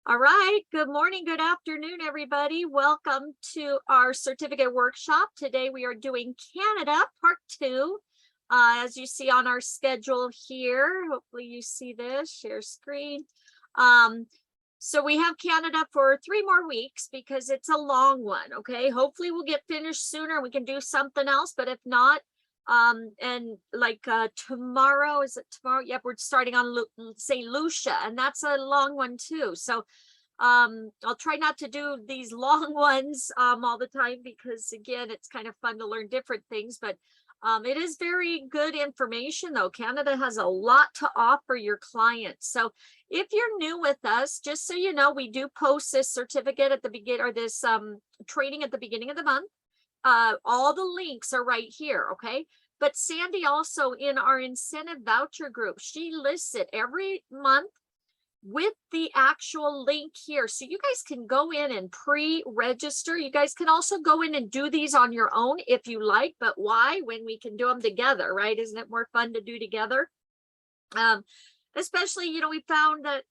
All right. Good morning. Good afternoon, everybody. Welcome to our certificate workshop. Today we are doing Canada Part 2. As you see on our schedule here, hopefully you see this, share screen. So we have Canada for 3 more weeks because it's a long one. Okay. Hopefully we'll get finished sooner. We can do something else, but if not, and like tomorrow, is it tomorrow? Yep, we're starting on St. Lucia, and that's a long one too. So I'll try not to do these long ones all the time because again, it's kind of fun to learn different things, but it is very good information though. Canada has a lot to offer your clients. So if you're new with us, just so you know, we do post this certificate at the beginning, or this training at the beginning of the month. All the links are right here, okay? But Sandy also in our incentive voucher group, she lists it every month with the actual link here. So you guys can go in and pre-register. You guys can also go in and do these on your own if you like, but why when we can do them together, right? Isn't it more fun to do together? Especially, we found that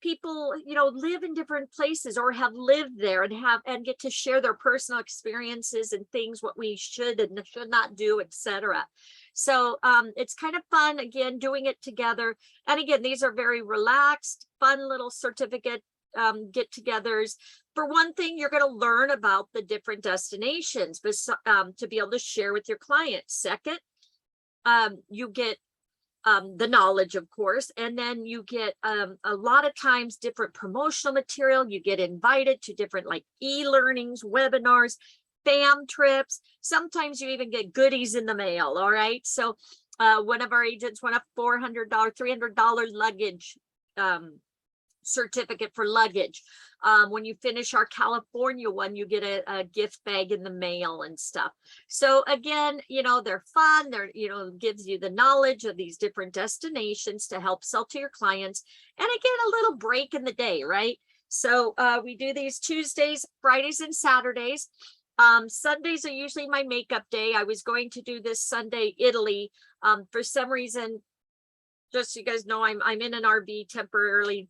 people, live in different places or have lived there and get to share their personal experiences and things, what we should and should not do, etc. So it's kind of fun, again, doing it together. And again, these are very relaxed, fun little certificate get-togethers. For one thing, you're going to learn about the different destinations to be able to share with your clients. Second, you get the knowledge, of course, and then you get a lot of times different promotional material. You get invited to different like e-learnings, webinars, fam trips. Sometimes you even get goodies in the mail. All right. So one of our agents won a $400, $300 luggage certificate for luggage. When you finish our California one, you get a gift bag in the mail and stuff. So again, they're fun. They're, gives you the knowledge of these different destinations to help sell to your clients. And again, a little break in the day, right? So we do these Tuesdays, Fridays, and Saturdays. Sundays are usually my makeup day. I was going to do this Sunday, Italy. For some reason, just so you guys know, I'm in an RV temporarily.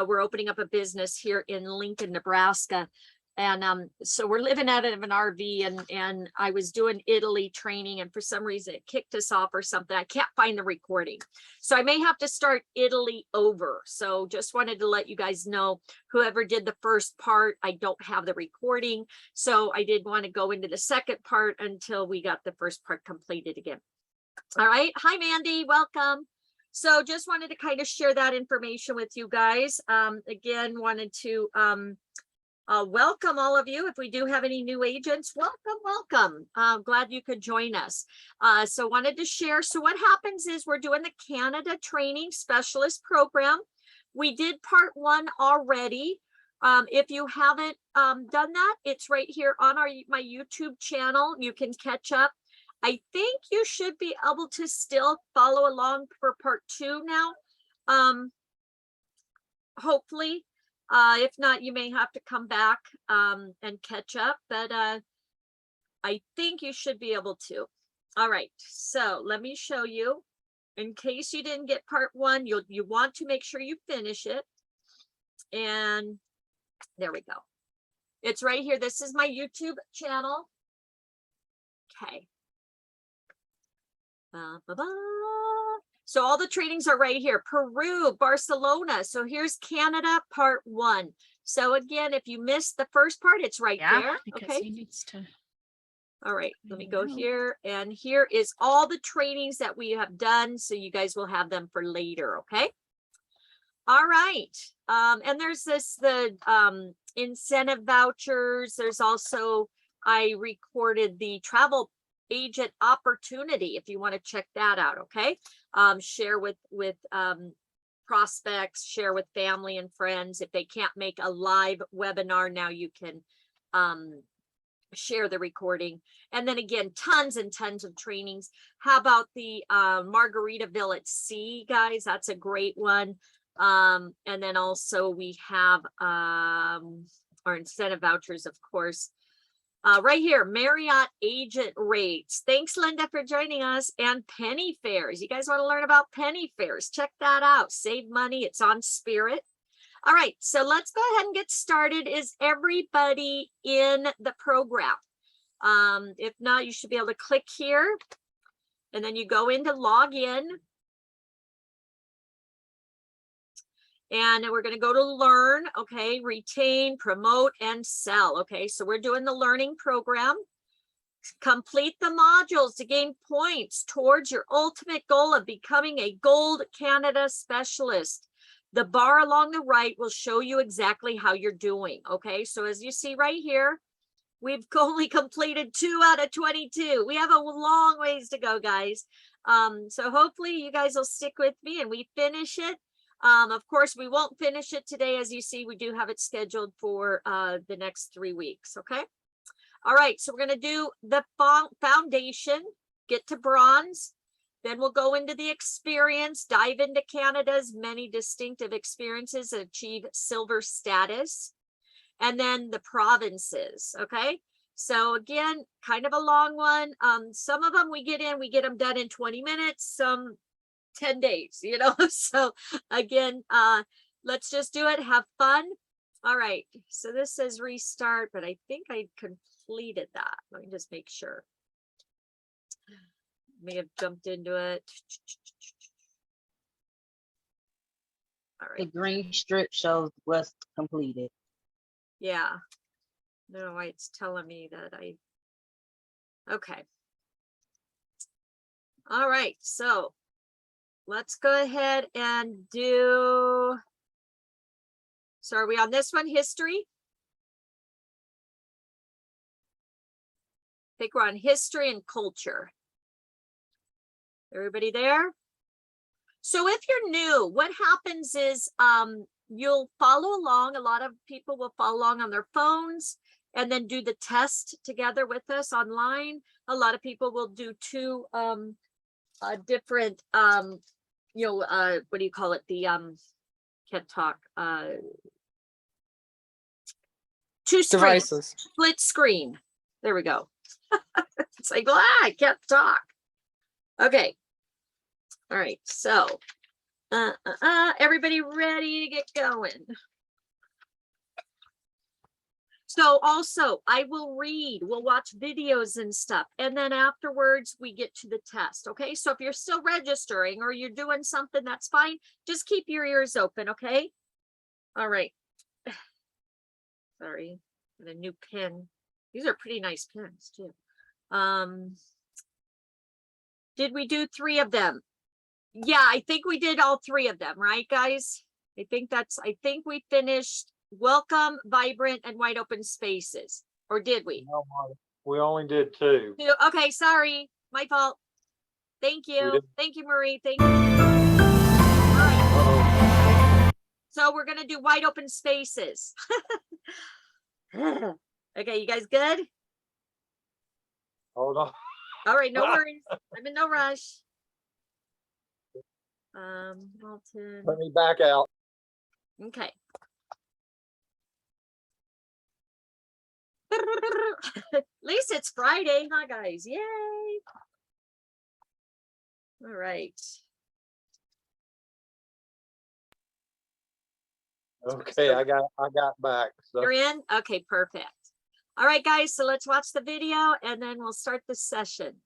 We're opening up a business here in Lincoln, Nebraska. And so we're living out of an RV and I was doing Italy training and for some reason it kicked us off or something. I can't find the recording. So I may have to start Italy over. So just wanted to let you guys know, whoever did the first part, I don't have the recording. So I did want to go into the second part until we got the first part completed again. All right. Hi, Mandy. Welcome. So just wanted to kind of share that information with you guys. Again, wanted to welcome all of you. If we do have any new agents, welcome. Glad you could join us. So wanted to share. So what happens is we're doing the Canada Training Specialist Program. We did part 1 already. If you haven't done that, it's right here on my YouTube channel. You can catch up. I think you should be able to still follow along for part 2 now. Hopefully, if not, you may have to come back and catch up, but I think you should be able to. All right, so let me show you. In case you didn't get part 1, you want to make sure you finish it. And there we go. It's right here. This is my YouTube channel. Okay. So all the trainings are right here. Peru, Barcelona. So here's Canada part 1. So again, if you missed the first part, it's right there. Okay. He needs to. All right, let me go here. And here is all the trainings that we have done. So you guys will have them for later. Okay. All right. And there's the incentive vouchers. There's also, I recorded the travel agent opportunity if you want to check that out. Okay. Share with prospects, share with family and friends. If they can't make a live webinar, now you can share the recording. And then again, tons and tons of trainings. How about the Margaritaville at Sea, guys? That's a great one. And then also we have our incentive vouchers, of course. Right here, Marriott agent rates. Thanks, Linda, for joining us. And penny fares. You guys want to learn about penny fares? Check that out. Save money. It's on Spirit. All right, so let's go ahead and get started. Is everybody in the program? If not, you should be able to click here and then you go into log in. And we're going to go to learn, okay, retain, promote, and sell. Okay, so we're doing the learning program. Complete the modules to gain points towards your ultimate goal of becoming a Gold Canada specialist. The bar along the right will show you exactly how you're doing. Okay, so as you see right here, we've only completed 2 out of 22. We have a long ways to go, guys. So hopefully you guys will stick with me and we finish it. Of course, we won't finish it today. As you see, we do have it scheduled for the next 3 weeks. Okay. All right. So we're going to do the foundation, get to bronze. Then we'll go into the experience, dive into Canada's many distinctive experiences, achieve silver status, and then the provinces. Okay. So again, kind of a long one. Some of them we get them done in 20 minutes, some 10 days, you know. So again, let's just do it, have fun. All right, so this says restart, but I think I completed that. Let me just make sure. May have jumped into it. All right, the green strip shows what's completed. Yeah, no, it's telling me that okay. All right, so let's go ahead and do, so are we on this one, history? I think we're on history and culture. Everybody there? So if you're new, what happens is you'll follow along. A lot of people will follow along on their phones and then do the test together with us online. A lot of people will do 2 different you know, what do you call it? The can't talk. 2 screens, Devices. split screen. There we go. It's like, I can't talk. Okay. All right. So, everybody ready to get going? So also, I will read, we'll watch videos and stuff. And then afterwards, we get to the test. Okay. So if you're still registering or you're doing something, that's fine. Just keep your ears open. Okay. All right. Sorry. And a new pen. These are pretty nice pens too. Did we do 3 of them? Yeah, I think we did all 3 of them, right, guys? I think we finished welcome, vibrant, and wide open spaces. Or did we? No, we only did 2. Okay, sorry, my fault. Thank you. Thank you, Marie. Thank you. All right. So we're gonna do wide open spaces. Okay, you guys good? Hold on. All right, no worries. I'm in no rush. Walton. Let me back out. Okay. At least it's Friday, huh, guys? Yay! All right. Okay, I got back. So. You're in? Okay, perfect. All right, guys, so let's watch the video and then we'll start the session.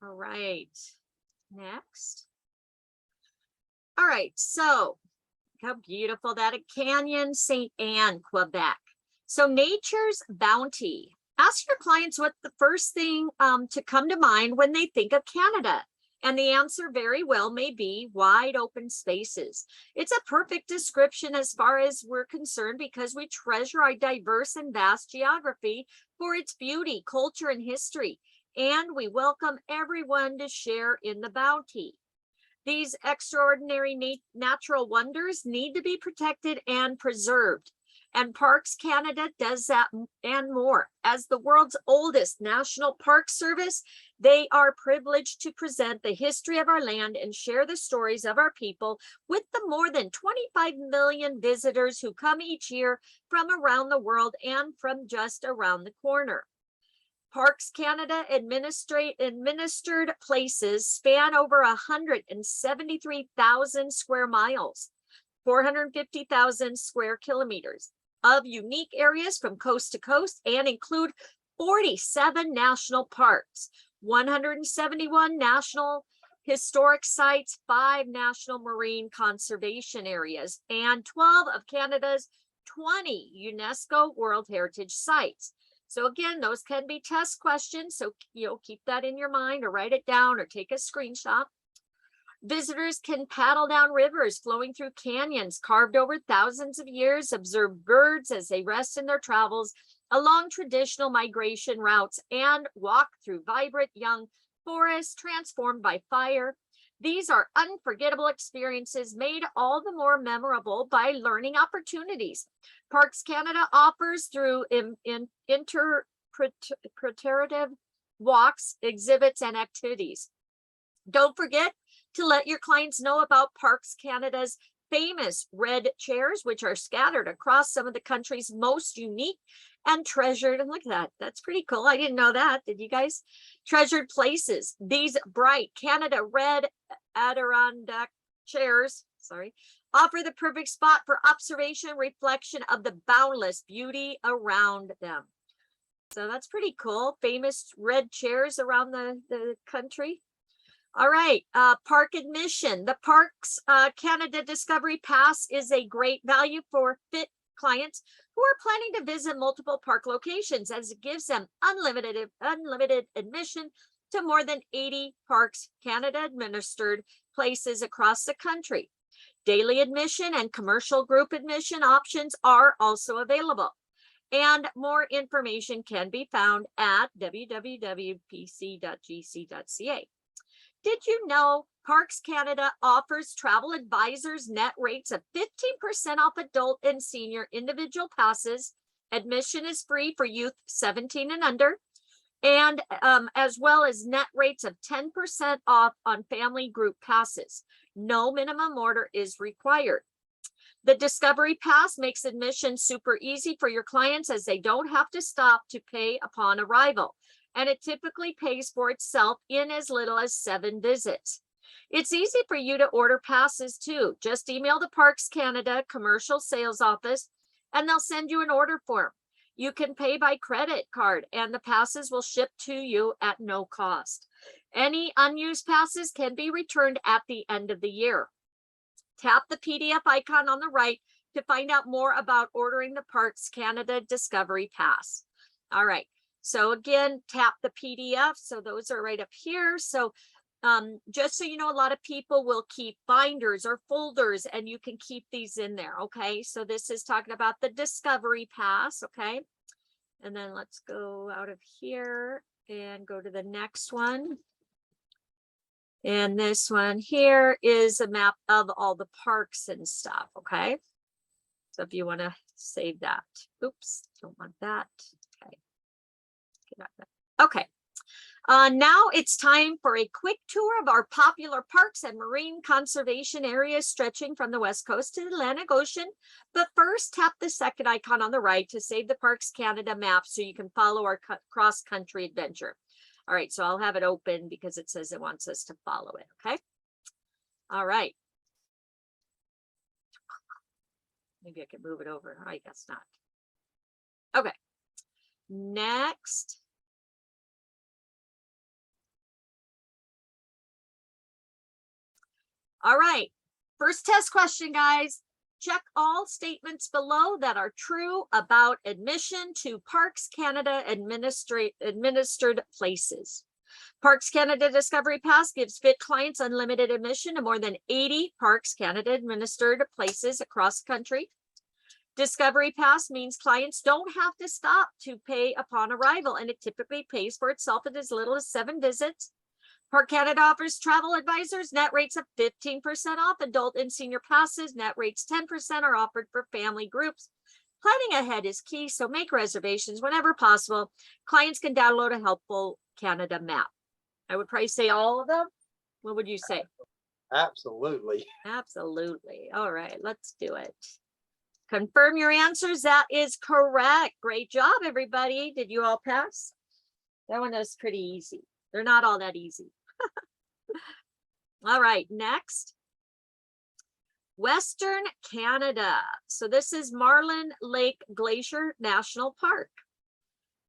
All right, next. All right, so how beautiful that, a canyon, St. Anne, Quebec. So nature's bounty. Ask your clients what the first thing to come to mind when they think of Canada. And the answer very well may be wide open spaces. It's a perfect description as far as we're concerned because we treasure our diverse and vast geography for its beauty, culture, and history. And we welcome everyone to share in the bounty. These extraordinary natural wonders need to be protected and preserved. And Parks Canada does that and more. As the world's oldest national park service, they are privileged to present the history of our land and share the stories of our people with the more than 25 million visitors who come each year from around the world and from just around the corner. Parks Canada administered places span over 173,000 square miles, 450,000 square kilometers of unique areas from coast to coast, and include 47 national parks, 171 national historic sites, 5 national marine conservation areas, and 12 of Canada's 20 UNESCO World Heritage Sites. So again, those can be test questions. So, keep that in your mind or write it down or take a screenshot. Visitors can paddle down rivers flowing through canyons carved over thousands of years, observe birds as they rest in their travels along traditional migration routes, and walk through vibrant young forests transformed by fire. These are unforgettable experiences made all the more memorable by learning opportunities. Parks Canada offers through interpretive walks, exhibits, and activities. Don't forget to let your clients know about Parks Canada's famous red chairs, which are scattered across some of the country's most unique and treasured. And look at that. That's pretty cool. I didn't know that. Did you guys? Treasured places. These bright Canada red Adirondack chairs, offer the perfect spot for observation and reflection of the boundless beauty around them. So that's pretty cool. Famous red chairs around the country. All right, park admission. The Parks Canada Discovery Pass is a great value for fit clients who are planning to visit multiple park locations, as it gives them unlimited admission to more than 80 Parks Canada administered places across the country. Daily admission and commercial group admission options are also available. And more information can be found at www.pc.gc.ca. Did you know Parks Canada offers travel advisors net rates of 15% off adult and senior individual passes? Admission is free for youth 17 and under, and as well as net rates of 10% off on family group passes. No minimum order is required. The Discovery Pass makes admission super easy for your clients, as they don't have to stop to pay upon arrival, and it typically pays for itself in as little as 7 visits. It's easy for you to order passes too. Just email the Parks Canada commercial sales office and they'll send you an order form. You can pay by credit card and the passes will ship to you at no cost. Any unused passes can be returned at the end of the year. Tap the PDF icon on the right to find out more about ordering the Parks Canada Discovery Pass. All right. So again, tap the PDF. So those are right up here. So just so you know, a lot of people will keep binders or folders and you can keep these in there. Okay. So this is talking about the Discovery Pass. Okay. And then let's go out of here and go to the next one. And this one here is a map of all the parks and stuff. Okay. So if you want to save that, oops, don't want that. Okay. Okay. Now it's time for a quick tour of our popular parks and marine conservation areas stretching from the West Coast to the Atlantic Ocean. But first, tap the second icon on the right to save the Parks Canada map so you can follow our cross-country adventure. All right, so I'll have it open because it says it wants us to follow it, okay? All right. Maybe I can move it over. I guess not. Okay. Next. All right, first test question, guys. Check all statements below that are true about admission to Parks Canada administered places. Parks Canada Discovery Pass gives fit clients unlimited admission to more than 80 Parks Canada administered places across the country. Discovery Pass means clients don't have to stop to pay upon arrival, and it typically pays for itself at as little as 7 visits. Park Canada offers travel advisors net rates of 15% off adult and senior passes. Net rates 10% are offered for family groups. Planning ahead is key, so make reservations whenever possible. Clients can download a helpful Canada map. I would probably say all of them. What would you say? Absolutely. Absolutely. All right, let's do it. Confirm your answers. That is correct. Great job, everybody. Did you all pass? That one was pretty easy. They're not all that easy. All right, next. Western Canada. So this is Marlin Lake Glacier National Park.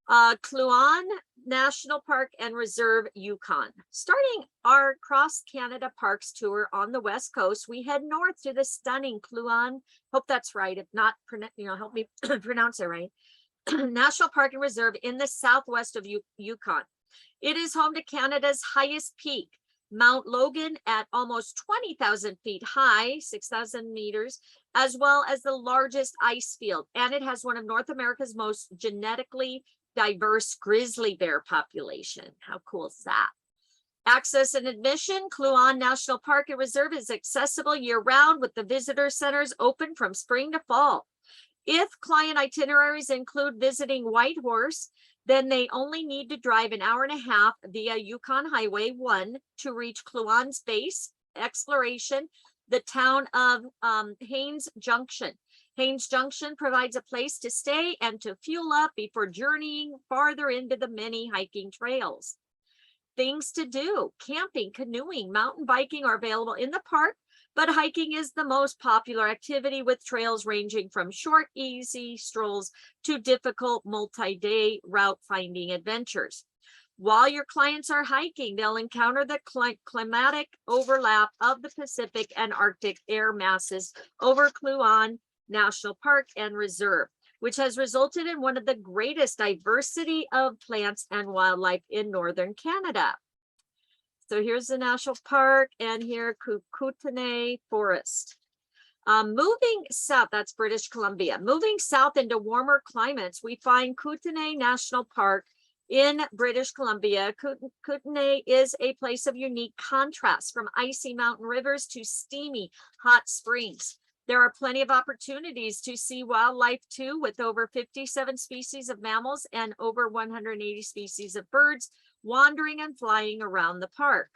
Kluane National Park and Reserve, Yukon. Starting our Cross Canada Parks tour on the West Coast, we head north to the stunning Kluane. Hope that's right. If not, help me pronounce it right. National Park and Reserve in the southwest of Yukon. It is home to Canada's highest peak, Mount Logan, at almost 20,000 feet high, 6,000 meters, as well as the largest ice field. And it has one of North America's most genetically diverse grizzly bear population. How cool is that? Access and admission. Kluane National Park and Reserve is accessible year-round, with the visitor centers open from spring to fall. If client itineraries include visiting Whitehorse, then they only need to drive an hour and a half via Yukon Highway 1 to reach Kluane's base exploration, the town of Haines Junction. Haines Junction provides a place to stay and to fuel up before journeying farther into the many hiking trails. Things to do: camping, canoeing, mountain biking are available in the park, but hiking is the most popular activity, with trails ranging from short, easy strolls to difficult multi-day route finding adventures. While your clients are hiking, they'll encounter the climatic overlap of the Pacific and Arctic air masses over Kluane National Park and Reserve, which has resulted in one of the greatest diversity of plants and wildlife in northern Canada. So here's the national park, and here Kootenay Forest. Moving south, that's British Columbia. Moving south into warmer climates, we find Kootenay National Park in British Columbia. Kootenay is a place of unique contrast, from icy mountain rivers to steamy hot springs. There are plenty of opportunities to see wildlife too, with over 57 species of mammals and over 180 species of birds wandering and flying around the park.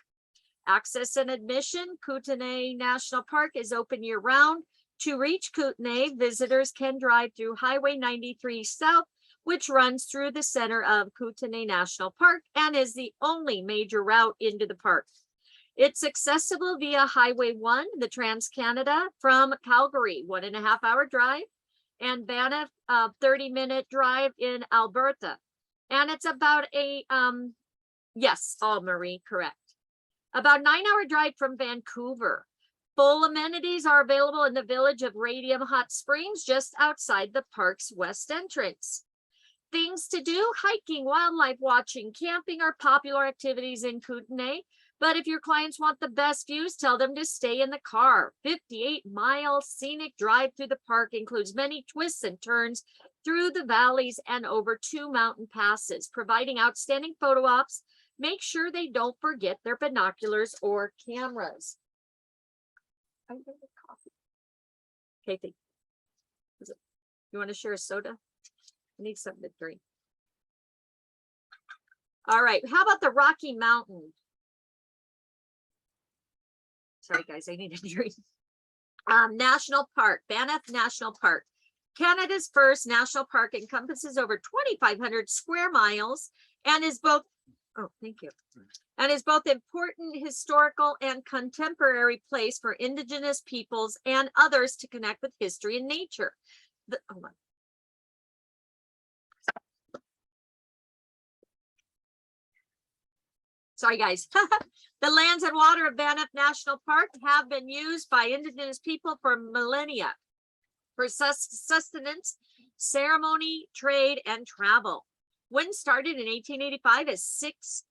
Access and admission. Kootenay National Park is open year-round. To reach Kootenay, visitors can drive through Highway 93 South, which runs through the center of Kootenay National Park and is the only major route into the park. It's accessible via Highway 1, the Trans-Canada, from Calgary, 1.5 hour drive, and Banff, 30-minute drive in Alberta. And it's about a, yes, all Marie, correct. About 9-hour drive from Vancouver. Full amenities are available in the village of Radium Hot Springs, just outside the park's west entrance. Things to do: hiking, wildlife watching, camping are popular activities in Kootenay. But if your clients want the best views, tell them to stay in the car. 58-mile scenic drive through the park includes many twists and turns through the valleys and over 2 mountain passes, providing outstanding photo ops. Make sure they don't forget their binoculars or cameras. I'm gonna get coffee. Kathy, you want to share a soda? I need something to drink. All right, how about the Rocky Mountains? Sorry, guys, I need a drink. National Park, Banff National Park. Canada's first national park encompasses over 2,500 square miles and is both, oh, thank you, and is both important historical and contemporary place for Indigenous peoples and others to connect with history and nature. Hold on. Sorry, guys. The lands and water of Banff National Park have been used by Indigenous people for millennia for sustenance, ceremony, trade, and travel. When started in 1885 as 6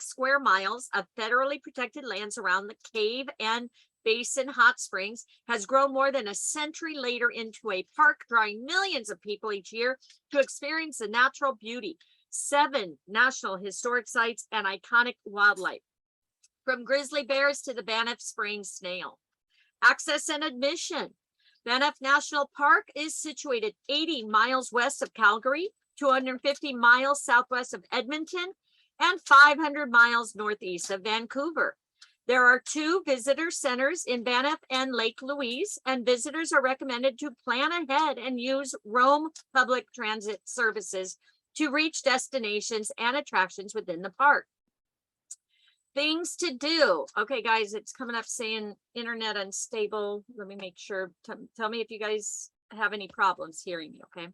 square miles of federally protected lands around the cave and basin hot springs, has grown more than a century later into a park drawing millions of people each year to experience the natural beauty. 7 national historic sites and iconic wildlife, from grizzly bears to the Banff Springs snail. Access and admission. Banff National Park is situated 80 miles west of Calgary, 250 miles southwest of Edmonton, and 500 miles northeast of Vancouver. There are 2 visitor centers in Banff and Lake Louise, and visitors are recommended to plan ahead and use Rome public transit services to reach destinations and attractions within the park. Things to do. Okay, guys, it's coming up saying internet unstable. Let me make sure. Tell me if you guys have any problems hearing me, okay?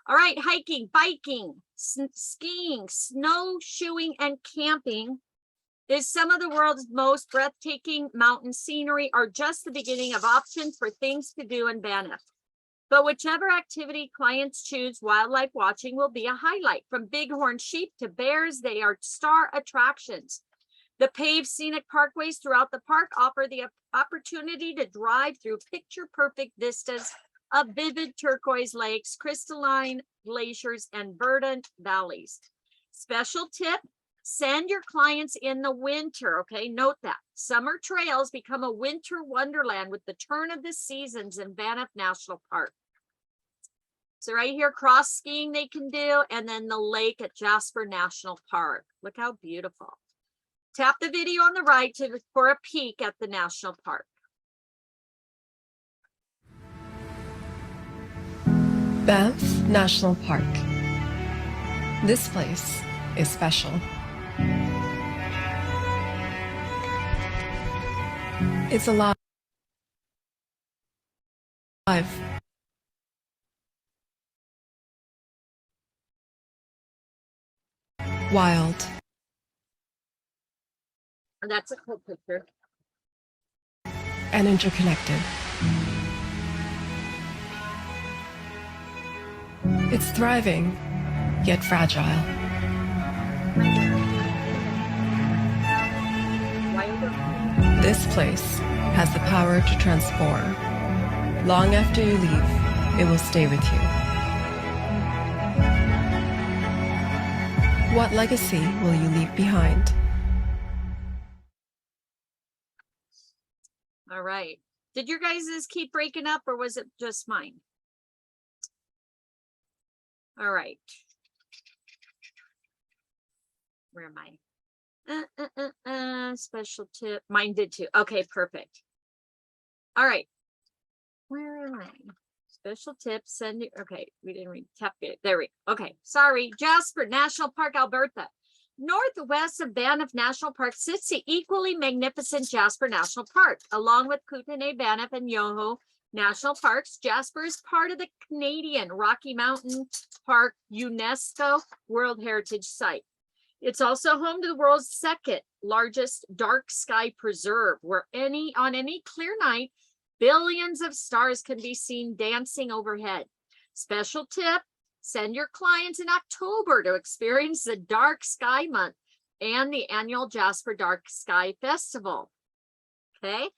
All right, hiking, biking, skiing, snowshoeing, and camping is some of the world's most breathtaking mountain scenery are just the beginning of options for things to do in Banff. But whichever activity clients choose, wildlife watching will be a highlight. From bighorn sheep to bears, they are star attractions. The paved scenic parkways throughout the park offer the opportunity to drive through picture-perfect vistas of vivid turquoise lakes, crystalline glaciers, and verdant valleys. Special tip, send your clients in the winter, okay? Note that. Summer trails become a winter wonderland with the turn of the seasons in Banff National Park. So right here, cross skiing they can do, and then the lake at Jasper National Park. Look how beautiful. Tap the video on the right for a peek at the national park. Banff National Park. This place is special. It's alive. Wild. And that's a cool picture. And interconnected. It's thriving, yet fragile. This place has the power to transform. Long after you leave, it will stay with you. What legacy will you leave behind? All right. Did your guys' keep breaking up or was it just mine? All right. Where am I? Special tip. Mine did too. Okay, perfect. All right. Where am I? Special tips. Send you. Okay, we didn't read. Tap it. There we go. Okay, sorry. Jasper National Park, Alberta. Northwest of Banff National Park sits the equally magnificent Jasper National Park. Along with Kootenay, Banff, and Yoho National Parks, Jasper is part of the Canadian Rocky Mountain Park UNESCO World Heritage Site. It's also home to the world's second largest dark sky preserve, where on any clear night, billions of stars can be seen dancing overhead. Special tip, send your clients in October to experience the Dark Sky Month and the annual Jasper Dark Sky Festival. Okay.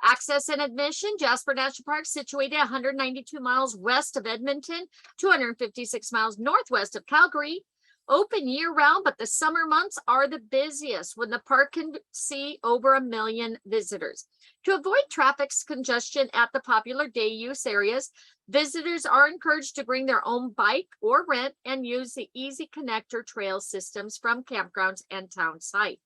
Access and admission, Jasper National Park, situated 192 miles west of Edmonton, 256 miles northwest of Calgary. Open year-round, but the summer months are the busiest when the park can see over 1 million visitors. To avoid traffic congestion at the popular day use areas, visitors are encouraged to bring their own bike or rent and use the easy connector trail systems from campgrounds and town site.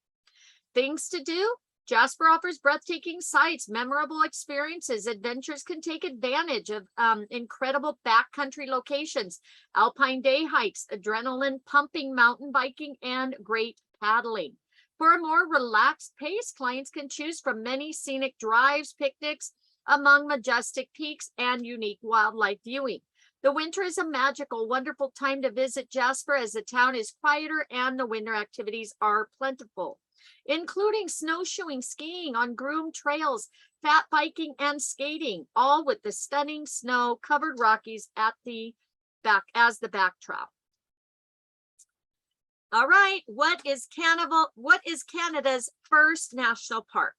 Things to do. Jasper offers breathtaking sights, memorable experiences. Adventurers can take advantage of incredible backcountry locations, alpine day hikes, adrenaline pumping mountain biking, and great paddling. For a more relaxed pace, clients can choose from many scenic drives, picnics among majestic peaks, and unique wildlife viewing. The winter is a magical, wonderful time to visit Jasper as the town is quieter and the winter activities are plentiful, including snowshoeing, skiing on groomed trails, fat biking, and skating, all with the stunning snow-covered Rockies at the back as the backdrop. All right, what is Canada's first national park?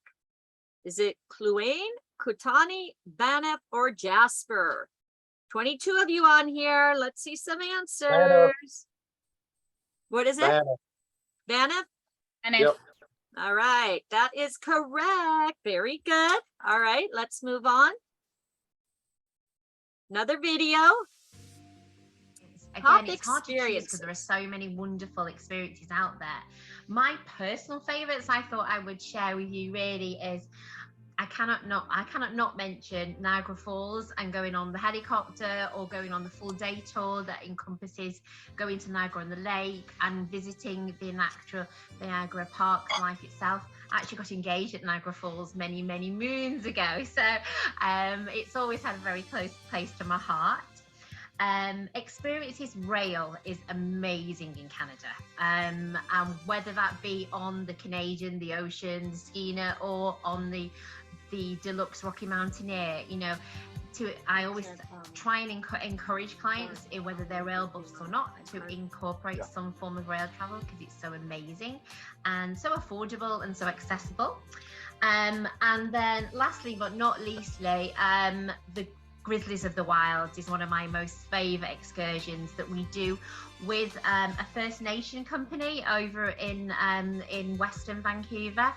Is it Cluane, Kootenay, Banff, or Jasper? 22 of you on here. Let's see some answers. What is it? Banff? Yep. All right, that is correct. Very good. All right, let's move on. Another video. Again, Top it's hard to choose experiences. because there are so many wonderful experiences out there. My personal favorites I thought I would share with you really is I cannot not mention Niagara Falls and going on the helicopter or going on the full day tour that encompasses going to Niagara on the Lake and visiting the Niagara Park life itself. I actually got engaged at Niagara Falls many moons ago, so it's always had a very close place to my heart. Experiences rail is amazing in Canada, and whether that be on the Canadian, the Ocean, the Skeena, or on the deluxe Rocky Mountaineer, you know, I always try and encourage clients, whether they're rail buffs or not, to incorporate some form of rail travel because it's so amazing and so affordable and so accessible. And then lastly but not leastly, the Grizzlies of the Wild is one of my most favourite excursions that we do with a First Nation company over in Western Vancouver,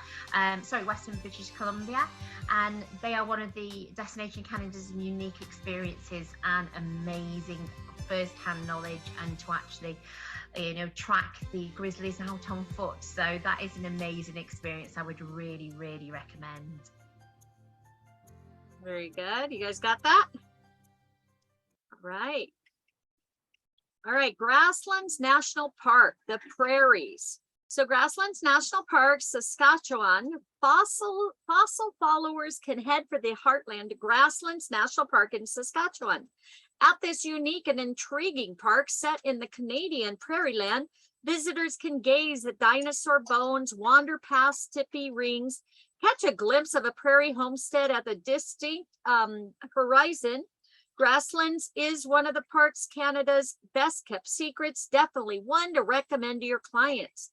Western British Columbia, and they are one of the Destination Canada's unique experiences and amazing first-hand knowledge, and to actually, you know, track the grizzlies out on foot. So that is an amazing experience I would really recommend. Very good. You guys got that? All right. All right. Grasslands National Park, the prairies. So Grasslands National Park, Saskatchewan, fossil followers can head for the heartland to Grasslands National Park in Saskatchewan. At this unique and intriguing park set in the Canadian prairie land, visitors can gaze at dinosaur bones, wander past tippy rings, catch a glimpse of a prairie homestead at the distinct horizon. Grasslands is one of the parks Canada's best kept secrets, definitely one to recommend to your clients.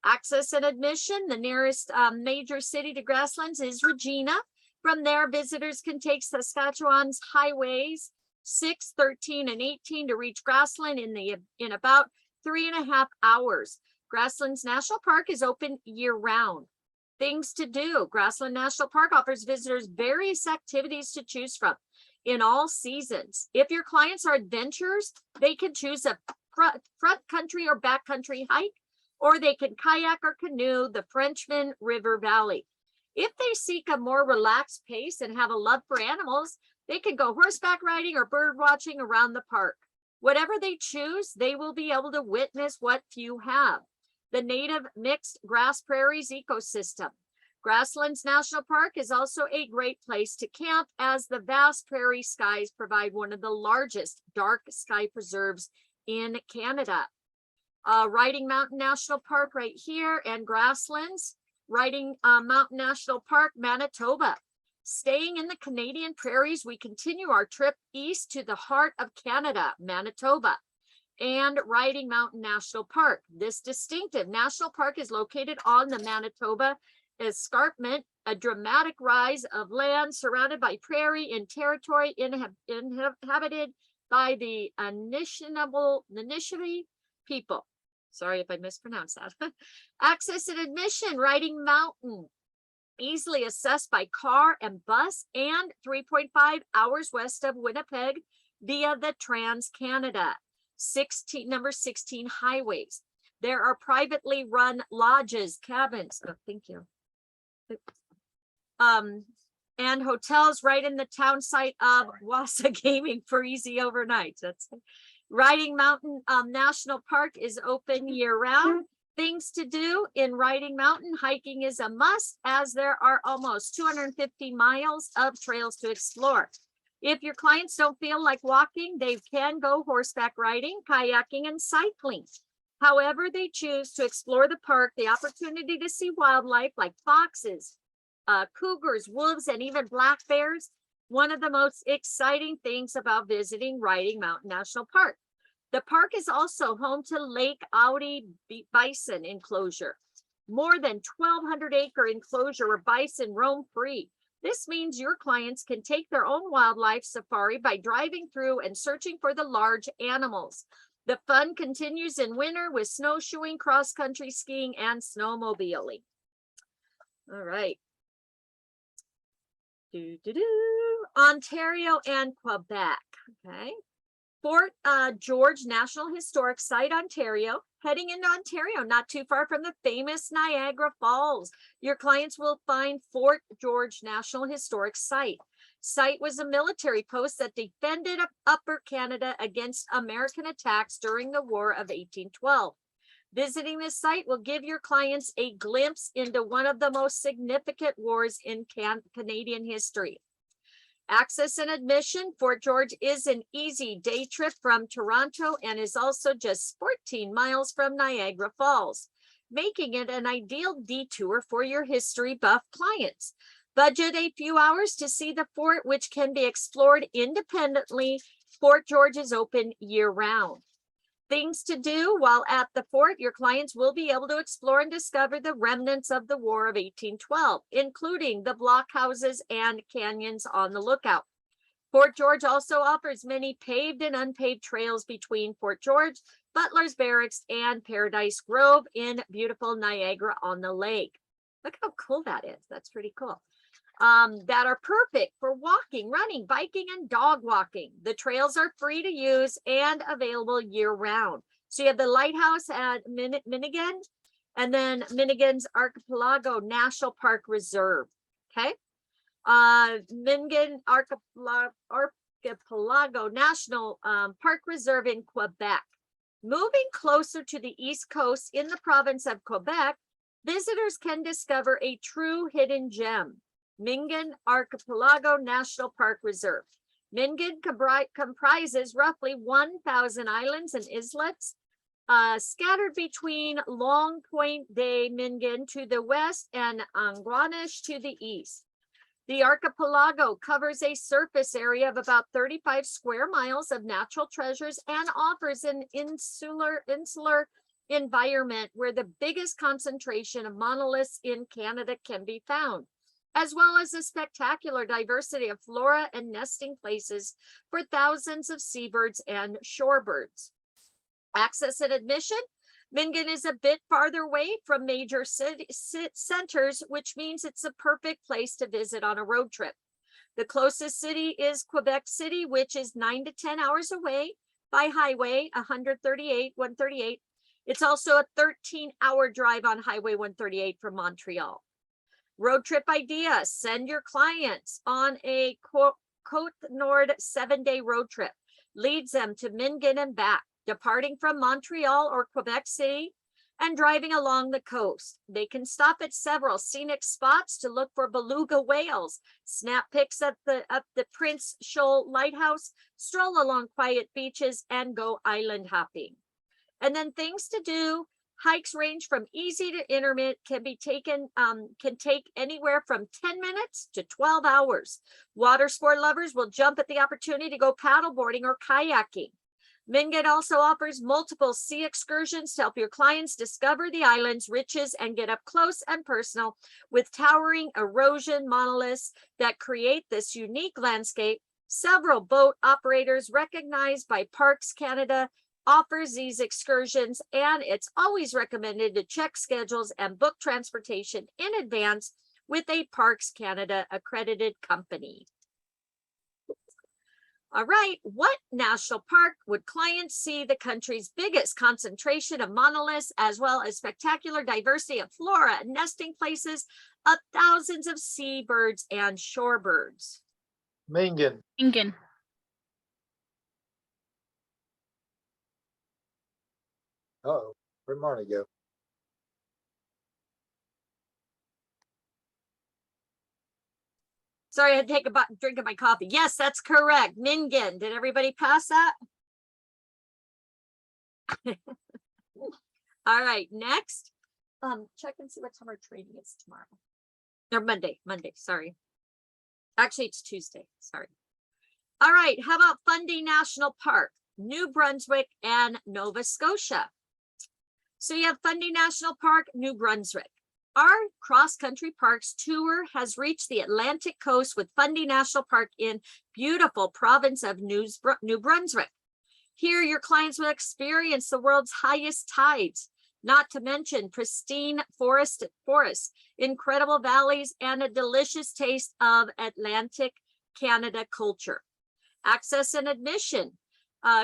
Access and admission, the nearest major city to Grasslands is Regina. From there, visitors can take Saskatchewan's highways 6, 13, and 18 to reach Grassland in about 3.5 hours. Grasslands National Park is open year-round. Things to do. Grassland National Park offers visitors various activities to choose from in all seasons. If your clients are adventurers, they can choose a front country or backcountry hike, or they can kayak or canoe the Frenchman River Valley. If they seek a more relaxed pace and have a love for animals, they can go horseback riding or bird watching around the park. Whatever they choose, they will be able to witness what few have: the native mixed grass prairies ecosystem. Grasslands National Park is also a great place to camp, as the vast prairie skies provide one of the largest dark sky preserves in Canada. Riding Mountain National Park right here, and Grasslands. Riding Mountain National Park, Manitoba. Staying in the Canadian prairies, we continue our trip east to the heart of Canada, Manitoba, and Riding Mountain National Park. This distinctive national park is located on the Manitoba escarpment, a dramatic rise of land surrounded by prairie in territory inhabited by the Anishinaabe people. Sorry if I mispronounced that. Access and admission, Riding Mountain, easily accessed by car and bus, and 3.5 hours west of Winnipeg via the Trans-Canada number 16 highways. There are privately run lodges, cabins, and hotels right in the town site of Wassa Gaming for easy overnights. That's Riding Mountain National Park is open year-round. Things to do in Riding Mountain: hiking is a must, as there are almost 250 miles of trails to explore. If your clients don't feel like walking, they can go horseback riding, kayaking, and cycling. However they choose to explore the park, the opportunity to see wildlife like foxes, cougars, wolves, and even black bears, one of the most exciting things about visiting Riding Mountain National Park. The park is also home to Lake Audi Bison Enclosure, more than 1,200-acre enclosure where bison roam free. This means your clients can take their own wildlife safari by driving through and searching for the large animals. The fun continues in winter with snowshoeing, cross-country skiing, and snowmobiling. All right. Ontario and Quebec. Okay. Fort George National Historic Site, Ontario. Heading into Ontario, not too far from the famous Niagara Falls. Your clients will find Fort George National Historic Site. Site was a military post that defended Upper Canada against American attacks during the War of 1812. Visiting this site will give your clients a glimpse into one of the most significant wars in Canadian history. Access and admission. Fort George is an easy day trip from Toronto and is also just 14 miles from Niagara Falls, making it an ideal detour for your history buff clients. Budget a few hours to see the fort, which can be explored independently. Fort George is open year-round. Things to do while at the fort. Your clients will be able to explore and discover the remnants of the War of 1812, including the blockhouses and canyons on the lookout. Fort George also offers many paved and unpaved trails between Fort George, Butler's Barracks, and Paradise Grove in beautiful Niagara-on-the-Lake. Look how cool that is. That's pretty cool. That are perfect for walking, running, biking, and dog walking. The trails are free to use and available year-round. So you have the lighthouse at Minnigan, and then Minnigan's Archipelago National Park Reserve. Okay. Minnigan Archipelago National Park Reserve in Quebec. Moving closer to the East Coast in the province of Quebec, visitors can discover a true hidden gem. Mingan Archipelago National Park Reserve. Mingan comprises roughly 1,000 islands and islets scattered between Long Point de Mingan to the west and Anguanish to the east. The archipelago covers a surface area of about 35 square miles of natural treasures and offers an insular environment where the biggest concentration of monoliths in Canada can be found, as well as a spectacular diversity of flora and nesting places for thousands of seabirds and shorebirds. Access and admission. Mingan is a bit farther away from major city centers, which means it's a perfect place to visit on a road trip. The closest city is Quebec City, which is 9 to 10 hours away by highway 138. It's also a 13-hour drive on Highway 138 from Montreal. Road trip idea. Send your clients on a Côte Nord 7-day road trip. Leads them to Mingan and back, departing from Montreal or Quebec City and driving along the coast. They can stop at several scenic spots to look for beluga whales, snap pics at the Prince Shoal Lighthouse, stroll along quiet beaches, and go island hopping. And then things to do. Hikes range from easy to intermittent, can take anywhere from 10 minutes to 12 hours. Water sport lovers will jump at the opportunity to go paddleboarding or kayaking. Mingan also offers multiple sea excursions to help your clients discover the island's riches and get up close and personal with towering erosion monoliths that create this unique landscape. Several boat operators recognized by Parks Canada offers these excursions, and it's always recommended to check schedules and book transportation in advance with a Parks Canada accredited company. All right, what national park would clients see the country's biggest concentration of monoliths, as well as spectacular diversity of flora and nesting places of thousands of seabirds and shorebirds? Mingan. Mingan. Uh-oh, where'd Marnie go? Sorry, I had to take a drink of my coffee. Yes, that's correct. Mingan. Did everybody pass that? All right, next. Check and see what time our training is tomorrow. Or Monday, sorry. Actually, it's Tuesday, sorry. All right, how about Fundy National Park, New Brunswick, and Nova Scotia? So you have Fundy National Park, New Brunswick. Our cross-country parks tour has reached the Atlantic coast with Fundy National Park in beautiful province of New Brunswick. Here, your clients will experience the world's highest tides, not to mention pristine forests, incredible valleys, and a delicious taste of Atlantic Canada culture. Access and admission.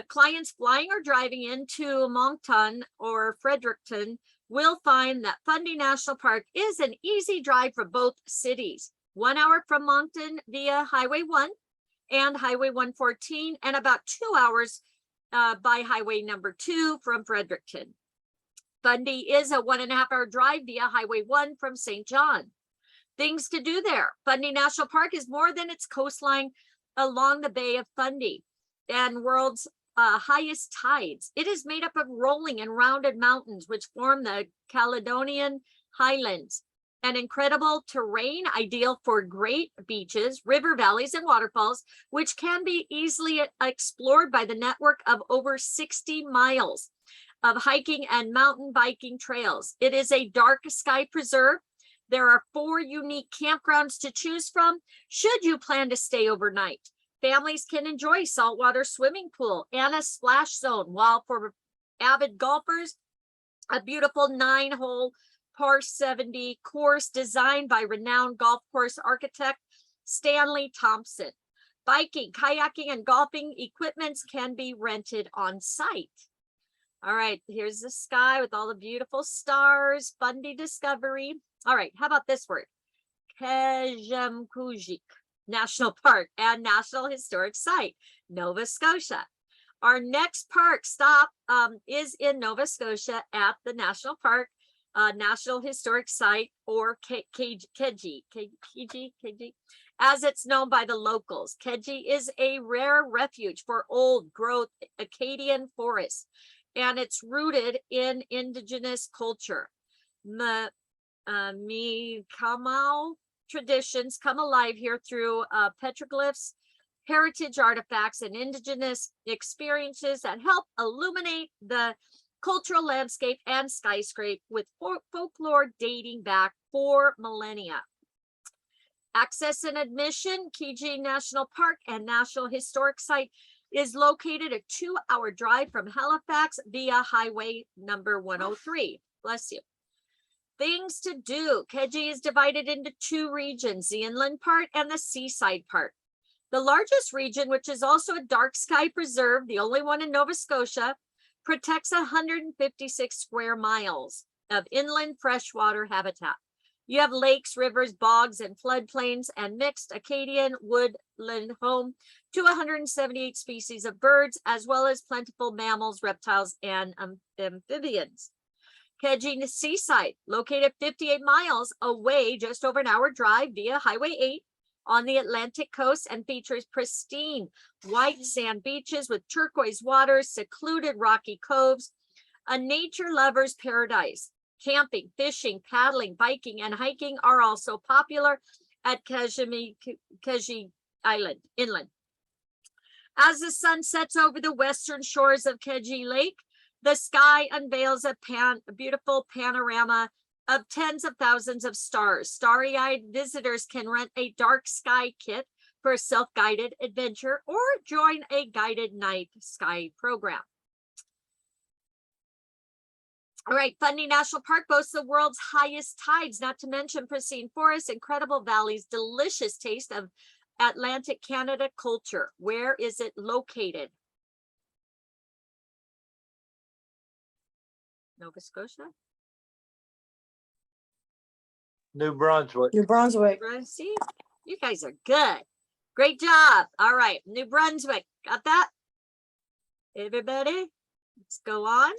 Clients flying or driving into Moncton or Fredericton will find that Fundy National Park is an easy drive for both cities. 1 hour from Moncton via Highway 1 and Highway 114, and about 2 hours by Highway number 2 from Fredericton. Fundy is a 1.5 hour drive via Highway 1 from St. John. Things to do there. Fundy National Park is more than its coastline along the Bay of Fundy and world's highest tides. It is made up of rolling and rounded mountains, which form the Caledonian Highlands. An incredible terrain ideal for great beaches, river valleys, and waterfalls, which can be easily explored by the network of over 60 miles of hiking and mountain biking trails. It is a dark sky preserve. There are 4 unique campgrounds to choose from should you plan to stay overnight. Families can enjoy saltwater swimming pool and a splash zone, while for avid golfers, a beautiful 9-hole par 70 course designed by renowned golf course architect Stanley Thompson. Biking, kayaking, and golfing equipments can be rented on site. All right, here's the sky with all the beautiful stars, Fundy Discovery. All right, how about this word? Kejimkujik National Park and National Historic Site, Nova Scotia. Our next park stop is in Nova Scotia at the National Park, National Historic Site, or Keji, as it's known by the locals. Keji is a rare refuge for old growth Acadian forests, and it's rooted in indigenous culture. Mi'kmaq traditions come alive here through petroglyphs, heritage artifacts, and indigenous experiences that help illuminate the cultural landscape and skyscape with folklore dating back 4 millennia. Access and admission. Keji National Park and National Historic Site is located a 2-hour drive from Halifax via Highway number 103. Bless you. Things to do. Keji is divided into 2 regions, the inland part and the seaside part. The largest region, which is also a dark sky preserve, the only one in Nova Scotia, protects 156 square miles of inland freshwater habitat. You have lakes, rivers, bogs, and floodplains, and mixed Acadian woodland home to 178 species of birds, as well as plentiful mammals, reptiles, and amphibians. Keji Seaside, located 58 miles away, just over an hour drive via Highway 8 on the Atlantic coast, and features pristine white sand beaches with turquoise waters, secluded rocky coves, a nature lover's paradise. Camping, fishing, paddling, biking, and hiking are also popular at Keji Island, inland. As the sun sets over the western shores of Keji Lake, the sky unveils a beautiful panorama of tens of thousands of stars. Starry-eyed visitors can rent a dark sky kit for a self-guided adventure or join a guided night sky program. All right, Fundy National Park boasts the world's highest tides, not to mention pristine forests, incredible valleys, delicious taste of Atlantic Canada culture. Where is it located? Nova Scotia? New Brunswick. New Brunswick. See, you guys are good. Great job. All right, New Brunswick. Got that? Everybody, let's go on.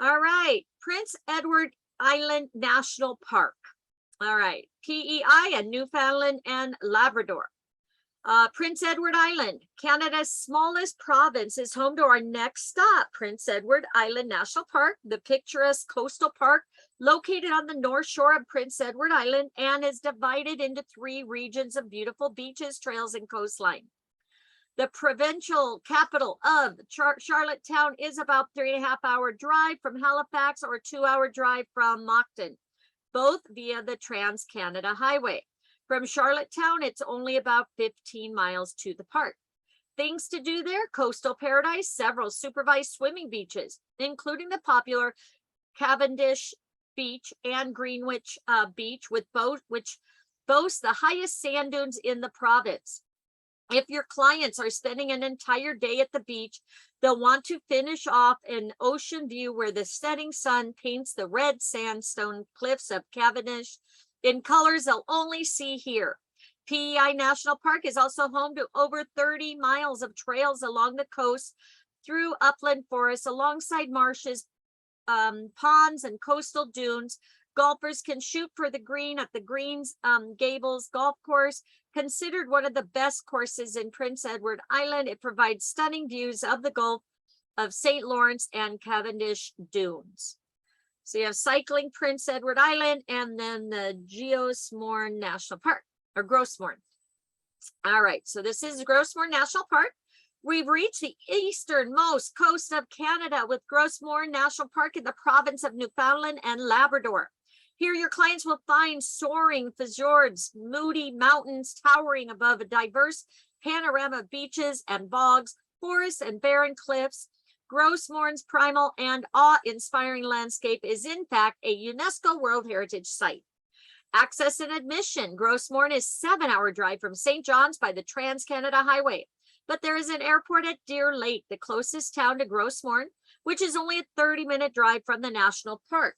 All right, Prince Edward Island National Park. All right, PEI and Newfoundland and Labrador. Prince Edward Island, Canada's smallest province, is home to our next stop, Prince Edward Island National Park, the picturesque coastal park located on the north shore of Prince Edward Island and is divided into 3 regions of beautiful beaches, trails, and coastline. The provincial capital of Charlottetown is about 3.5 hour drive from Halifax or a 2-hour drive from Moncton, both via the Trans-Canada Highway. From Charlottetown, it's only about 15 miles to the park. Things to do there: coastal paradise, several supervised swimming beaches, including the popular Cavendish Beach and Greenwich Beach, with both which boasts the highest sand dunes in the province. If your clients are spending an entire day at the beach, they'll want to finish off an ocean view where the setting sun paints the red sandstone cliffs of Cavendish in colors they'll only see here. PEI National Park is also home to over 30 miles of trails along the coast through upland forests, alongside marshes, ponds, and coastal dunes. Golfers can shoot for the green at the Greens Gables Golf Course. Considered one of the best courses in Prince Edward Island, it provides stunning views of the Gulf of St. Lawrence and Cavendish Dunes. So you have cycling Prince Edward Island, and then the Geosmorn National Park, or Grossmorn. All right, so this is Grossmorn National Park. We've reached the easternmost coast of Canada with Grossmorn National Park in the province of Newfoundland and Labrador. Here, your clients will find soaring fjords, moody mountains towering above a diverse panorama of beaches and bogs, forests and barren cliffs. Grossmorn's primal and awe-inspiring landscape is, in fact, a UNESCO World Heritage Site. Access and admission. Grossmorn is a 7-hour drive from St. John's by the Trans-Canada Highway, but there is an airport at Deer Lake, the closest town to Grossmorn, which is only a 30-minute drive from the national park.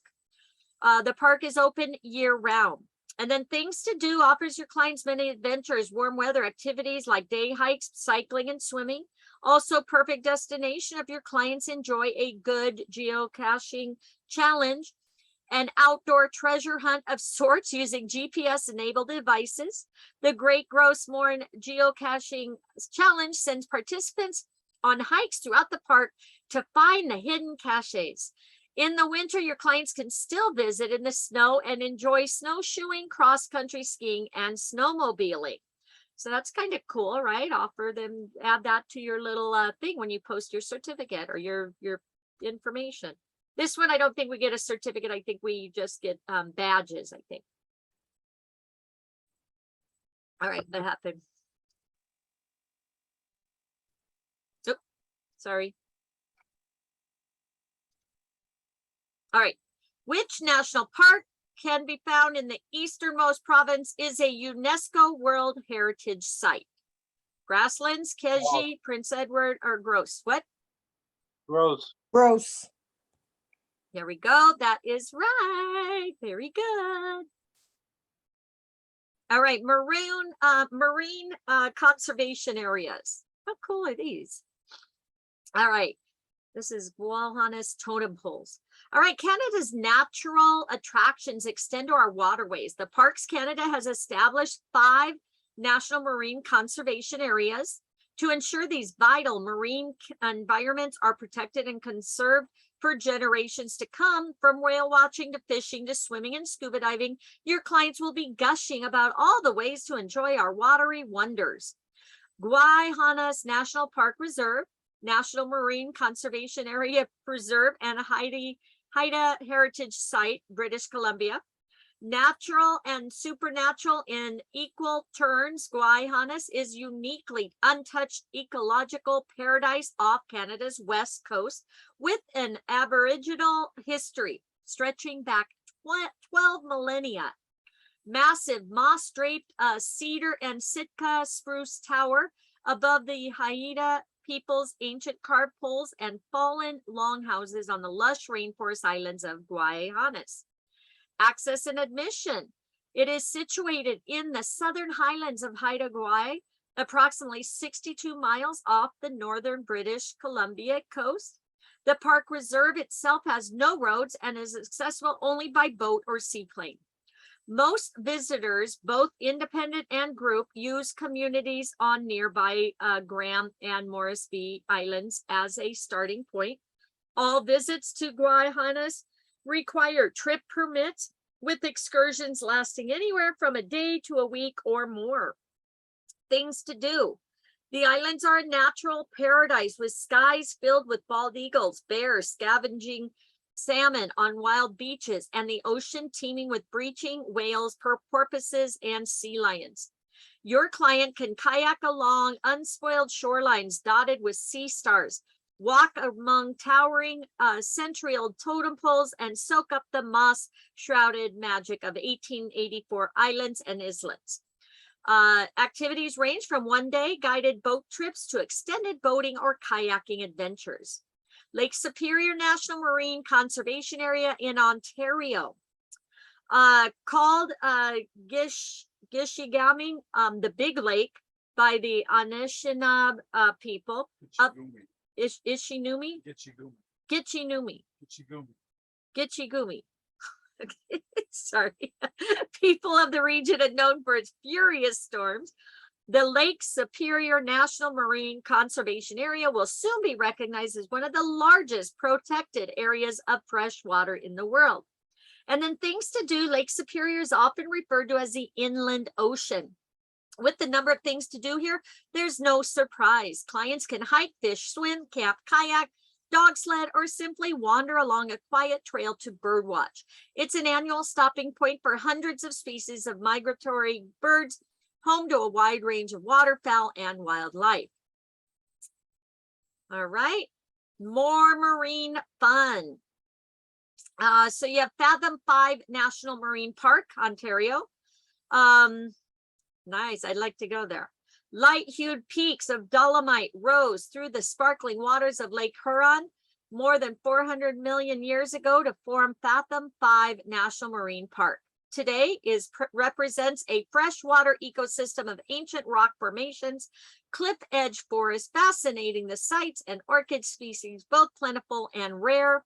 The park is open year-round. And then things to do offers your clients many adventures, warm weather activities like day hikes, cycling, and swimming. Also perfect destination if your clients enjoy a good geocaching challenge, an outdoor treasure hunt of sorts using GPS-enabled devices. The Great Grossmorn Geocaching Challenge sends participants on hikes throughout the park to find the hidden caches. In the winter, your clients can still visit in the snow and enjoy snowshoeing, cross-country skiing, and snowmobiling. So that's kind of cool, right? Offer them, add that to your little thing when you post your certificate or your information. This one, I don't think we get a certificate. I think we just get badges, I think. All right, that happened. Oh, sorry. All right, which national park can be found in the easternmost province is a UNESCO World Heritage Site? Grasslands, Keji, Prince Edward, or Gross? What? Gross. Gross. There we go. That is right. Very good. All right, marine conservation areas. How cool are these? All right, this is Gualhanas totem poles. All right, Canada's natural attractions extend to our waterways. The Parks Canada has established 5 national marine conservation areas to ensure these vital marine environments are protected and conserved for generations to come. From whale watching to fishing to swimming and scuba diving, your clients will be gushing about all the ways to enjoy our watery wonders. Guayhanas National Park Reserve, National Marine Conservation Area Preserve, and Haida Heritage Site, British Columbia. Natural and supernatural in equal turns, Guayhanas is uniquely untouched ecological paradise off Canada's west coast with an Aboriginal history stretching back 12 millennia. Massive moss-draped cedar and Sitka spruce tower above the Haida people's ancient carved poles and fallen longhouses on the lush rainforest islands of Guayhanas. Access and admission. It is situated in the southern highlands of Haida Gwaii, approximately 62 miles off the northern British Columbia coast. The park reserve itself has no roads and is accessible only by boat or seaplane. Most visitors, both independent and group, use communities on nearby Graham and Morrisby Islands as a starting point. All visits to Guayhanas require trip permits, with excursions lasting anywhere from a day to a week or more. Things to do. The islands are a natural paradise with skies filled with bald eagles, bears, scavenging salmon on wild beaches, and the ocean teeming with breaching whales, porpoises, and sea lions. Your client can kayak along unspoiled shorelines dotted with sea stars, walk among towering century-old totem poles, and soak up the moss-shrouded magic of 1884 islands and islets. Activities range from one-day guided boat trips to extended boating or kayaking adventures. Lake Superior National Marine Conservation Area in Ontario, called Gishigami, the Big Lake, by the Anishinaabe people of Ishinumi, Gitchigumi. Sorry, people of the region are known for its furious storms. The Lake Superior National Marine Conservation Area will soon be recognized as one of the largest protected areas of fresh water in the world. And then things to do, Lake Superior is often referred to as the inland ocean. With the number of things to do here, there's no surprise. Clients can hike, fish, swim, camp, kayak, dog sled, or simply wander along a quiet trail to birdwatch. It's an annual stopping point for hundreds of species of migratory birds, home to a wide range of waterfowl and wildlife. All right, more marine fun. So you have Fathom 5 National Marine Park, Ontario. Nice, I'd like to go there. Light-hued peaks of dolomite rose through the sparkling waters of Lake Huron more than 400 million years ago to form Fathom 5 National Marine Park. Today represents a freshwater ecosystem of ancient rock formations, cliff edge forests, fascinating the sights and orchid species, both plentiful and rare.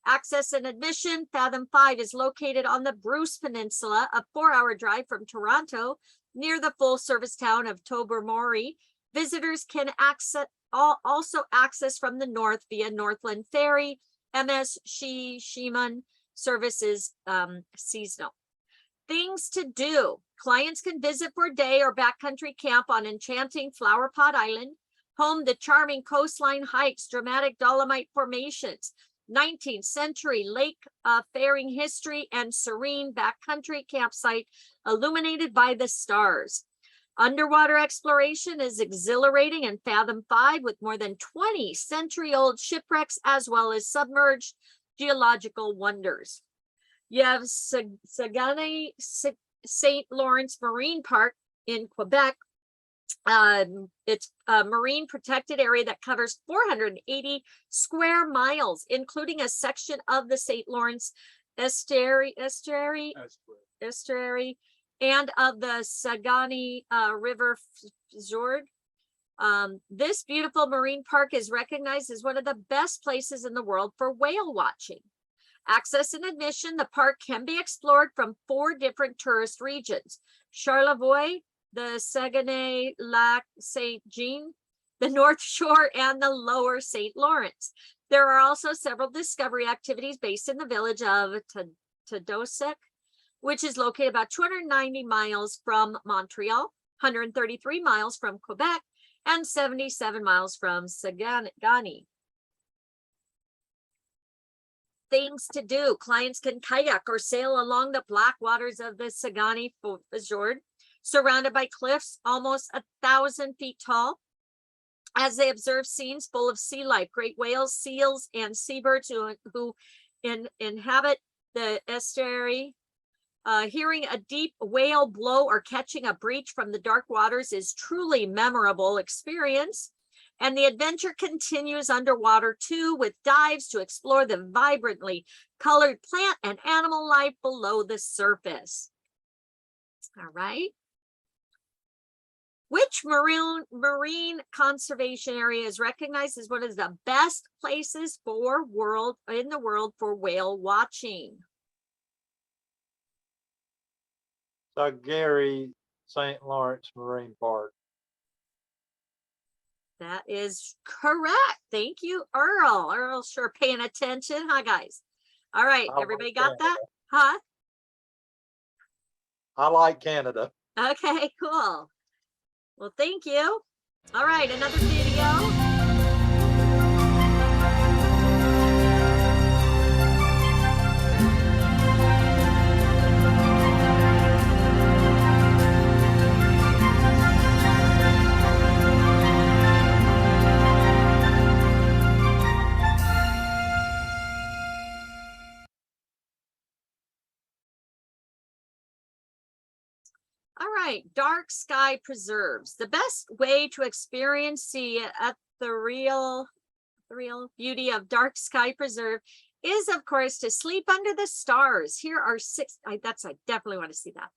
Access and admission, Fathom 5 is located on the Bruce Peninsula, a 4-hour drive from Toronto, near the full-service town of Tobermory. Visitors can also access from the north via Northland Ferry. MS Shiman services seasonal. Things to do. Clients can visit for day or backcountry camp on enchanting Flower Pot Island, home to charming coastline hikes, dramatic dolomite formations, 19th century lake faring history, and serene backcountry campsite illuminated by the stars. Underwater exploration is exhilarating in Fathom 5 with more than 20 century-old shipwrecks as well as submerged geological wonders. You have Saguenay St. Lawrence Marine Park in Quebec. It's a marine protected area that covers 480 square miles, including a section of the St. Lawrence estuary, and of the Saguenay River fjord. This beautiful marine park is recognized as one of the best places in the world for whale watching. Access and admission, the park can be explored from 4 different tourist regions: Charlevoix, the Saguenay Lac Saint-Jean, the North Shore, and the Lower St. Lawrence. There are also several discovery activities based in the village of Tadosek, which is located about 290 miles from Montreal, 133 miles from Quebec, and 77 miles from Saguenay. Things to do. Clients can kayak or sail along the black waters of the Saguenay fjord, surrounded by cliffs almost 1,000 feet tall, as they observe scenes full of sea life, great whales, seals, and seabirds who inhabit the estuary. Hearing a deep whale blow or catching a breach from the dark waters is truly memorable experience. And the adventure continues underwater too, with dives to explore the vibrantly colored plant and animal life below the surface. All right. Which marine conservation area is recognized as one of the best places in the world for whale watching? Gary St. Lawrence Marine Park. That is correct. Thank you, Earl. Earl's sure paying attention. Huh, guys? All right, everybody got that? Huh? I like Canada. Okay, cool. Well, thank you. All right, another video. All right, dark sky preserves. The best way to experience the ethereal beauty of dark sky preserve is, of course, to sleep under the stars. Here are 6. I definitely want to see that.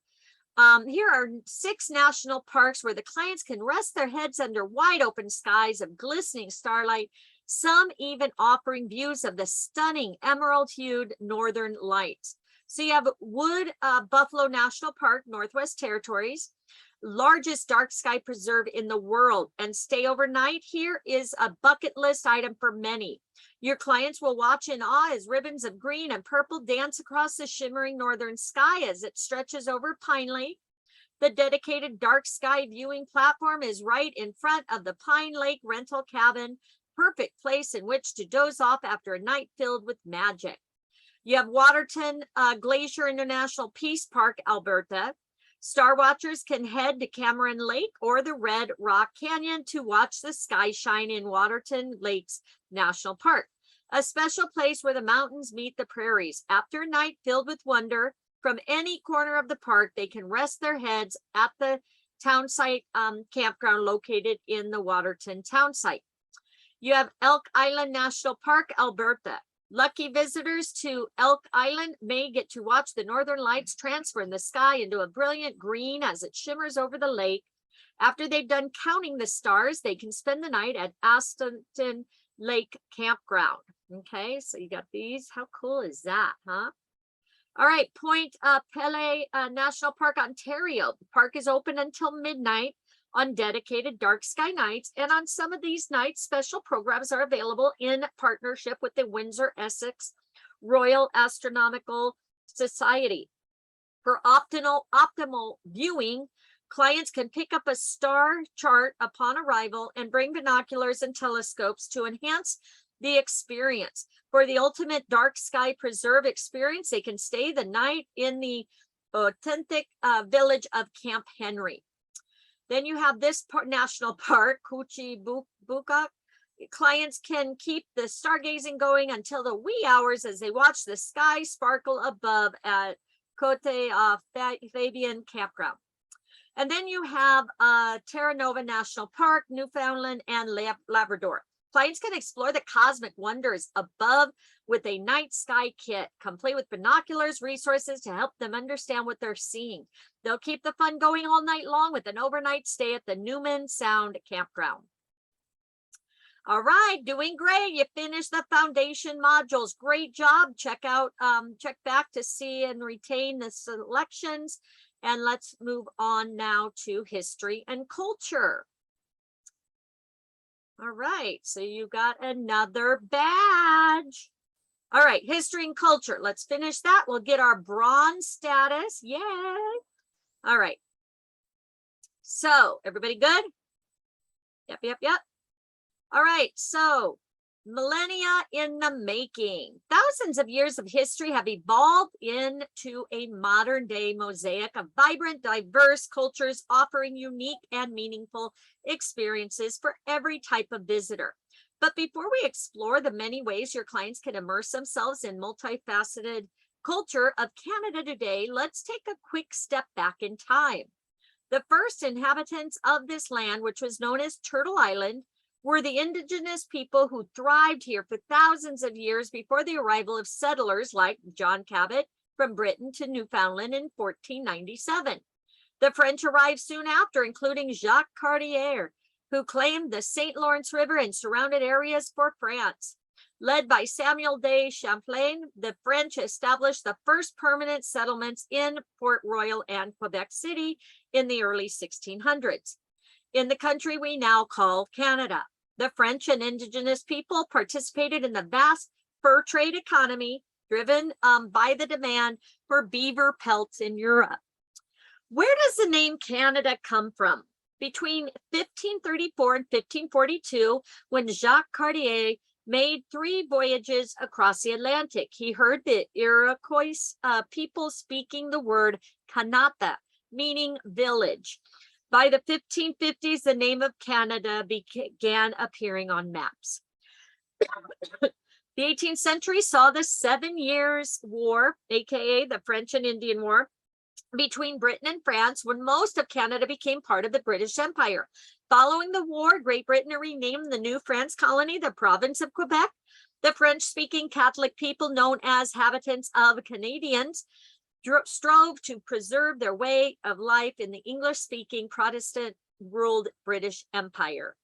Here are 6 national parks where the clients can rest their heads under wide open skies of glistening starlight, some even offering views of the stunning emerald-hued northern lights. So you have Wood Buffalo National Park, Northwest Territories, largest dark sky preserve in the world. And stay overnight here is a bucket list item for many. Your clients will watch in awe as ribbons of green and purple dance across the shimmering northern sky as it stretches over Pine Lake. The dedicated dark sky viewing platform is right in front of the Pine Lake rental cabin, perfect place in which to doze off after a night filled with magic. You have Waterton Glacier International Peace Park, Alberta. Star watchers can head to Cameron Lake or the Red Rock Canyon to watch the sky shine in Waterton Lakes National Park, a special place where the mountains meet the prairies. After a night filled with wonder, from any corner of the park, they can rest their heads at the town site campground located in the Waterton town site. You have Elk Island National Park, Alberta. Lucky visitors to Elk Island may get to watch the northern lights transform the sky into a brilliant green as it shimmers over the lake. After they've done counting the stars, they can spend the night at Aston Lake Campground. Okay, so you got these. How cool is that, huh? All right, Point Pelee National Park, Ontario. The park is open until midnight on dedicated dark sky nights, and on some of these nights, special programs are available in partnership with the Windsor-Essex Royal Astronomical Society. For optimal viewing, clients can pick up a star chart upon arrival and bring binoculars and telescopes to enhance the experience. For the ultimate dark sky preserve experience, they can stay the night in the authentic village of Camp Henry. Then you have this national park, Kuchibuka. Clients can keep the stargazing going until the wee hours as they watch the sky sparkle above at Cote Fabian Campground. And then you have Terra Nova National Park, Newfoundland, and Labrador. Clients can explore the cosmic wonders above with a night sky kit, complete with binoculars, resources to help them understand what they're seeing. They'll keep the fun going all night long with an overnight stay at the Newman Sound Campground. All right, doing great. You finished the foundation modules. Great job. Check back to see and retain the selections. And let's move on now to history and culture. All right, so you got another badge. All right, history and culture. Let's finish that. We'll get our bronze status. Yay. All right. So everybody good? Yep. All right, so millennia in the making. Thousands of years of history have evolved into a modern day mosaic of vibrant, diverse cultures offering unique and meaningful experiences for every type of visitor. But before we explore the many ways your clients can immerse themselves in multifaceted culture of Canada today, let's take a quick step back in time. The first inhabitants of this land, which was known as Turtle Island, were the indigenous people who thrived here for thousands of years before the arrival of settlers like John Cabot from Britain to Newfoundland in 1497. The French arrived soon after, including Jacques Cartier, who claimed the St. Lawrence River and surrounded areas for France. Led by Samuel de Champlain, the French established the first permanent settlements in Port Royal and Quebec City in the early 1600s. In the country we now call Canada, the French and indigenous people participated in the vast fur trade economy driven by the demand for beaver pelts in Europe. Where does the name Canada come from? Between 1534 and 1542, when Jacques Cartier made 3 voyages across the Atlantic, he heard the Iroquois people speaking the word Kanata, meaning village. By the 1550s, the name of Canada began appearing on maps. The 18th century saw the 7 Years' War, aka the French and Indian War, between Britain and France when most of Canada became part of the British Empire. Following the war, Great Britain renamed the new France colony the province of Quebec. The French-speaking Catholic people known as habitants of Canadians strove to preserve their way of life in the English-speaking Protestant-ruled British Empire.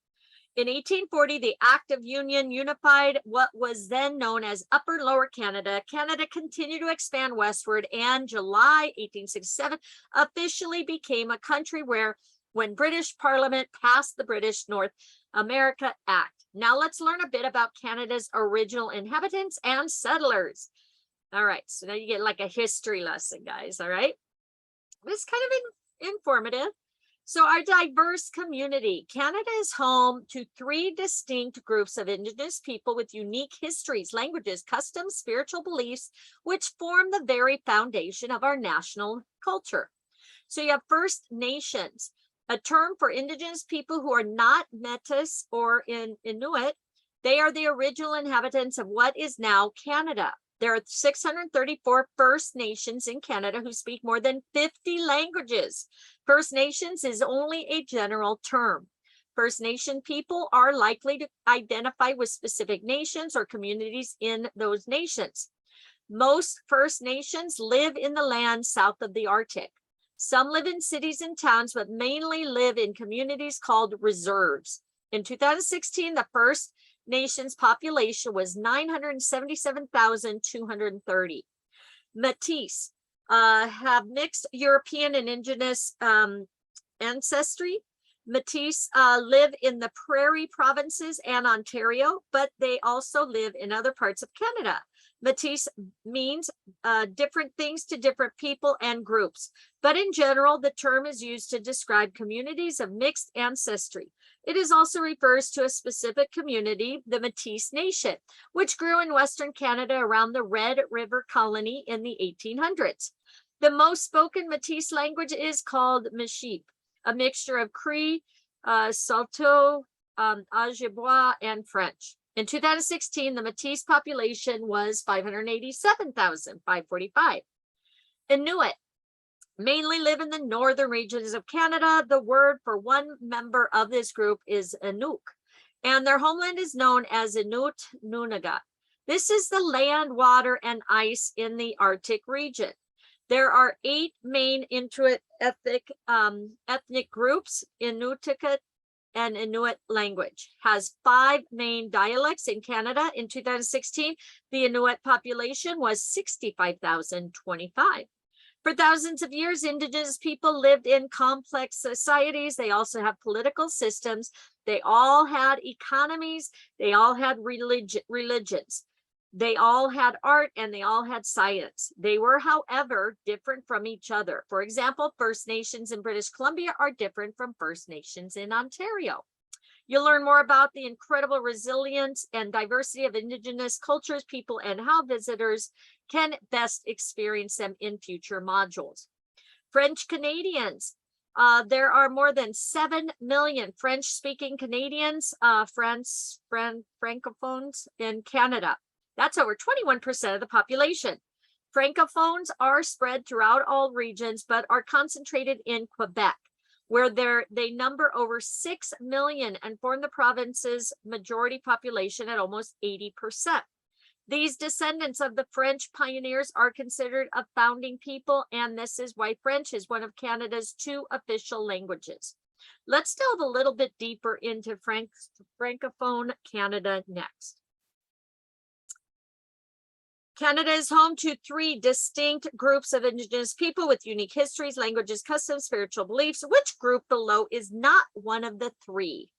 In 1840, the Act of Union unified what was then known as Upper and Lower Canada. Canada continued to expand westward, and July 1867 officially became a country when British Parliament passed the British North America Act. Now let's learn a bit about Canada's original inhabitants and settlers. All right, so now you get like a history lesson, guys, all right? It's kind of informative. So our diverse community. Canada is home to 3 distinct groups of Indigenous people with unique histories, languages, customs, spiritual beliefs, which form the very foundation of our national culture. So you have First Nations, a term for Indigenous people who are not Métis or Inuit. They are the original inhabitants of what is now Canada. There are 634 First Nations in Canada who speak more than 50 languages. First Nations is only a general term. First Nation people are likely to identify with specific nations or communities in those nations. Most First Nations live in the land south of the Arctic. Some live in cities and towns, but mainly live in communities called reserves. In 2016, the First Nations population was 977,230. Métis have mixed European and Indigenous ancestry. Métis live in the prairie provinces and Ontario, but they also live in other parts of Canada. Métis means different things to different people and groups, but in general, the term is used to describe communities of mixed ancestry. It is also refers to a specific community, the Métis Nation, which grew in Western Canada around the Red River Colony in the 1800s. The most spoken Métis language is called Michip, a mixture of Cree, Saulteaux, Ojibwa, and French. In 2016, the Métis population was 587,545. Inuit mainly live in the northern regions of Canada. The word for one member of this group is Inuk, and their homeland is known as Inuit Nunagat. This is the land, water, and ice in the Arctic region. There are 8 main Inuit ethnic groups. Inuktitut and Inuit language has 5 main dialects in Canada. In 2016, the Inuit population was 65,025. For thousands of years, Indigenous people lived in complex societies. They also have political systems. They all had economies. They all had religions. They all had art, and they all had science. They were, however, different from each other. For example, First Nations in British Columbia are different from First Nations in Ontario. You'll learn more about the incredible resilience and diversity of Indigenous cultures, people, and how visitors can best experience them in future modules. French Canadians. There are more than 7 million French-speaking Canadians, francophones in Canada. That's over 21% of the population. Francophones are spread throughout all regions, but are concentrated in Quebec, where they number over 6 million and form the province's majority population at almost 80%. These descendants of the French pioneers are considered a founding people, and this is why French is one of Canada's 2 official languages. Let's delve a little bit deeper into Francophone Canada next. Canada is home to 3 distinct groups of Indigenous people with unique histories, languages, customs, spiritual beliefs. Which group below is not one of the 3?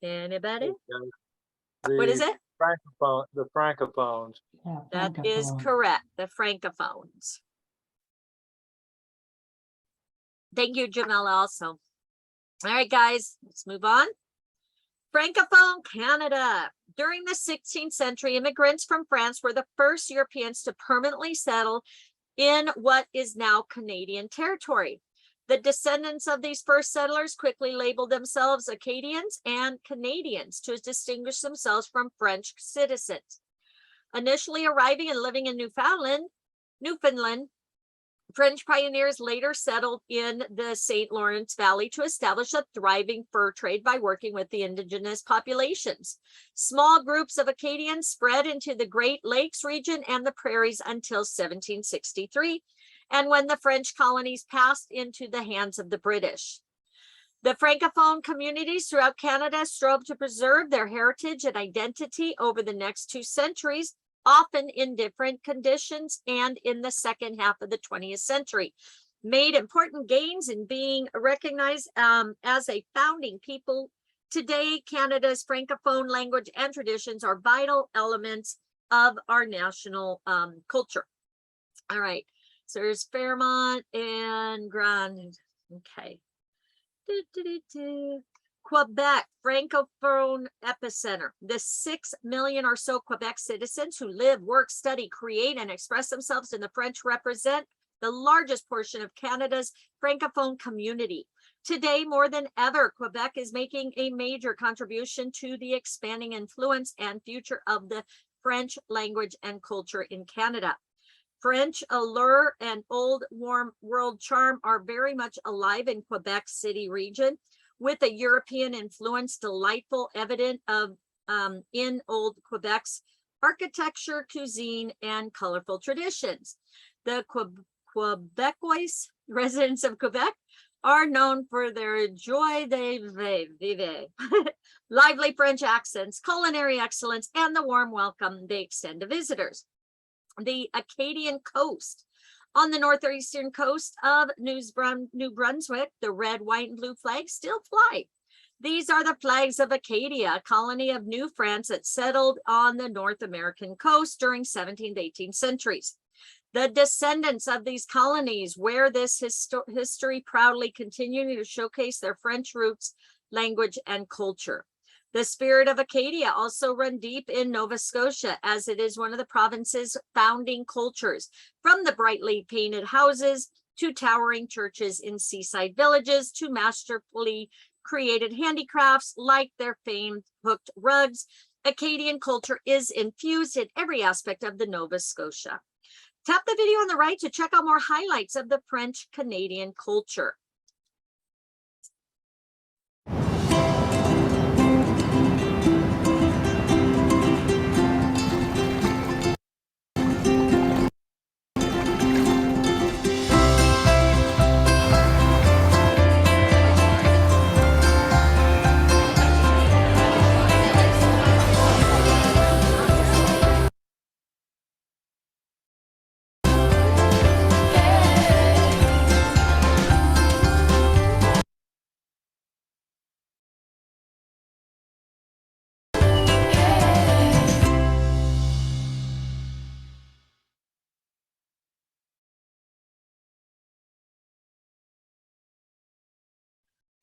Anybody? What is it? The Francophones. Yeah, That is Francophone. correct, the Francophones. Thank you, Jamila, also. All right, guys, let's move on. Francophone Canada. During the 16th century, immigrants from France were the first Europeans to permanently settle in what is now Canadian territory. The descendants of these first settlers quickly labeled themselves Acadians and Canadians to distinguish themselves from French citizens. Initially arriving and living in Newfoundland, French pioneers later settled in the St. Lawrence Valley to establish a thriving fur trade by working with the indigenous populations. Small groups of Acadians spread into the Great Lakes region and the prairies until 1763, and when the French colonies passed into the hands of the British. The Francophone communities throughout Canada strove to preserve their heritage and identity over the next 2 centuries, often in different conditions, and in the second half of the 20th century, made important gains in being recognized as a founding people. Today, Canada's Francophone language and traditions are vital elements of our national culture. All right, so there's Fairmont and Grand. Okay. Quebec, Francophone epicenter. The 6 million or so Quebec citizens who live, work, study, create, and express themselves in the French represent the largest portion of Canada's Francophone community. Today, more than ever, Quebec is making a major contribution to the expanding influence and future of the French language and culture in Canada. French allure and old warm world charm are very much alive in Quebec City region, with a European influence delightful evident of in old Quebec's architecture, cuisine, and colorful traditions. The Quebecois, residents of Quebec, are known for their joie de vivre, lively French accents, culinary excellence, and the warm welcome they extend to visitors. The Acadian coast. On the northeastern coast of New Brunswick, the red, white, and blue flags still fly. These are the flags of Acadia, a colony of New France that settled on the North American coast during 17th, 18th centuries. The descendants of these colonies wear this history proudly, continuing to showcase their French roots, language, and culture. The spirit of Acadia also run deep in Nova Scotia, as it is one of the province's founding cultures, from the brightly painted houses to towering churches in seaside villages to masterfully created handicrafts like their famed hooked rugs. Acadian culture is infused in every aspect of the Nova Scotia. Tap the video on the right to check out more highlights of the French Canadian culture.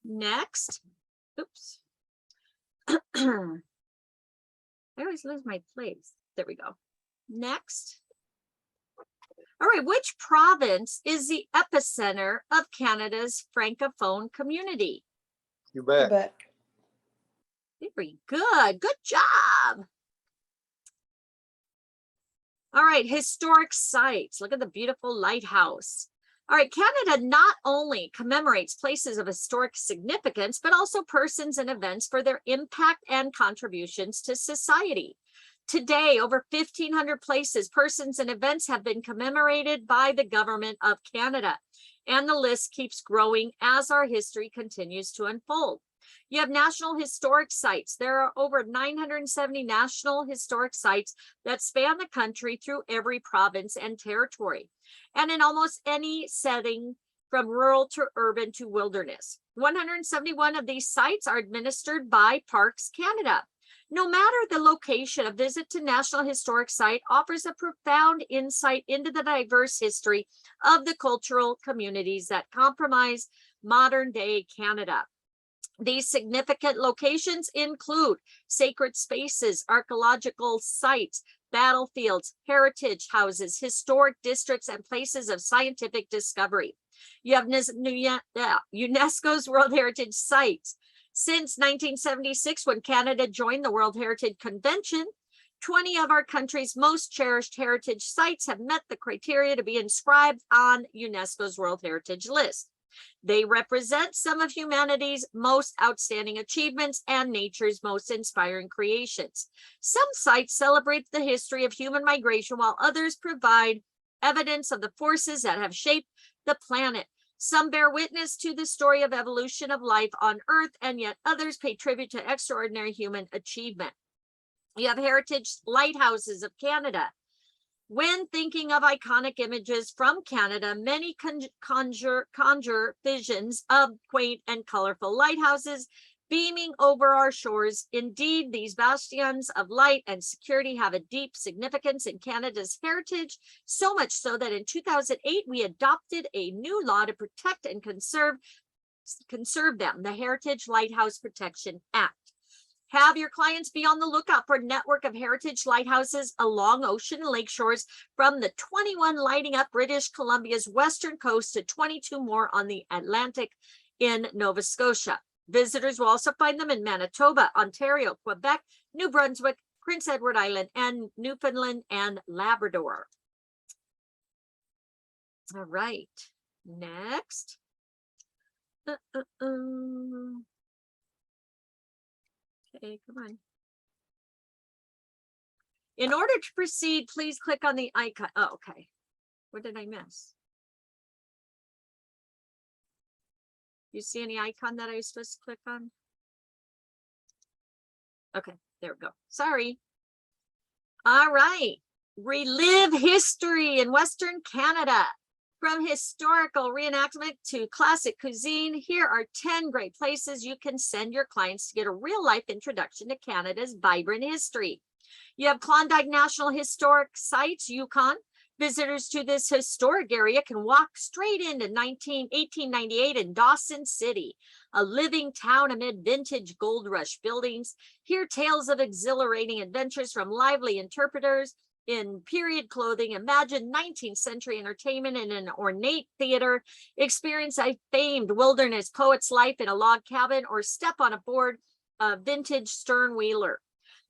Next, oops. I always lose my place. There we go. Next. All right, which province is the epicenter of Canada's Francophone community? Quebec. Quebec. Very good. Good job. All right, historic sites. Look at the beautiful lighthouse. All right, Canada not only commemorates places of historic significance, but also persons and events for their impact and contributions to society. Today, over 1,500 places, persons, and events have been commemorated by the Government of Canada, and the list keeps growing as our history continues to unfold. You have national historic sites. There are over 970 national historic sites that span the country through every province and territory, and in almost any setting from rural to urban to wilderness. 171 of these sites are administered by Parks Canada. No matter the location, a visit to National Historic Site offers a profound insight into the diverse history of the cultural communities that comprise modern-day Canada. These significant locations include sacred spaces, archaeological sites, battlefields, heritage houses, historic districts, and places of scientific discovery. You have UNESCO's World Heritage Sites. Since 1976, when Canada joined the World Heritage Convention, 20 of our country's most cherished heritage sites have met the criteria to be inscribed on UNESCO's World Heritage List. They represent some of humanity's most outstanding achievements and nature's most inspiring creations. Some sites celebrate the history of human migration, while others provide evidence of the forces that have shaped the planet. Some bear witness to the story of evolution of life on Earth, and yet others pay tribute to extraordinary human achievement. You have Heritage Lighthouses of Canada. When thinking of iconic images from Canada, many conjure visions of quaint and colorful lighthouses beaming over our shores. Indeed, these bastions of light and security have a deep significance in Canada's heritage, so much so that in 2008, we adopted a new law to protect and conserve them, the Heritage Lighthouse Protection Act. Have your clients be on the lookout for a network of heritage lighthouses along ocean and lake shores, from the 21 lighting up British Columbia's western coast to 22 more on the Atlantic in Nova Scotia. Visitors will also find them in Manitoba, Ontario, Quebec, New Brunswick, Prince Edward Island, and Newfoundland and Labrador. All right, next. Okay, come on. In order to proceed, please click on the icon. Oh, okay. What did I miss? You see any icon that I was supposed to click on? Okay, there we go. Sorry. All right. Relive history in Western Canada. From historical reenactment to classic cuisine, here are 10 great places you can send your clients to get a real-life introduction to Canada's vibrant history. You have Klondike National Historic Sites, Yukon. Visitors to this historic area can walk straight into 1898 in Dawson City, a living town amid vintage gold rush buildings. Hear tales of exhilarating adventures from lively interpreters in period clothing. Imagine 19th century entertainment in an ornate theater. Experience a famed wilderness poet's life in a log cabin, or step on aboard a vintage stern wheeler.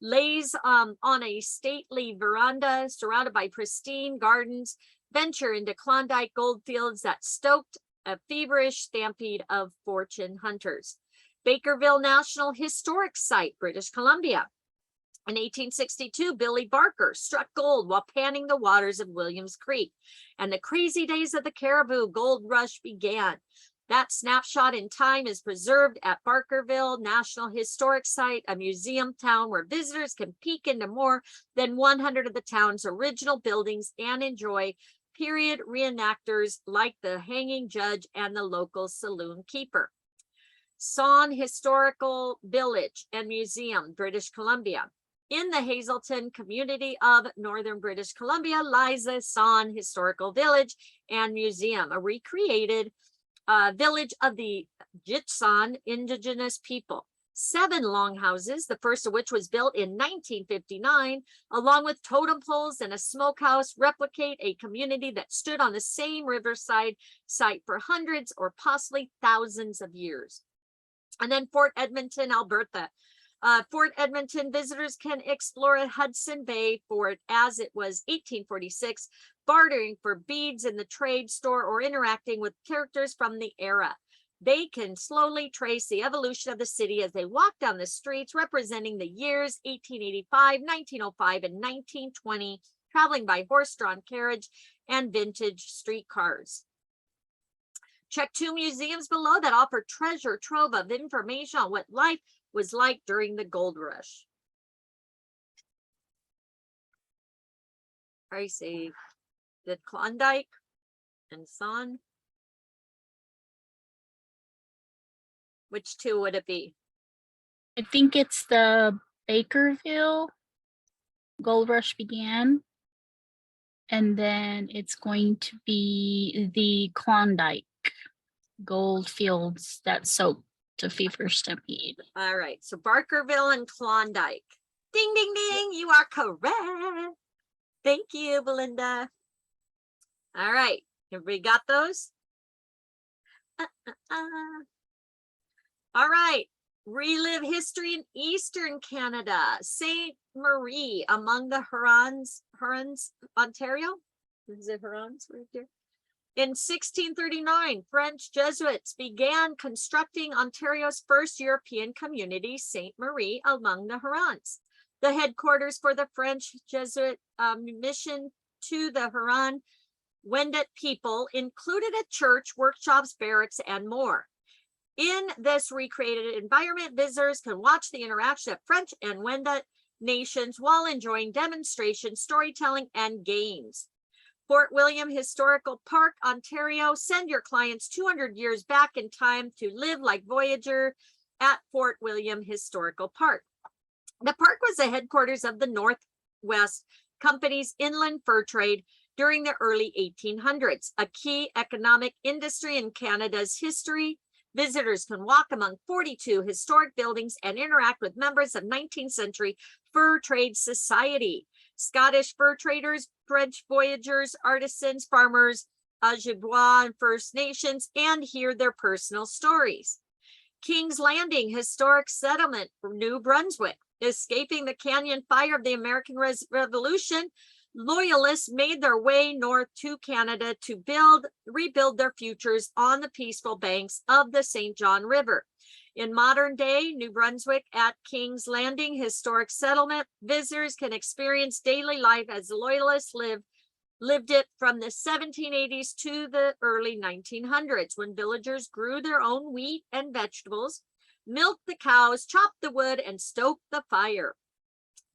Lays on a stately veranda surrounded by pristine gardens. Venture into Klondike gold fields that stoked a feverish stampede of fortune hunters. Bakerville National Historic Site, British Columbia. In 1862, Billy Barker struck gold while panning the waters of Williams Creek, and the crazy days of the Caribou Gold Rush began. That snapshot in time is preserved at Barkerville National Historic Site, a museum town where visitors can peek into more than 100 of the town's original buildings and enjoy period reenactors like the hanging judge and the local saloon keeper. Sawn Historical Village and Museum, British Columbia. In the Hazelton community of northern British Columbia lies the Sawn Historical Village and Museum, a recreated village of the Gitxsan indigenous people. 7 longhouses, the first of which was built in 1959, along with totem poles and a smokehouse, replicate a community that stood on the same riverside site for hundreds or possibly thousands of years. And then Fort Edmonton, Alberta. Fort Edmonton visitors can explore a Hudson Bay fort as it was 1846, bartering for beads in the trade store or interacting with characters from the era. They can slowly trace the evolution of the city as they walk down the streets representing the years 1885, 1905, and 1920, traveling by horse-drawn carriage and vintage streetcars. Check 2 museums below that offer treasure trove of information on what life was like during the gold rush. I say the Klondike and Sawn. Which 2 would it be? I think it's the Bakerville Gold Rush began. And then it's going to be the Klondike gold fields that soaked to fever stampede. All right, so Barkerville and Klondike. Ding, ding, ding, you are correct. Thank you, Belinda. All right, everybody got those? All right. Relive history in Eastern Canada. Saint Marie among the Hurons, Ontario. Is it Hurons right there? In 1639, French Jesuits began constructing Ontario's first European community, Saint Marie among the Hurons. The headquarters for the French Jesuit mission to the Huron-Wendat people included a church, workshops, barracks, and more. In this recreated environment, visitors can watch the interaction of French and Wendat nations while enjoying demonstrations, storytelling, and games. Fort William Historical Park, Ontario. Send your clients 200 years back in time to live like Voyager at Fort William Historical Park. The park was the headquarters of the Northwest Company's inland fur trade during the early 1800s, a key economic industry in Canada's history. Visitors can walk among 42 historic buildings and interact with members of 19th century fur trade society. Scottish fur traders, French voyageurs, artisans, farmers, Ojibwa and First Nations, and hear their personal stories. King's Landing Historic Settlement, New Brunswick. Escaping the canyon fire of the American Revolution, Loyalists made their way north to Canada to rebuild their futures on the peaceful banks of the St. John River. In modern day New Brunswick at King's Landing Historic Settlement, visitors can experience daily life as the Loyalists lived it from the 1780s to the early 1900s, when villagers grew their own wheat and vegetables, milked the cows, chopped the wood, and stoked the fire.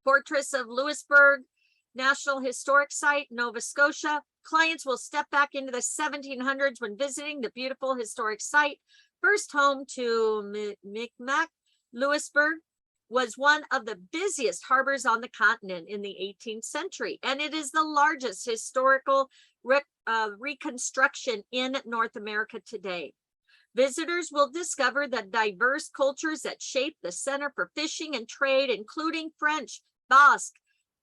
Fortress of Louisbourg National Historic Site, Nova Scotia. Clients will step back into the 1700s when visiting the beautiful historic site. First home to Micmac, Louisbourg was one of the busiest harbors on the continent in the 18th century, and it is the largest historical reconstruction in North America today. Visitors will discover the diverse cultures that shape the center for fishing and trade, including French, Basque,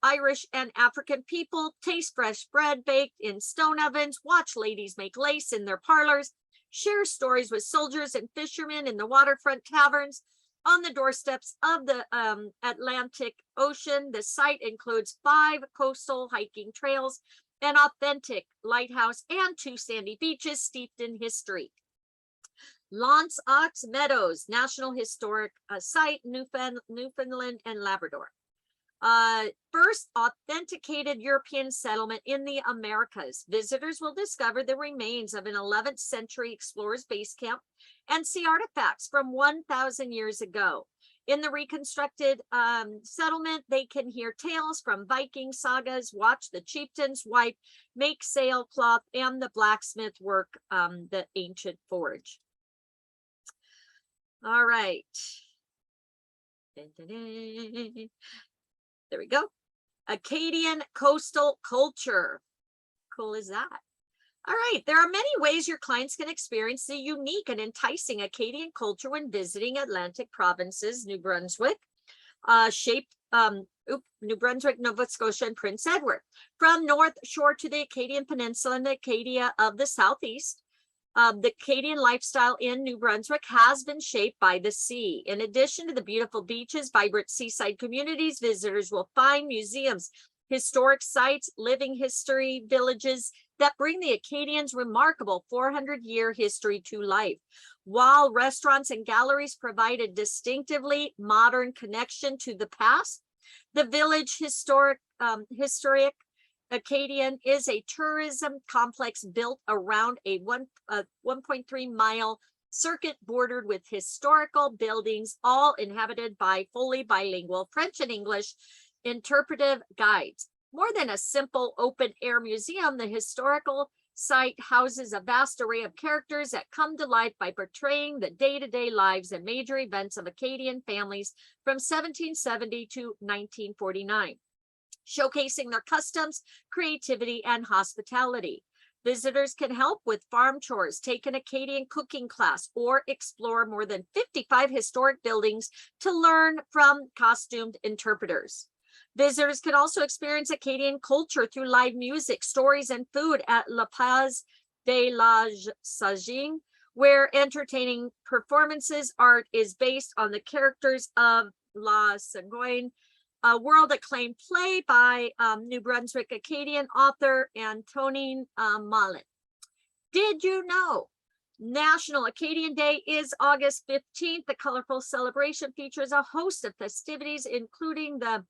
Irish, and African people. Taste fresh bread baked in stone ovens, watch ladies make lace in their parlors, share stories with soldiers and fishermen in the waterfront taverns on the doorsteps of the Atlantic Ocean. The site includes 5 coastal hiking trails, an authentic lighthouse, and 2 sandy beaches steeped in history. L'Anse aux Meadows National Historic Site, Newfoundland and Labrador. First authenticated European settlement in the Americas. Visitors will discover the remains of an 11th century explorers base camp and see artifacts from 1,000 years ago. In the reconstructed settlement, they can hear tales from Viking sagas, watch the chieftain's wife make sailcloth, and the blacksmith work the ancient forge. All right. There we go. Acadian coastal culture. Cool is that? All right. There are many ways your clients can experience the unique and enticing Acadian culture when visiting Atlantic provinces, New Brunswick, New Brunswick, Nova Scotia, and Prince Edward. From North Shore to the Acadian Peninsula and the Acadia of the Southeast, the Acadian lifestyle in New Brunswick has been shaped by the sea. In addition to the beautiful beaches, vibrant seaside communities, visitors will find museums, historic sites, living history villages that bring the Acadians' remarkable 400-year history to life. While restaurants and galleries provide a distinctively modern connection to the past, the village historic Acadian is a tourism complex built around a 1.3-mile circuit bordered with historical buildings, all inhabited by fully bilingual French and English interpretive guides. More than a simple open-air museum, the historical site houses a vast array of characters that come to life by portraying the day-to-day lives and major events of Acadian families from 1770 to 1949. Showcasing their customs, creativity, and hospitality. Visitors can help with farm chores, take an Acadian cooking class, or explore more than 55 historic buildings to learn from costumed interpreters. Visitors can also experience Acadian culture through live music, stories, and food at La Paz de la Sagine, where entertaining performances art is based on the characters of La Sangoine, a world-acclaimed play by New Brunswick Acadian author Antonin Mallet. Did you know National Acadian Day is August 15th? The colorful celebration features a host of festivities, including the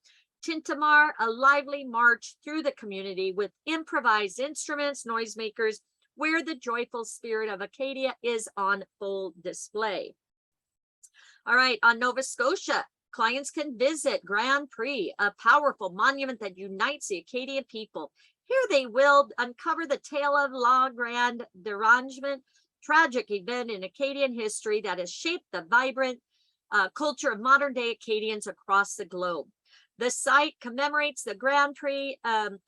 Tintamar, a lively march through the community with improvised instruments, noisemakers, where the joyful spirit of Acadia is on full display. All right, on Nova Scotia, clients can visit Grand Prix, a powerful monument that unites the Acadian people. Here they will uncover the tale of La Grande Derangement, tragic event in Acadian history that has shaped the vibrant culture of modern day Acadians across the globe. The site commemorates the Grand Prix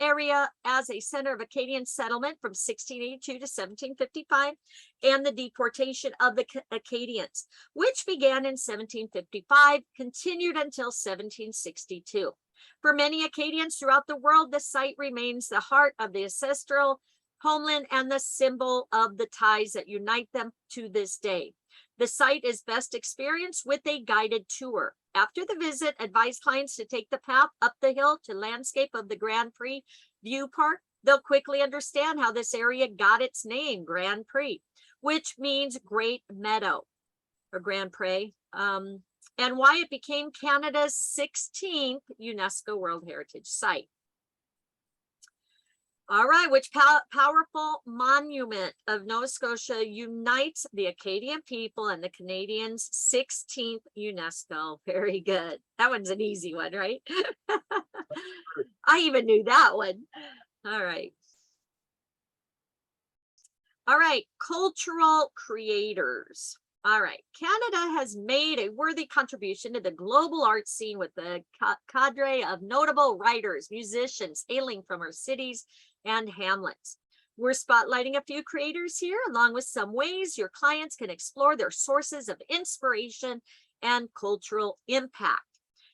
area as a center of Acadian settlement from 1682 to 1755 and the deportation of the Acadians, which began in 1755, continued until 1762. For many Acadians throughout the world, the site remains the heart of the ancestral homeland and the symbol of the ties that unite them to this day. The site is best experienced with a guided tour. After the visit, advise clients to take the path up the hill to landscape of the Grand Prix View Park. They'll quickly understand how this area got its name, Grand Prix, which means Great Meadow, or Grand Prix, and why it became Canada's 16th UNESCO World Heritage Site. All right, which powerful monument of Nova Scotia unites the Acadian people and the Canadians' 16th UNESCO? Very good. That one's an easy one, right? I even knew that one. All right. All right, cultural creators. All right, Canada has made a worthy contribution to the global art scene with the cadre of notable writers, musicians hailing from our cities and hamlets. We're spotlighting a few creators here, along with some ways your clients can explore their sources of inspiration and cultural impact.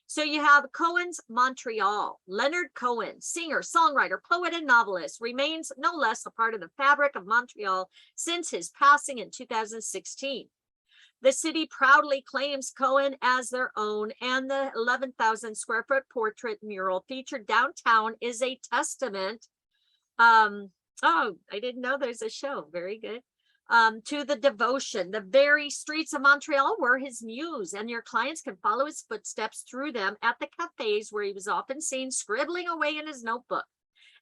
So you have Cohen's Montreal. Leonard Cohen, singer, songwriter, poet, and novelist, remains no less a part of the fabric of Montreal since his passing in 2016. The city proudly claims Cohen as their own, and the 11,000 square foot portrait mural featured downtown is a testament. Oh, I didn't know there's a show. Very good. To the devotion. The very streets of Montreal were his muse, and your clients can follow his footsteps through them at the cafes where he was often seen scribbling away in his notebook,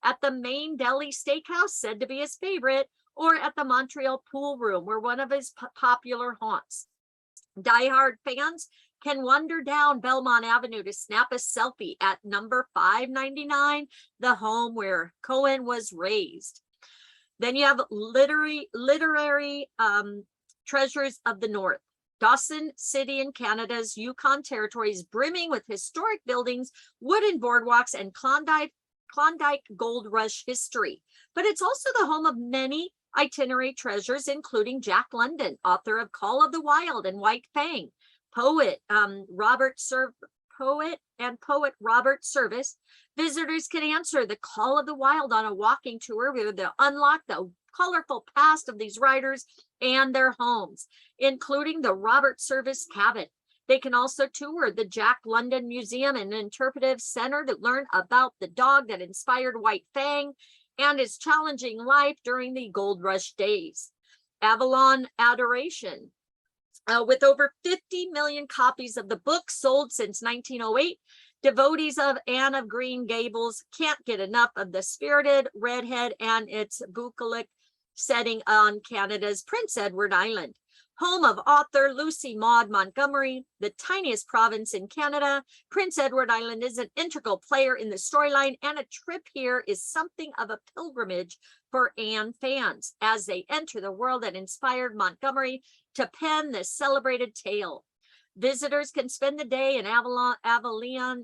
at the Main Deli Steakhouse, said to be his favorite, or at the Montreal Pool Room, where one of his popular haunts. Diehard fans can wander down Belmont Avenue to snap a selfie at number 599, the home where Cohen was raised. Then you have literary treasures of the North. Dawson City in Canada's Yukon Territory is brimming with historic buildings, wooden boardwalks, and Klondike Gold Rush history. But it's also the home of many itinerary treasures, including Jack London, author of Call of the Wild and White Fang, poet Robert Service. Visitors can answer the Call of the Wild on a walking tour where they'll unlock the colorful past of these writers and their homes, including the Robert Service cabin. They can also tour the Jack London Museum and Interpretive Center to learn about the dog that inspired White Fang and his challenging life during the Gold Rush days. Avalon Adoration. With over 50 million copies of the book sold since 1908, devotees of Anne of Green Gables can't get enough of the spirited redhead and its bucolic setting on Canada's Prince Edward Island. Home of author Lucy Maud Montgomery, the tiniest province in Canada, Prince Edward Island is an integral player in the storyline, and a trip here is something of a pilgrimage for Anne fans as they enter the world that inspired Montgomery to pen this celebrated tale. Visitors can spend the day in Avonlea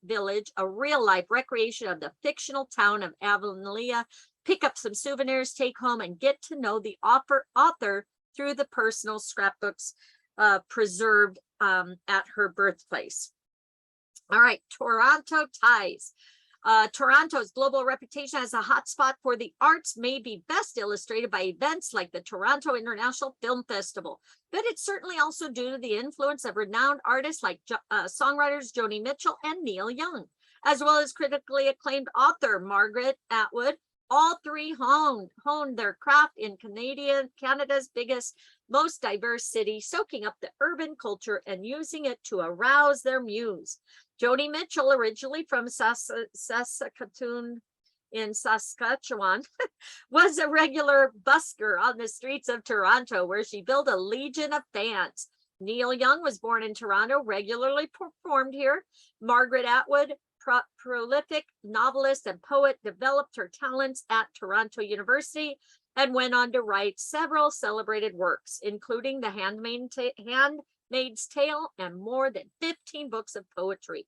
Village, a real-life recreation of the fictional town of Avonlea, pick up some souvenirs, take home, and get to know the author through the personal scrapbooks preserved at her birthplace. All right, Toronto ties. Toronto's global reputation as a hotspot for the arts may be best illustrated by events like the Toronto International Film Festival, but it's certainly also due to the influence of renowned artists like songwriters Joni Mitchell and Neil Young, as well as critically acclaimed author Margaret Atwood. All three honed their craft in Canada's biggest, most diverse city, soaking up the urban culture and using it to arouse their muse. Joni Mitchell, originally from Saskatoon in Saskatchewan, was a regular busker on the streets of Toronto, where she built a legion of fans. Neil Young was born in Toronto, regularly performed here. Margaret Atwood, prolific novelist and poet, developed her talents at Toronto University and went on to write several celebrated works, including The Handmaid's Tale and more than 15 books of poetry.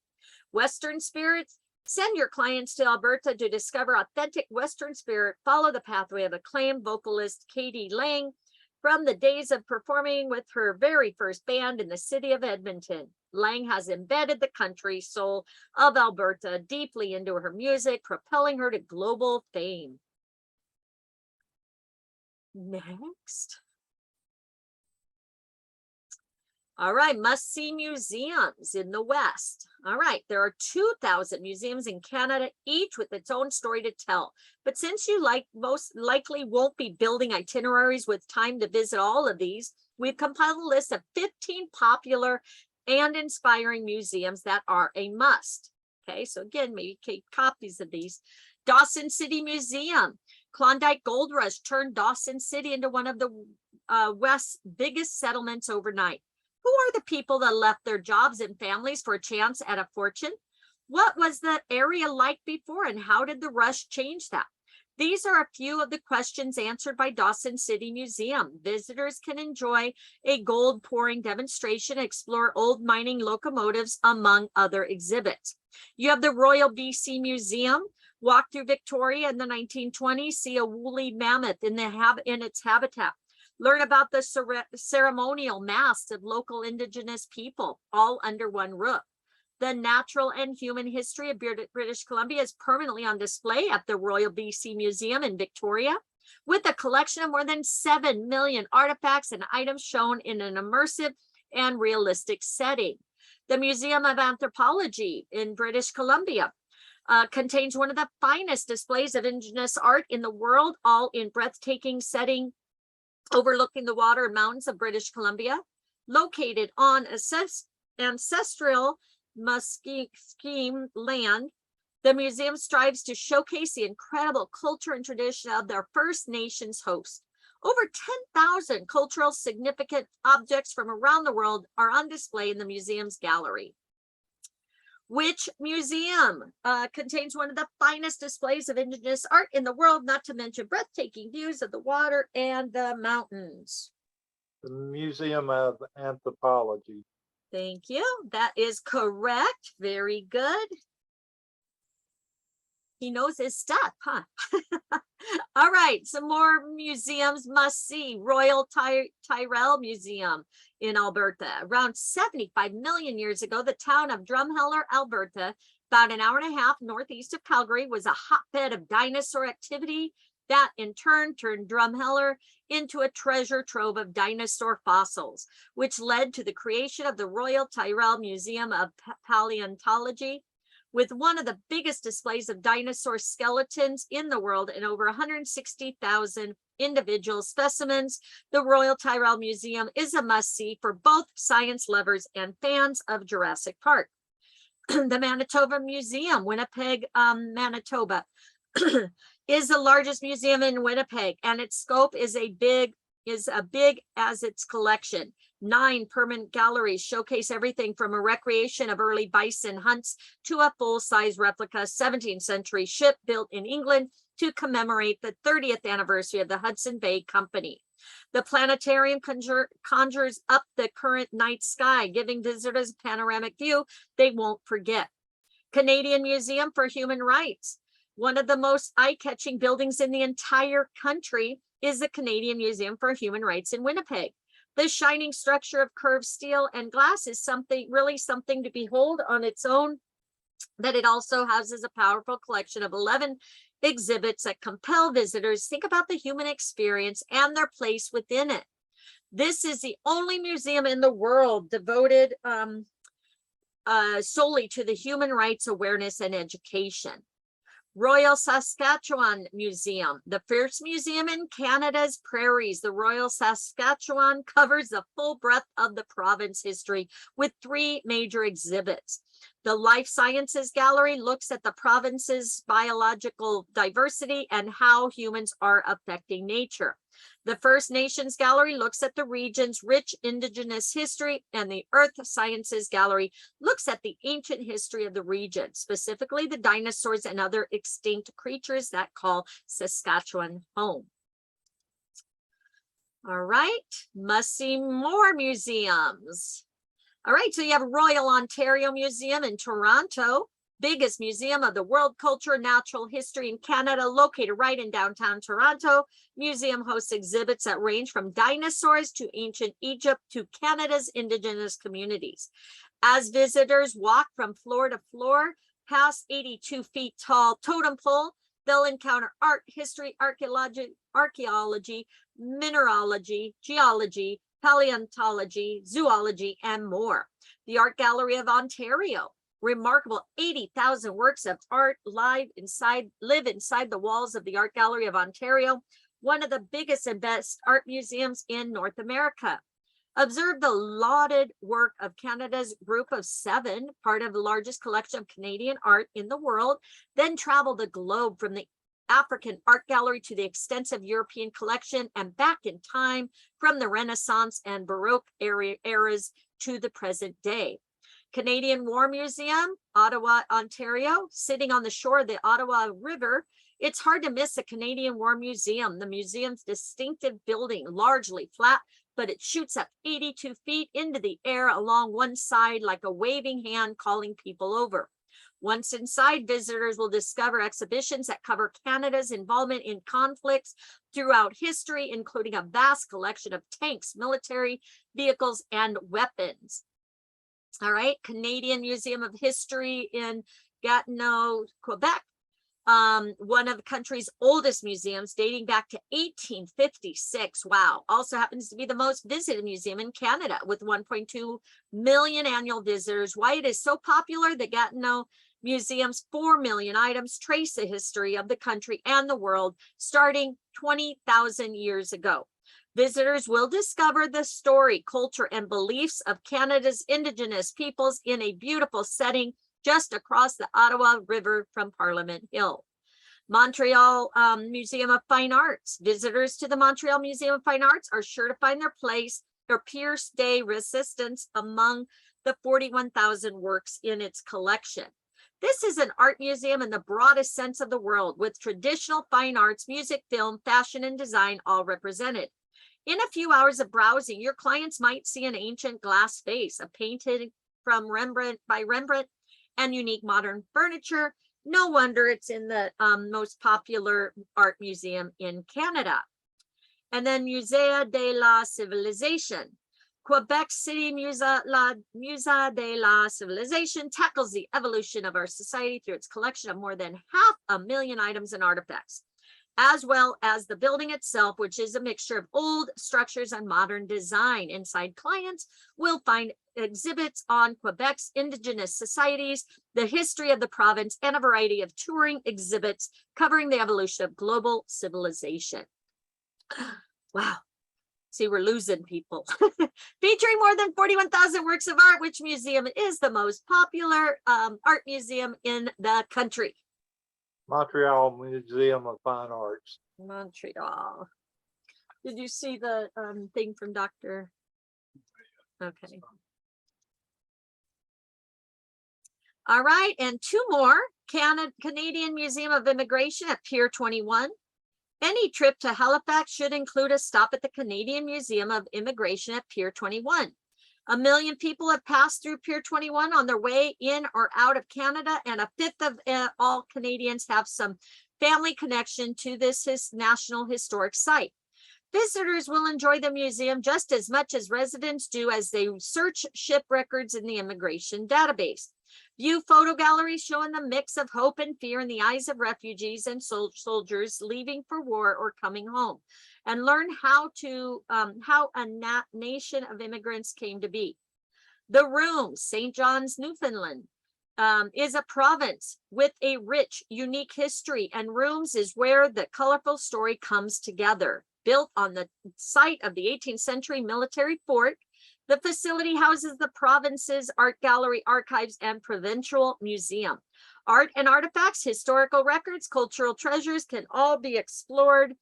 Western spirits, send your clients to Alberta to discover authentic Western spirit. Follow the pathway of acclaimed vocalist Katie Lang from the days of performing with her very first band in the city of Edmonton. Lang has embedded the country soul of Alberta deeply into her music, propelling her to global fame. Next. All right, must-see museums in the West. All right, there are 2,000 museums in Canada, each with its own story to tell. But since you most likely won't be building itineraries with time to visit all of these, we've compiled a list of 15 popular and inspiring museums that are a must. Okay, so again, maybe keep copies of these. Dawson City Museum. Klondike Gold Rush turned Dawson City into one of the West's biggest settlements overnight. Who are the people that left their jobs and families for a chance at a fortune? What was the area like before, and how did the rush change that? These are a few of the questions answered by Dawson City Museum. Visitors can enjoy a gold pouring demonstration, explore old mining locomotives, among other exhibits. You have the Royal BC Museum. Walk through Victoria in the 1920s, see a woolly mammoth in its habitat. Learn about the ceremonial masks of local Indigenous people, all under one roof. The natural and human history of British Columbia is permanently on display at the Royal BC Museum in Victoria, with a collection of more than 7 million artifacts and items shown in an immersive and realistic setting. The Museum of Anthropology in British Columbia contains one of the finest displays of Indigenous art in the world, all in breathtaking setting overlooking the water and mountains of British Columbia. Located on ancestral Musqueam land, the museum strives to showcase the incredible culture and tradition of their First Nations hosts. Over 10,000 cultural significant objects from around the world are on display in the museum's gallery. Which museum contains one of the finest displays of Indigenous art in the world, not to mention breathtaking views of the water and the mountains? The Museum of Anthropology. Thank you. That is correct. Very good. He knows his stuff, huh? All right, some more museums must see. Royal Tyrrell Museum in Alberta. Around 75 million years ago, the town of Drumheller, Alberta, about an hour and a half northeast of Calgary, was a hotbed of dinosaur activity that in turn turned Drumheller into a treasure trove of dinosaur fossils, which led to the creation of the Royal Tyrrell Museum of Paleontology, with one of the biggest displays of dinosaur skeletons in the world and over 160,000 individual specimens. The Royal Tyrrell Museum is a must-see for both science lovers and fans of Jurassic Park. The Manitoba Museum, Winnipeg, Manitoba, is the largest museum in Winnipeg, and its scope is big as its collection. 9 permanent galleries showcase everything from a recreation of early bison hunts to a full-size replica 17th century ship built in England to commemorate the 30th anniversary of the Hudson Bay Company. The planetarium conjures up the current night sky, giving visitors a panoramic view they won't forget. Canadian Museum for Human Rights. One of the most eye-catching buildings in the entire country is the Canadian Museum for Human Rights in Winnipeg. The shining structure of curved steel and glass is something to behold on its own, But it also houses a powerful collection of 11 exhibits that compel visitors to think about the human experience and their place within it. This is the only museum in the world devoted solely to the human rights awareness and education. Royal Saskatchewan Museum, the first museum in Canada's prairies. The Royal Saskatchewan covers the full breadth of the province history with 3 major exhibits. The Life Sciences Gallery looks at the province's biological diversity and how humans are affecting nature. The First Nations Gallery looks at the region's rich Indigenous history, and the Earth Sciences Gallery looks at the ancient history of the region, specifically the dinosaurs and other extinct creatures that call Saskatchewan home. All right, must see more museums. All right, so you have Royal Ontario Museum in Toronto, biggest museum of the world culture and natural history in Canada, located right in downtown Toronto. Museum hosts exhibits that range from dinosaurs to ancient Egypt to Canada's Indigenous communities. As visitors walk from floor to floor, past 82 feet tall totem pole, they'll encounter art, history, archaeology, mineralogy, geology, paleontology, zoology, and more. The Art Gallery of Ontario, remarkable 80,000 works of art live inside the walls of the Art Gallery of Ontario, one of the biggest and best art museums in North America. Observe the lauded work of Canada's Group of 7, part of the largest collection of Canadian art in the world, then travel the globe from the African Art Gallery to the extensive European collection and back in time from the Renaissance and Baroque eras to the present day. Canadian War Museum, Ottawa, Ontario, sitting on the shore of the Ottawa River. It's hard to miss a Canadian War Museum. The museum's distinctive building, largely flat, but it shoots up 82 feet into the air along one side like a waving hand calling people over. Once inside, visitors will discover exhibitions that cover Canada's involvement in conflicts throughout history, including a vast collection of tanks, military vehicles, and weapons. All right, Canadian Museum of History in Gatineau, Quebec, one of the country's oldest museums dating back to 1856. Wow. Also happens to be the most visited museum in Canada with 1.2 million annual visitors. Why it is so popular, the Gatineau Museum's 4 million items trace the history of the country and the world starting 20,000 years ago. Visitors will discover the story, culture, and beliefs of Canada's Indigenous peoples in a beautiful setting just across the Ottawa River from Parliament Hill. Montreal Museum of Fine Arts. Visitors to the Montreal Museum of Fine Arts are sure to find their place, their Pierce de Resistance, among the 41,000 works in its collection. This is an art museum in the broadest sense of the world, with traditional fine arts, music, film, fashion, and design all represented. In a few hours of browsing, your clients might see an ancient glass vase, a painting from Rembrandt, and unique modern furniture. No wonder it's in the most popular art museum in Canada. And then Musée de la Civilisation. Quebec City Musée de la Civilisation tackles the evolution of our society through its collection of more than 500,000 items and artifacts, as well as the building itself, which is a mixture of old structures and modern design. Inside, clients will find exhibits on Quebec's Indigenous societies, the history of the province, and a variety of touring exhibits covering the evolution of global civilization. Wow. See, we're losing people. Featuring more than 41,000 works of art, which museum is the most popular art museum in the country? Montreal Museum of Fine Arts. Montreal. Did you see the thing from Dr.? Okay. All right, and 2 more. Canadian Museum of Immigration at Pier 21. Any trip to Halifax should include a stop at the Canadian Museum of Immigration at Pier 21. 1 million people have passed through Pier 21 on their way in or out of Canada, and 1/5 of all Canadians have some family connection to this National Historic Site. Visitors will enjoy the museum just as much as residents do as they search ship records in the immigration database. View photo galleries showing the mix of hope and fear in the eyes of refugees and soldiers leaving for war or coming home, and learn how a nation of immigrants came to be. The Rooms, St. John's, Newfoundland, is a province with a rich, unique history, and Rooms is where the colorful story comes together. Built on the site of the 18th century military fort, the facility houses the province's art gallery, archives, and provincial museum. Art and artifacts, historical records, cultural treasures can all be explored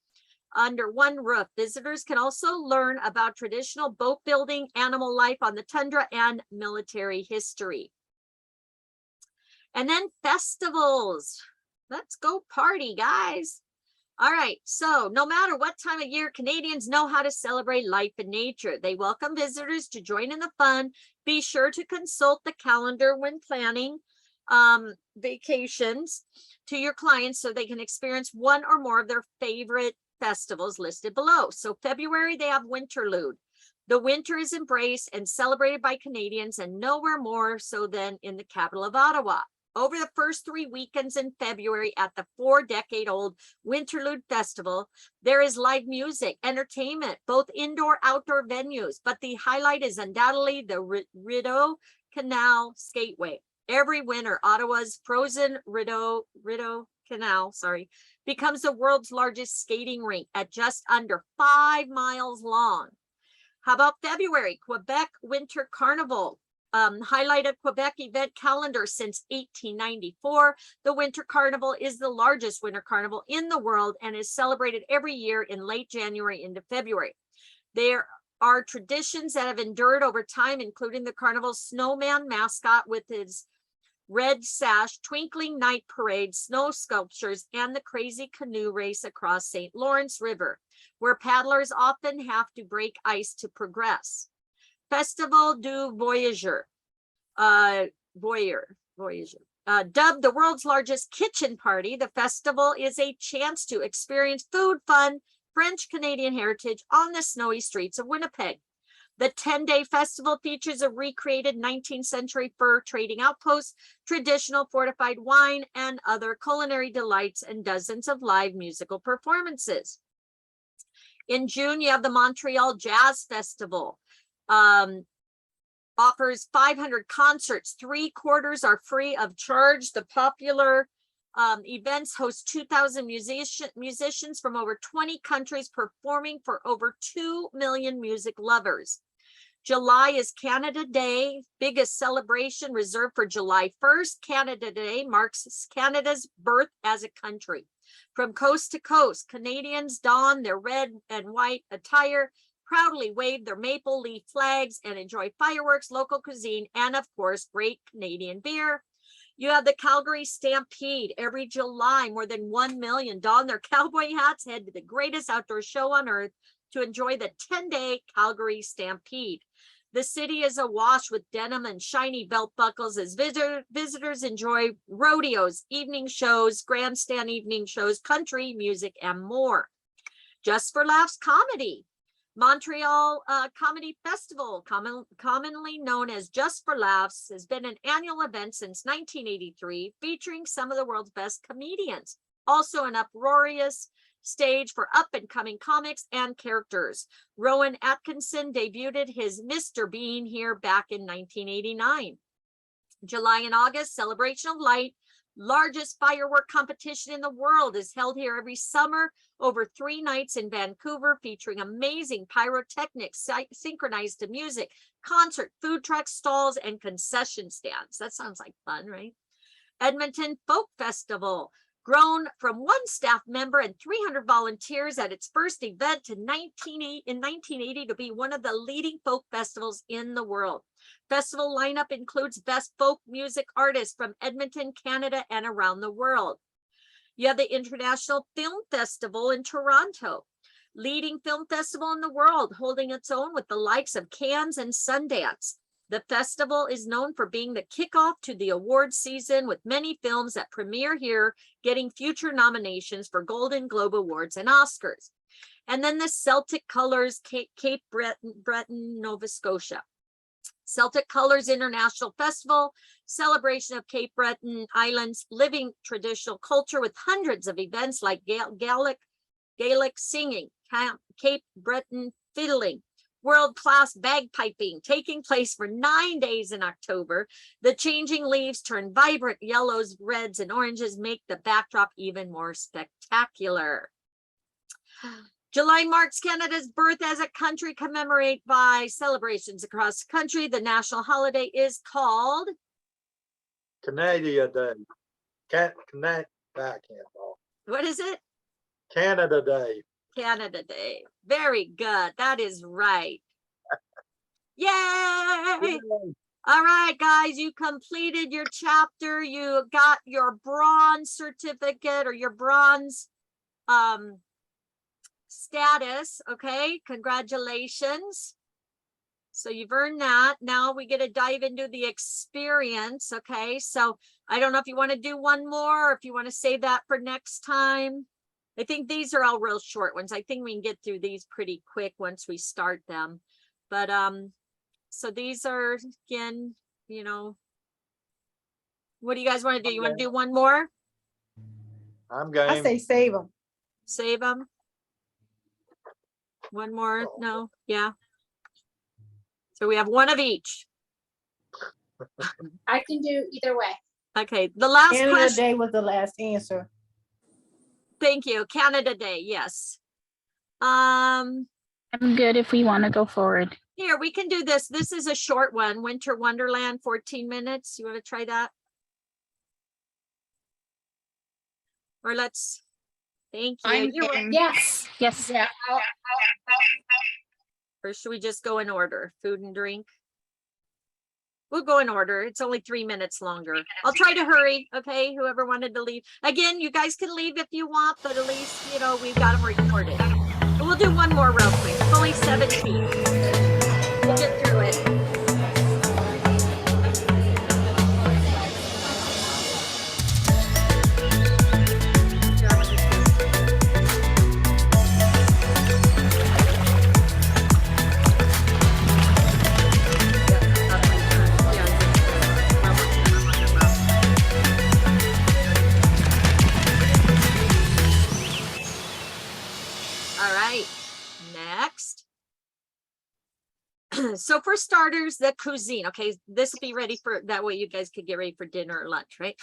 under one roof. Visitors can also learn about traditional boat building, animal life on the tundra, and military history. And then festivals. Let's go party, guys. All right, so no matter what time of year, Canadians know how to celebrate life and nature. They welcome visitors to join in the fun. Be sure to consult the calendar when planning vacations to your clients so they can experience one or more of their favorite festivals listed below. So February, they have Winterlude. The winter is embraced and celebrated by Canadians, and nowhere more so than in the capital of Ottawa. Over the first 3 weekends in February at the 4-decade-old Winterlude Festival, there is live music, entertainment, both indoor, outdoor venues, but the highlight is undoubtedly the Rideau Canal Skateway. Every winter, Ottawa's frozen Rideau Canal, becomes the world's largest skating rink at just under 5 miles long. How about February? Quebec Winter Carnival. Highlight of Quebec event calendar since 1894. The Winter Carnival is the largest winter carnival in the world and is celebrated every year in late January into February. There are traditions that have endured over time, including the carnival's snowman mascot with his red sash, twinkling night parade, snow sculptures, and the crazy canoe race across St. Lawrence River, where paddlers often have to break ice to progress. Festival du Voyageur, dubbed the world's largest kitchen party, the festival is a chance to experience food, fun, French-Canadian heritage on the snowy streets of Winnipeg. The 10-day festival features a recreated 19th century fur trading outpost, traditional fortified wine, and other culinary delights, and dozens of live musical performances. In June, you have the Montreal Jazz Festival. Offers 500 concerts. 3/4 are free of charge. The popular events host 2,000 musicians from over 20 countries performing for over 2 million music lovers. July is Canada Day, biggest celebration reserved for July 1st. Canada Day marks Canada's birth as a country. From coast to coast, Canadians don their red and white attire, proudly wave their maple leaf flags, and enjoy fireworks, local cuisine, and of course, great Canadian beer. You have the Calgary Stampede. Every July, more than 1 million don their cowboy hats, head to the greatest outdoor show on earth to enjoy the 10-day Calgary Stampede. The city is awash with denim and shiny belt buckles as visitors enjoy rodeos, evening shows, grandstand evening shows, country music, and more. Just for Laughs Comedy. Montreal Comedy Festival, commonly known as Just for Laughs, has been an annual event since 1983, featuring some of the world's best comedians. Also an uproarious stage for up-and-coming comics and characters. Rowan Atkinson debuted his Mr. Bean here back in 1989. July and August, Celebration of Light, largest firework competition in the world, is held here every summer over 3 nights in Vancouver, featuring amazing pyrotechnics synchronized to music, concert, food trucks, stalls, and concession stands. That sounds like fun, right? Edmonton Folk Festival, grown from 1 staff member and 300 volunteers at its first event in 1980 to be one of the leading folk festivals in the world. Festival lineup includes best folk music artists from Edmonton, Canada, and around the world. You have the International Film Festival in Toronto, leading film festival in the world, holding its own with the likes of Cannes and Sundance. The festival is known for being the kickoff to the awards season, with many films that premiere here getting future nominations for Golden Globe Awards and Oscars. And then the Celtic Colors, Cape Breton, Nova Scotia. Celtic Colors International Festival, celebration of Cape Breton Islands living traditional culture with hundreds of events like Gaelic singing, Cape Breton fiddling, world-class bagpiping taking place for 9 days in October. The changing leaves turn vibrant yellows, reds, and oranges, make the backdrop even more spectacular. July marks Canada's birth as a country, commemorated by celebrations across the country. The national holiday is called Canada Day. I can't talk. What is it? Canada Day. Canada Day. Very good. That is right. Yay! All right, guys, you completed your chapter. You got your bronze certificate or your bronze status. Okay, congratulations. So you've earned that. Now we get to dive into the experience. Okay, so I don't know if you want to do one more or if you want to save that for next time. I think these are all real short ones. I think we can get through these pretty quick once we start them. But so these are, again, you know, what do you guys want to do? You want to do one more? I'm game. I say save them. Save them. One more? No? Yeah. So we have one of each. I can do either way. Okay. The last Canada question. Day was the last answer. Thank you. Canada Day. Yes. I'm good if we want to go forward. Here, we can do this. This is a short one. Winter Wonderland, 14 minutes. You want to try that? Or let's, thank you. You're right. Yes. Yes. Yeah. Or should we just go in order? Food and drink? We'll go in order. It's only 3 minutes longer. I'll try to hurry. Okay, whoever wanted to leave. Again, you guys can leave if you want, but at least, you know, we've got them recorded. But we'll do one more real quick. It's only 17. We'll get through it. All right, next. So for starters, the cuisine. Okay, this will be ready for, that way you guys could get ready for dinner or lunch, right?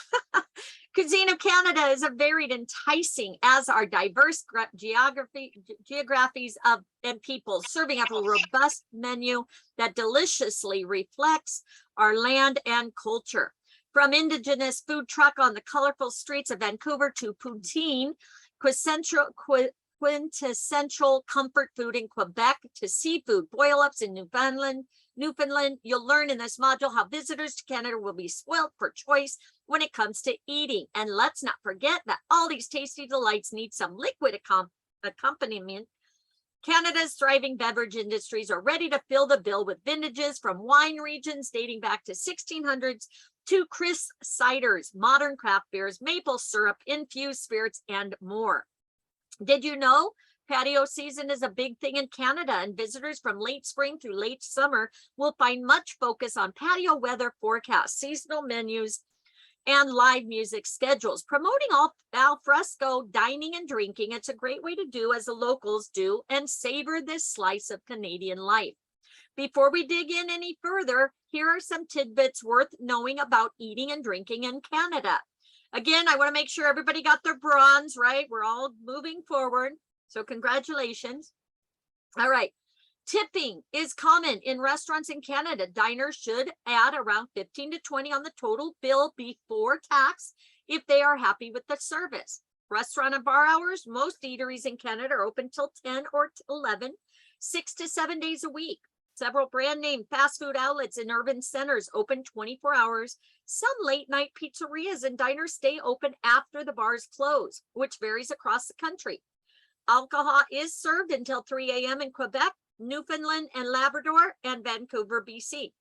Cuisine of Canada is a varied, enticing, as are diverse geographies of and people, serving up a robust menu that deliciously reflects our land and culture. From indigenous food truck on the colorful streets of Vancouver to poutine, quintessential comfort food in Quebec, to seafood boil-ups in Newfoundland, you'll learn in this module how visitors to Canada will be spoiled for choice when it comes to eating. And let's not forget that all these tasty delights need some liquid accompaniment. Canada's thriving beverage industries are ready to fill the bill with vintages from wine regions dating back to 1600s to crisp ciders, modern craft beers, maple syrup, infused spirits, and more. Did you know patio season is a big thing in Canada, and visitors from late spring through late summer will find much focus on patio weather forecasts, seasonal menus, and live music schedules. Promoting all al fresco dining and drinking, it's a great way to do as the locals do and savor this slice of Canadian life. Before we dig in any further, here are some tidbits worth knowing about eating and drinking in Canada. Again, I want to make sure everybody got their bronze, right? We're all moving forward. So congratulations. All right. Tipping is common in restaurants in Canada. Diners should add around 15 to 20 on the total bill before tax if they are happy with the service. Restaurant and bar hours, most eateries in Canada are open till 10 or 11, 6 to 7 days a week. Several brand name fast food outlets in urban centers open 24 hours. Some late night pizzerias and diners stay open after the bars close, which varies across the country. Alcohol is served until 3 a.m. in Quebec, Newfoundland and Labrador, and Vancouver, BC.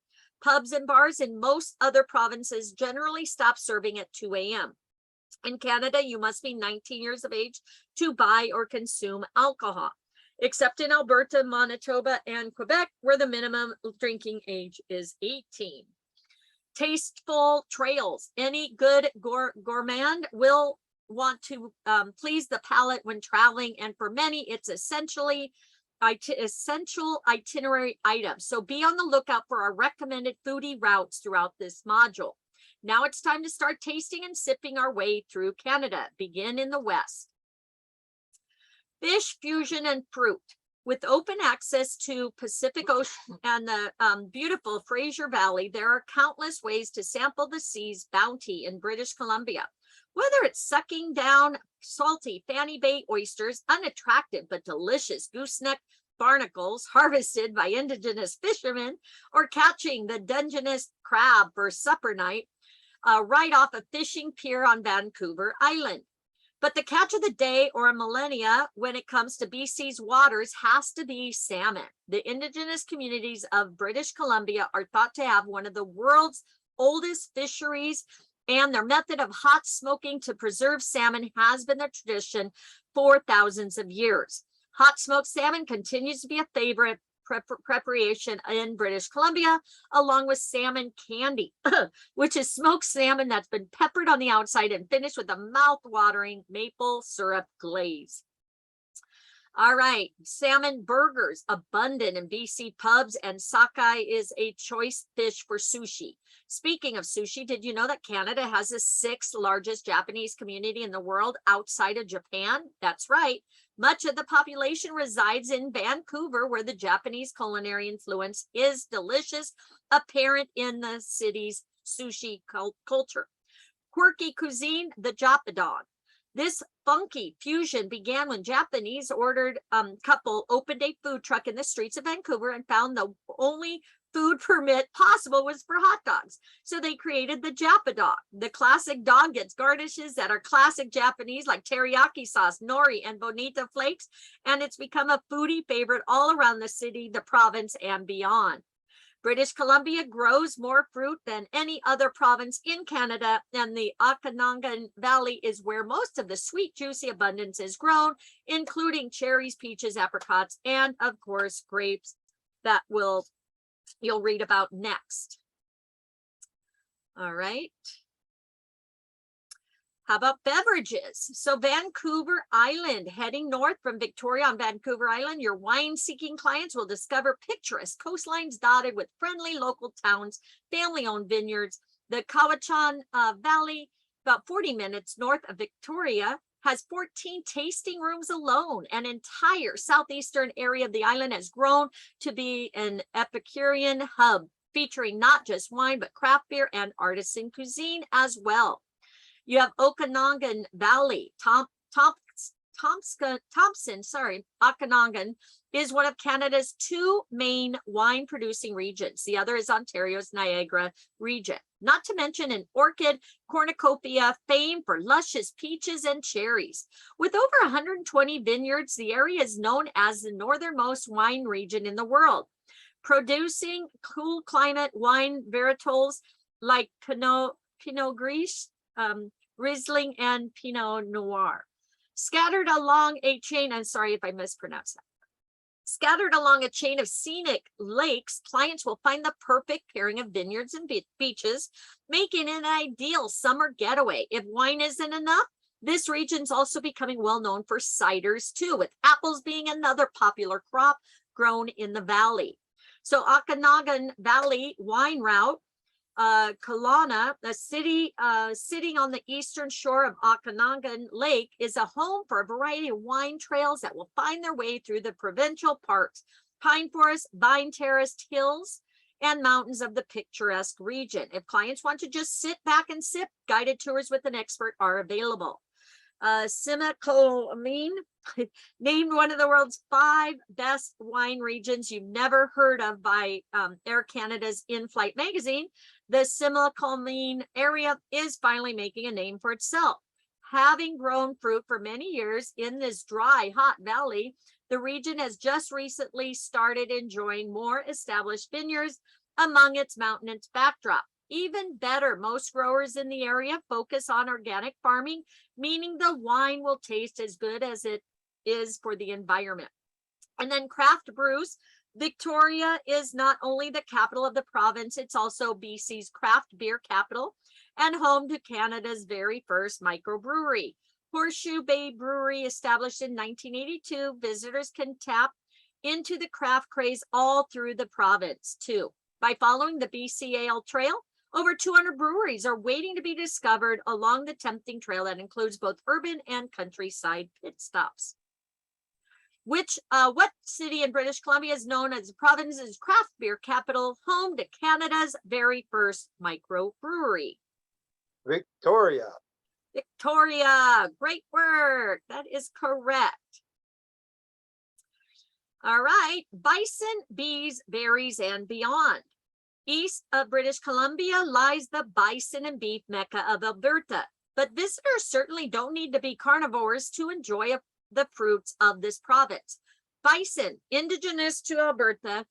Pubs and bars in most other provinces generally stop serving at 2 a.m. In Canada, you must be 19 years of age to buy or consume alcohol. except in Alberta, Manitoba, and Quebec, where the minimum drinking age is 18. Tasteful trails. Any good gourmand will want to please the palate when traveling, and for many, it's essential itinerary items. So be on the lookout for our recommended foodie routes throughout this module. Now it's time to start tasting and sipping our way through Canada. Begin in the West. Fish, fusion, and fruit. With open access to Pacific Ocean and the beautiful Fraser Valley, there are countless ways to sample the sea's bounty in British Columbia. Whether it's sucking down salty Fanny Bay oysters, unattractive but delicious gooseneck barnacles harvested by indigenous fishermen, or catching the Dungeness crab for supper night right off a fishing pier on Vancouver Island. But the catch of the day or a millennia when it comes to BC's waters has to be salmon. The indigenous communities of British Columbia are thought to have one of the world's oldest fisheries, and their method of hot smoking to preserve salmon has been their tradition for thousands of years. Hot smoked salmon continues to be a favorite preparation in British Columbia, along with salmon candy, which is smoked salmon that's been peppered on the outside and finished with a mouth-watering maple syrup glaze. All right, salmon burgers, abundant in BC pubs, and sockeye is a choice fish for sushi. Speaking of sushi, did you know that Canada has the 6th largest Japanese community in the world outside of Japan? That's right. Much of the population resides in Vancouver, where the Japanese culinary influence is delicious, apparent in the city's sushi culture. Quirky cuisine, the Japadon. This funky fusion began when Japanese ordered couple opened a food truck in the streets of Vancouver and found the only food permit possible was for hot dogs. So they created the Japadon. The classic dog gets garnishes that are classic Japanese, like teriyaki sauce, nori, and bonita flakes, and it's become a foodie favorite all around the city, the province, and beyond. British Columbia grows more fruit than any other province in Canada, and the Okanagan Valley is where most of the sweet, juicy abundance is grown, including cherries, peaches, apricots, and of course, grapes that you'll read about next. All right. How about beverages? So Vancouver Island, heading north from Victoria on Vancouver Island, your wine-seeking clients will discover picturesque coastlines dotted with friendly local towns, family-owned vineyards. The Cowichan Valley, about 40 minutes north of Victoria, has 14 tasting rooms alone. An entire southeastern area of the island has grown to be an Epicurean hub, featuring not just wine, but craft beer and artisan cuisine as well. You have Okanagan Valley. Okanagan is one of Canada's 2 main wine producing regions. The other is Ontario's Niagara region. Not to mention an orchid cornucopia famed for luscious peaches and cherries. With over 120 vineyards, the area is known as the northernmost wine region in the world, producing cool climate wine varietals like Pinot Gris, Riesling, and Pinot Noir. Scattered along a chain, I'm sorry if I mispronounced that. Scattered along a chain of scenic lakes, clients will find the perfect pairing of vineyards and beaches, making it an ideal summer getaway. If wine isn't enough, this region's also becoming well known for ciders too, with apples being another popular crop grown in the valley. So Okanagan Valley wine route, Kelowna, a city sitting on the eastern shore of Okanagan Lake, is a home for a variety of wine trails that will find their way through the provincial parks, pine forests, vine terraced hills, and mountains of the picturesque region. If clients want to just sit back and sip, guided tours with an expert are available. Similkameen, named one of the world's 5 best wine regions you've never heard of by Air Canada's In-Flight magazine. The Similkameen area is finally making a name for itself. Having grown fruit for many years in this dry, hot valley, the region has just recently started enjoying more established vineyards among its mountainous backdrop. Even better, most growers in the area focus on organic farming, meaning the wine will taste as good as it is for the environment. And then craft brews. Victoria is not only the capital of the province, it's also BC's craft beer capital and home to Canada's very first microbrewery. Horseshoe Bay Brewery, established in 1982, visitors can tap into the craft craze all through the province too. By following the BCAL Trail, over 200 breweries are waiting to be discovered along the tempting trail that includes both urban and countryside pit stops. What city in British Columbia is known as the province's craft beer capital, home to Canada's very first microbrewery? Victoria. Victoria, great work. That is correct. All right, bison, bees, berries, and beyond. East of British Columbia lies the bison and beef mecca of Alberta, but visitors certainly don't need to be carnivores to enjoy the fruits of this province. Bison, indigenous to Alberta.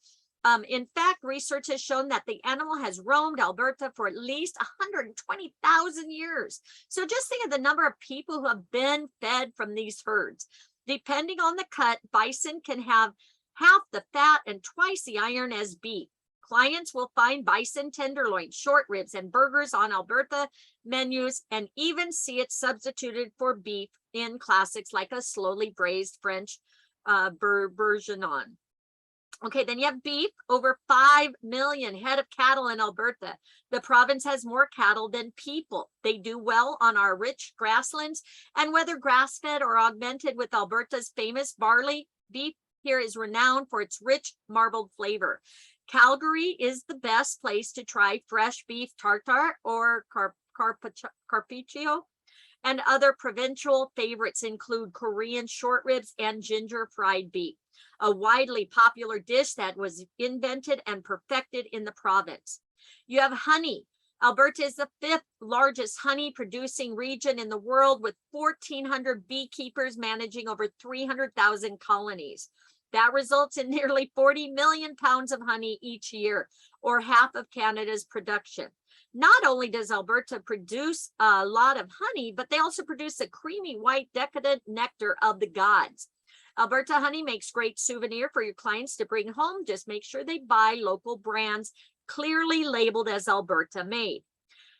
In fact, research has shown that the animal has roamed Alberta for at least 120,000 years. So just think of the number of people who have been fed from these herds. Depending on the cut, bison can have half the fat and twice the iron as beef. Clients will find bison tenderloin, short ribs, and burgers on Alberta menus, and even see it substituted for beef in classics like a slowly braised French bourguignon. Okay, then you have beef, over 5 million head of cattle in Alberta. The province has more cattle than people. They do well on our rich grasslands, and whether grass-fed or augmented with Alberta's famous barley, beef here is renowned for its rich marbled flavor. Calgary is the best place to try fresh beef tartare or carpaccio, and other provincial favorites include Korean short ribs and ginger fried beef, a widely popular dish that was invented and perfected in the province. You have honey. Alberta is the 5th largest honey producing region in the world, with 1,400 beekeepers managing over 300,000 colonies. That results in nearly 40 million pounds of honey each year, or half of Canada's production. Not only does Alberta produce a lot of honey, but they also produce a creamy white decadent nectar of the gods. Alberta honey makes great souvenir for your clients to bring home. Just make sure they buy local brands clearly labeled as Alberta made.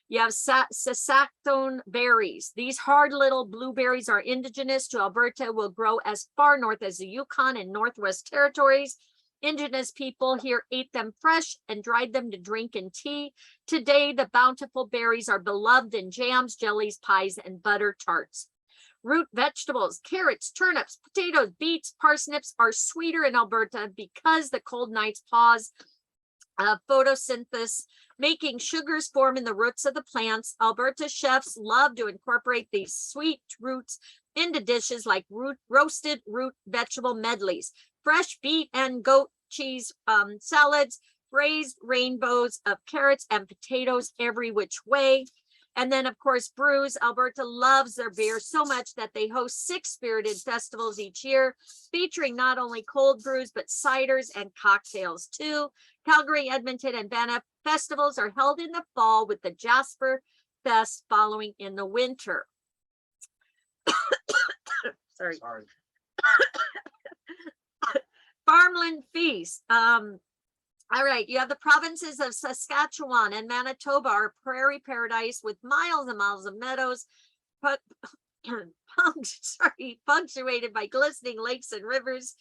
You have Saskatoon berries. These hard little blueberries are indigenous to Alberta, will grow as far north as the Yukon and Northwest Territories. Indigenous people here ate them fresh and dried them to drink in tea. Today, the bountiful berries are beloved in jams, jellies, pies, and butter tarts. Root vegetables, carrots, turnips, potatoes, beets, parsnips are sweeter in Alberta because the cold nights pause photosynthesis, making sugars form in the roots of the plants. Alberta chefs love to incorporate these sweet roots into dishes like roasted root vegetable medleys, fresh beet and goat cheese salads, braised rainbows of carrots and potatoes every which way. And then, of course, brews. Alberta loves their beer so much that they host 6 spirited festivals each year, featuring not only cold brews, but ciders and cocktails too. Calgary, Edmonton, and Banff festivals are held in the fall, with the Jasper Fest following in the winter. Sorry. Farmland feast. All right, you have the provinces of Saskatchewan and Manitoba, our prairie paradise with miles and miles of meadows, punctuated by glistening lakes and rivers.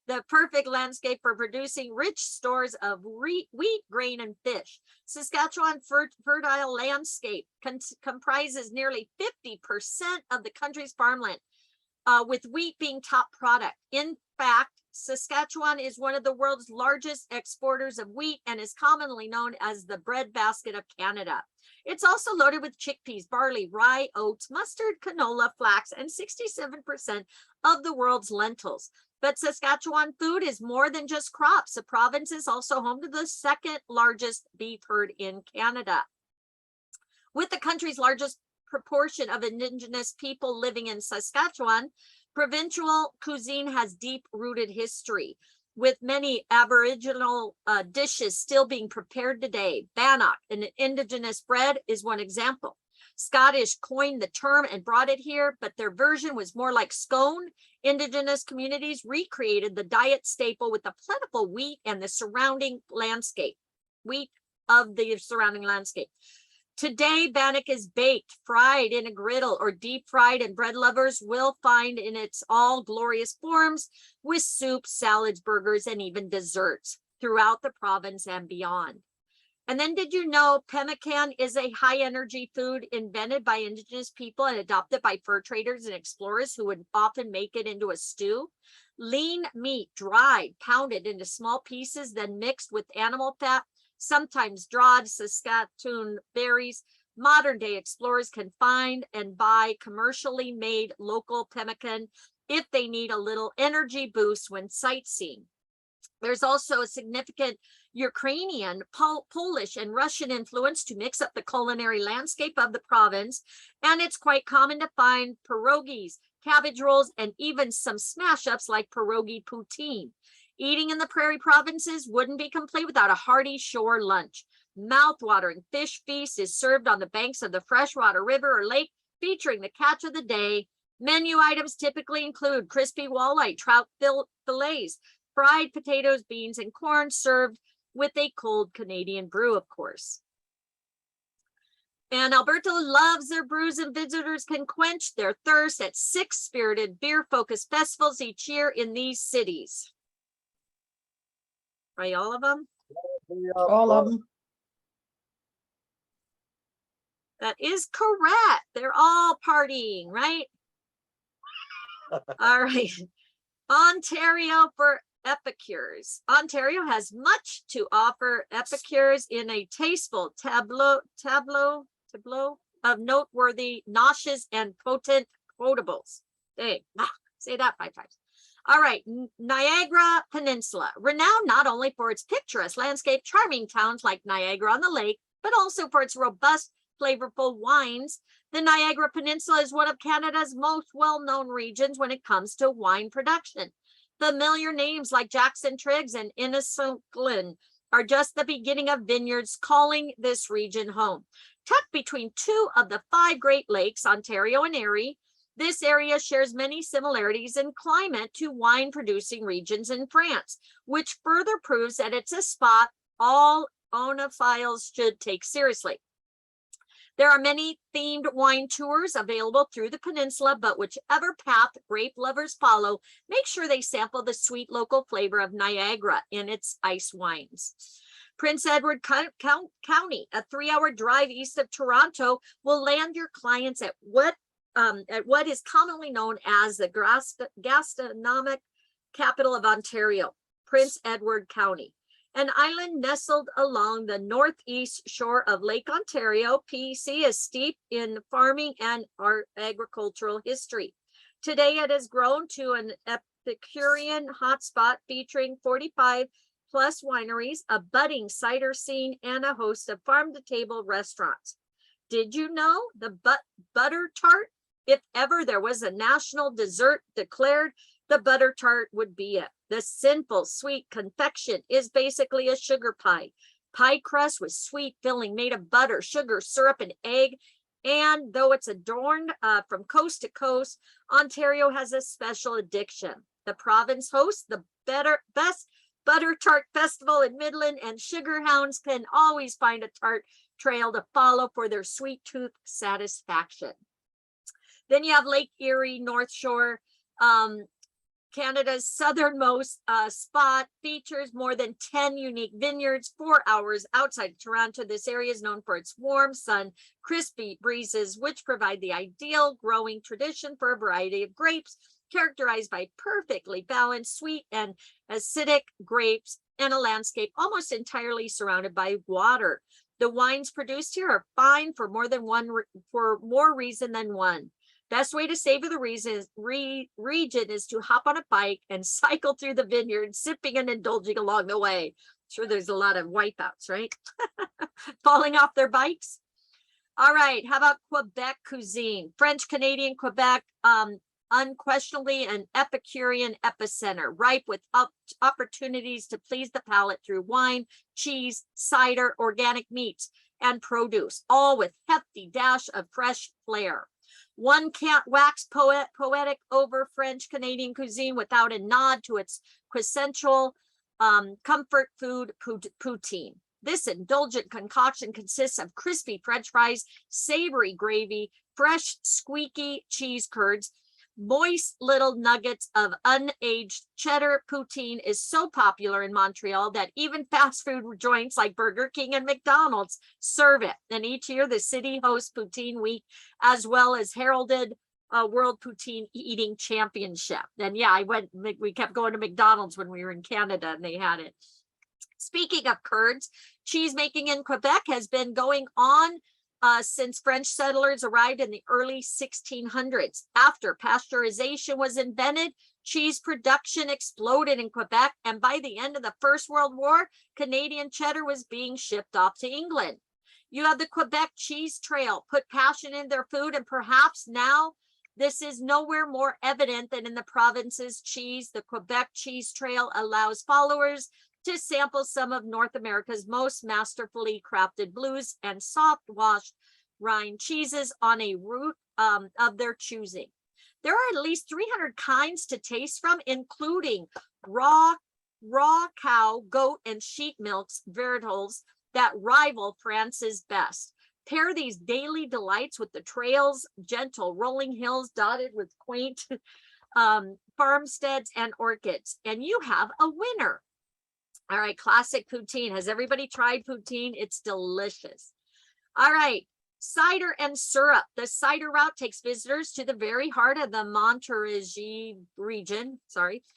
The perfect landscape for producing rich stores of wheat, grain, and fish. Saskatchewan fertile landscape comprises nearly 50% of the country's farmland, with wheat being top product. In fact, Saskatchewan is one of the world's largest exporters of wheat and is commonly known as the breadbasket of Canada. It's also loaded with chickpeas, barley, rye, oats, mustard, canola, flax, and 67% of the world's lentils. But Saskatchewan food is more than just crops. The province is also home to the 2nd largest beef herd in Canada. With the country's largest proportion of Indigenous people living in Saskatchewan, provincial cuisine has deep-rooted history, with many Aboriginal dishes still being prepared today. Bannock, an Indigenous bread, is one example. Scottish coined the term and brought it here, but their version was more like scone. Indigenous communities recreated the diet staple with the plentiful wheat and the surrounding landscape. Wheat of the surrounding landscape. Today, bannock is baked, fried in a griddle, or deep fried, and bread lovers will find in its all glorious forms with soups, salads, burgers, and even desserts throughout the province and beyond. And then did you know pemmican is a high energy food invented by indigenous people and adopted by fur traders and explorers who would often make it into a stew? Lean meat, dried, pounded into small pieces, then mixed with animal fat, sometimes dried Saskatoon berries. Modern day explorers can find and buy commercially made local pemmican if they need a little energy boost when sightseeing. There's also a significant Ukrainian, Polish, and Russian influence to mix up the culinary landscape of the province, and it's quite common to find pierogies, cabbage rolls, and even some smash-ups like pierogi poutine. Eating in the prairie provinces wouldn't be complete without a hearty shore lunch. Mouth-watering fish feast is served on the banks of the freshwater river or lake, featuring the catch of the day. Menu items typically include crispy walleye, trout fillets, fried potatoes, beans, and corn, served with a cold Canadian brew, of course. And Alberta loves their brews, and visitors can quench their thirst at 6 spirited beer-focused festivals each year in these cities. Right, all of them? All of them. That is correct. They're all partying, right? All right. Ontario for epicures. Ontario has much to offer epicures in a tasteful tableau of noteworthy noshes and potent quotables. Hey, say that 5 times. All right, Niagara Peninsula, renowned not only for its picturesque landscape, charming towns like Niagara on the Lake, but also for its robust, flavorful wines. The Niagara Peninsula is one of Canada's most well-known regions when it comes to wine production. Familiar names like Jackson Triggs and Innisfallen are just the beginning of vineyards calling this region home. Tucked between 2 of the 5 Great Lakes, Ontario and Erie, this area shares many similarities in climate to wine-producing regions in France, which further proves that it's a spot all onophiles should take seriously. There are many themed wine tours available through the peninsula, but whichever path grape lovers follow, make sure they sample the sweet local flavor of Niagara in its ice wines. Prince Edward County, a 3-hour drive east of Toronto, will land your clients at what is commonly known as the gastronomic capital of Ontario, Prince Edward County. An island nestled along the northeast shore of Lake Ontario, PEC is steeped in farming and agricultural history. Today, it has grown to an Epicurean hotspot featuring 45 plus wineries, a budding cider scene, and a host of farm-to-table restaurants. Did you know the butter tart? If ever there was a national dessert declared, the butter tart would be it. The simple sweet confection is basically a sugar pie. Pie crust with sweet filling made of butter, sugar, syrup, and egg. And though it's adorned from coast to coast, Ontario has a special addiction. The province hosts the best butter tart festival in Midland, and sugar hounds can always find a tart trail to follow for their sweet tooth satisfaction. Then you have Lake Erie, North Shore. Canada's southernmost spot features more than 10 unique vineyards 4 hours outside of Toronto. This area is known for its warm sun, crispy breezes, which provide the ideal growing tradition for a variety of grapes, characterized by perfectly balanced sweet and acidic grapes and a landscape almost entirely surrounded by water. The wines produced here are fine for more reason than one. Best way to savor the region is to hop on a bike and cycle through the vineyard, sipping and indulging along the way. Sure, there's a lot of wipeouts, right? Falling off their bikes. All right, how about Quebec cuisine? French Canadian Quebec, unquestionably an Epicurean epicenter, ripe with opportunities to please the palate through wine, cheese, cider, organic meats. and produce, all with hefty dash of fresh flair. One can't wax poetic over French Canadian cuisine without a nod to its quintessential comfort food poutine. This indulgent concoction consists of crispy French fries, savory gravy, fresh squeaky cheese curds, moist little nuggets of unaged cheddar. Poutine is so popular in Montreal that even fast food joints like Burger King and McDonald's serve it. And each year the city hosts Poutine Week, as well as heralded World Poutine Eating Championship. And yeah, we kept going to McDonald's when we were in Canada and they had it. Speaking of curds, cheese making in Quebec has been going on since French settlers arrived in the early 1600s. After pasteurization was invented, cheese production exploded in Quebec, and by the end of the First World War, Canadian cheddar was being shipped off to England. You have the Quebec Cheese Trail, put passion in their food, and perhaps now this is nowhere more evident than in the province's cheese. The Quebec Cheese Trail allows followers to sample some of North America's most masterfully crafted blues and soft washed rind cheeses on a route of their choosing. There are at least 300 kinds to taste from, including raw cow, goat, and sheep milks varietals that rival France's best. Pair these daily delights with the trails, gentle rolling hills dotted with quaint farmsteads and orchids, and you have a winner. All right, classic poutine. Has everybody tried poutine? It's delicious. All right, cider and syrup. The cider route takes visitors to the very heart of the Montérégie region,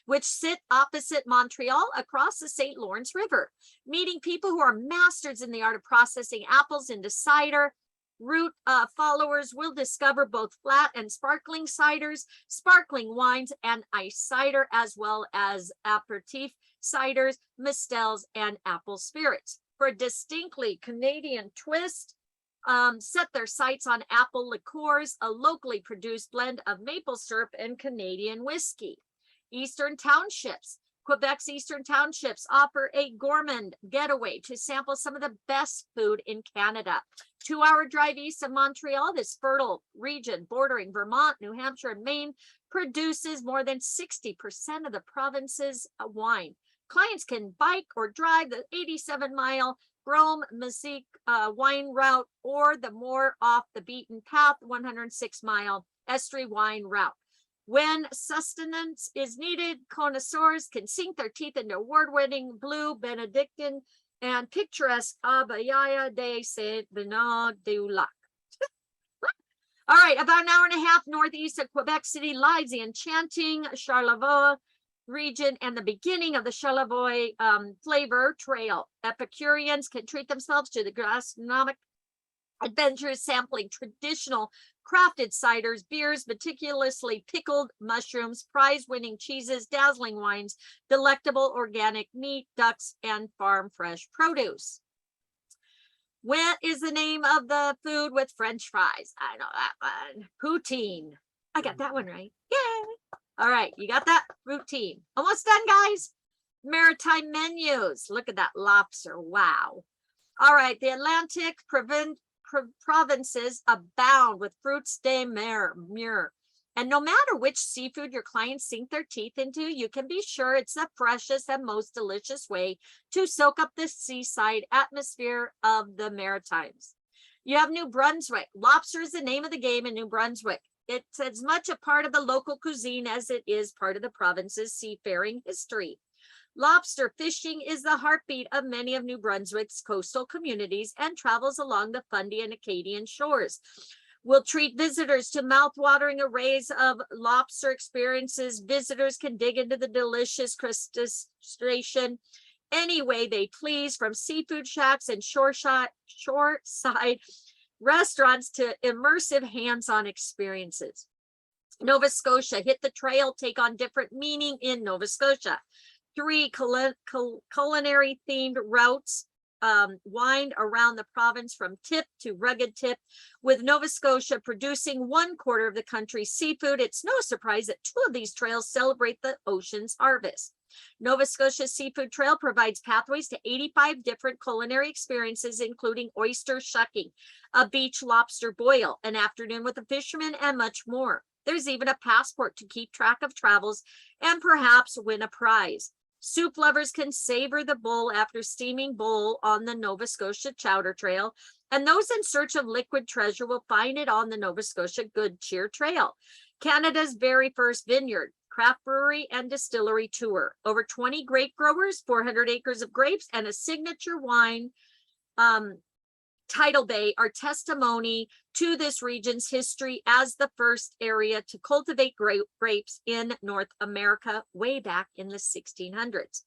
which sit opposite Montreal across the St. Lawrence River, meeting people who are masters in the art of processing apples into cider. Route followers will discover both flat and sparkling ciders, sparkling wines, and ice cider, as well as aperitif ciders, mistels, and apple spirits. For a distinctly Canadian twist, set their sights on apple liqueurs, a locally produced blend of maple syrup and Canadian whiskey. Eastern Townships. Quebec's Eastern Townships offer a gourmand getaway to sample some of the best food in Canada. 2-hour drive east of Montreal, this fertile region bordering Vermont, New Hampshire, and Maine produces more than 60% of the province's wine. Clients can bike or drive the 87-mile Brome-Messique wine route, or the more off the beaten path 106-mile Estrie wine route. When sustenance is needed, connoisseurs can sink their teeth into award-winning Blue Benedictine and picturesque Abbaye de Saint-Benoît-du-Lac. All right, about an hour and a half northeast of Quebec City lies the enchanting Charlevoix region and the beginning of the Charlevoix flavor trail. Epicureans can treat themselves to the gastronomic adventures, sampling traditional crafted ciders, beers, meticulously pickled mushrooms, prize-winning cheeses, dazzling wines, delectable organic meat, ducks, and farm fresh produce. What is the name of the food with French fries? I know that one. Poutine. I got that one right. Yay! All right, you got that? Poutine. Almost done, guys. Maritime menus. Look at that lobster. Wow. All right, the Atlantic provinces abound with fruits de mer. And no matter which seafood your clients sink their teeth into, you can be sure it's the freshest and most delicious way to soak up the seaside atmosphere of the Maritimes. You have New Brunswick. Lobster is the name of the game in New Brunswick. It's as much a part of the local cuisine as it is part of the province's seafaring history. Lobster fishing is the heartbeat of many of New Brunswick's coastal communities and travels along the Fundy and Acadian shores. We'll treat visitors to mouth-watering arrays of lobster experiences. Visitors can dig into the delicious crustacean any way they please, from seafood shacks and shoreside restaurants to immersive hands-on experiences. Nova Scotia, hit the trail, take on different meaning in Nova Scotia. 3 culinary themed routes wind around the province from tip to rugged tip, with Nova Scotia producing 1/4 of the country's seafood. It's no surprise that 2 of these trails celebrate the ocean's harvest. Nova Scotia Seafood Trail provides pathways to 85 different culinary experiences, including oyster shucking, a beach lobster boil, an afternoon with a fisherman, and much more. There's even a passport to keep track of travels and perhaps win a prize. Soup lovers can savor the bowl after steaming bowl on the Nova Scotia Chowder Trail, and those in search of liquid treasure will find it on the Nova Scotia Good Cheer Trail. Canada's very first vineyard, craft brewery, and distillery tour. Over 20 grape growers, 400 acres of grapes, and a signature wine, Tidal Bay, are testimony to this region's history as the first area to cultivate grapes in North America way back in the 1600s.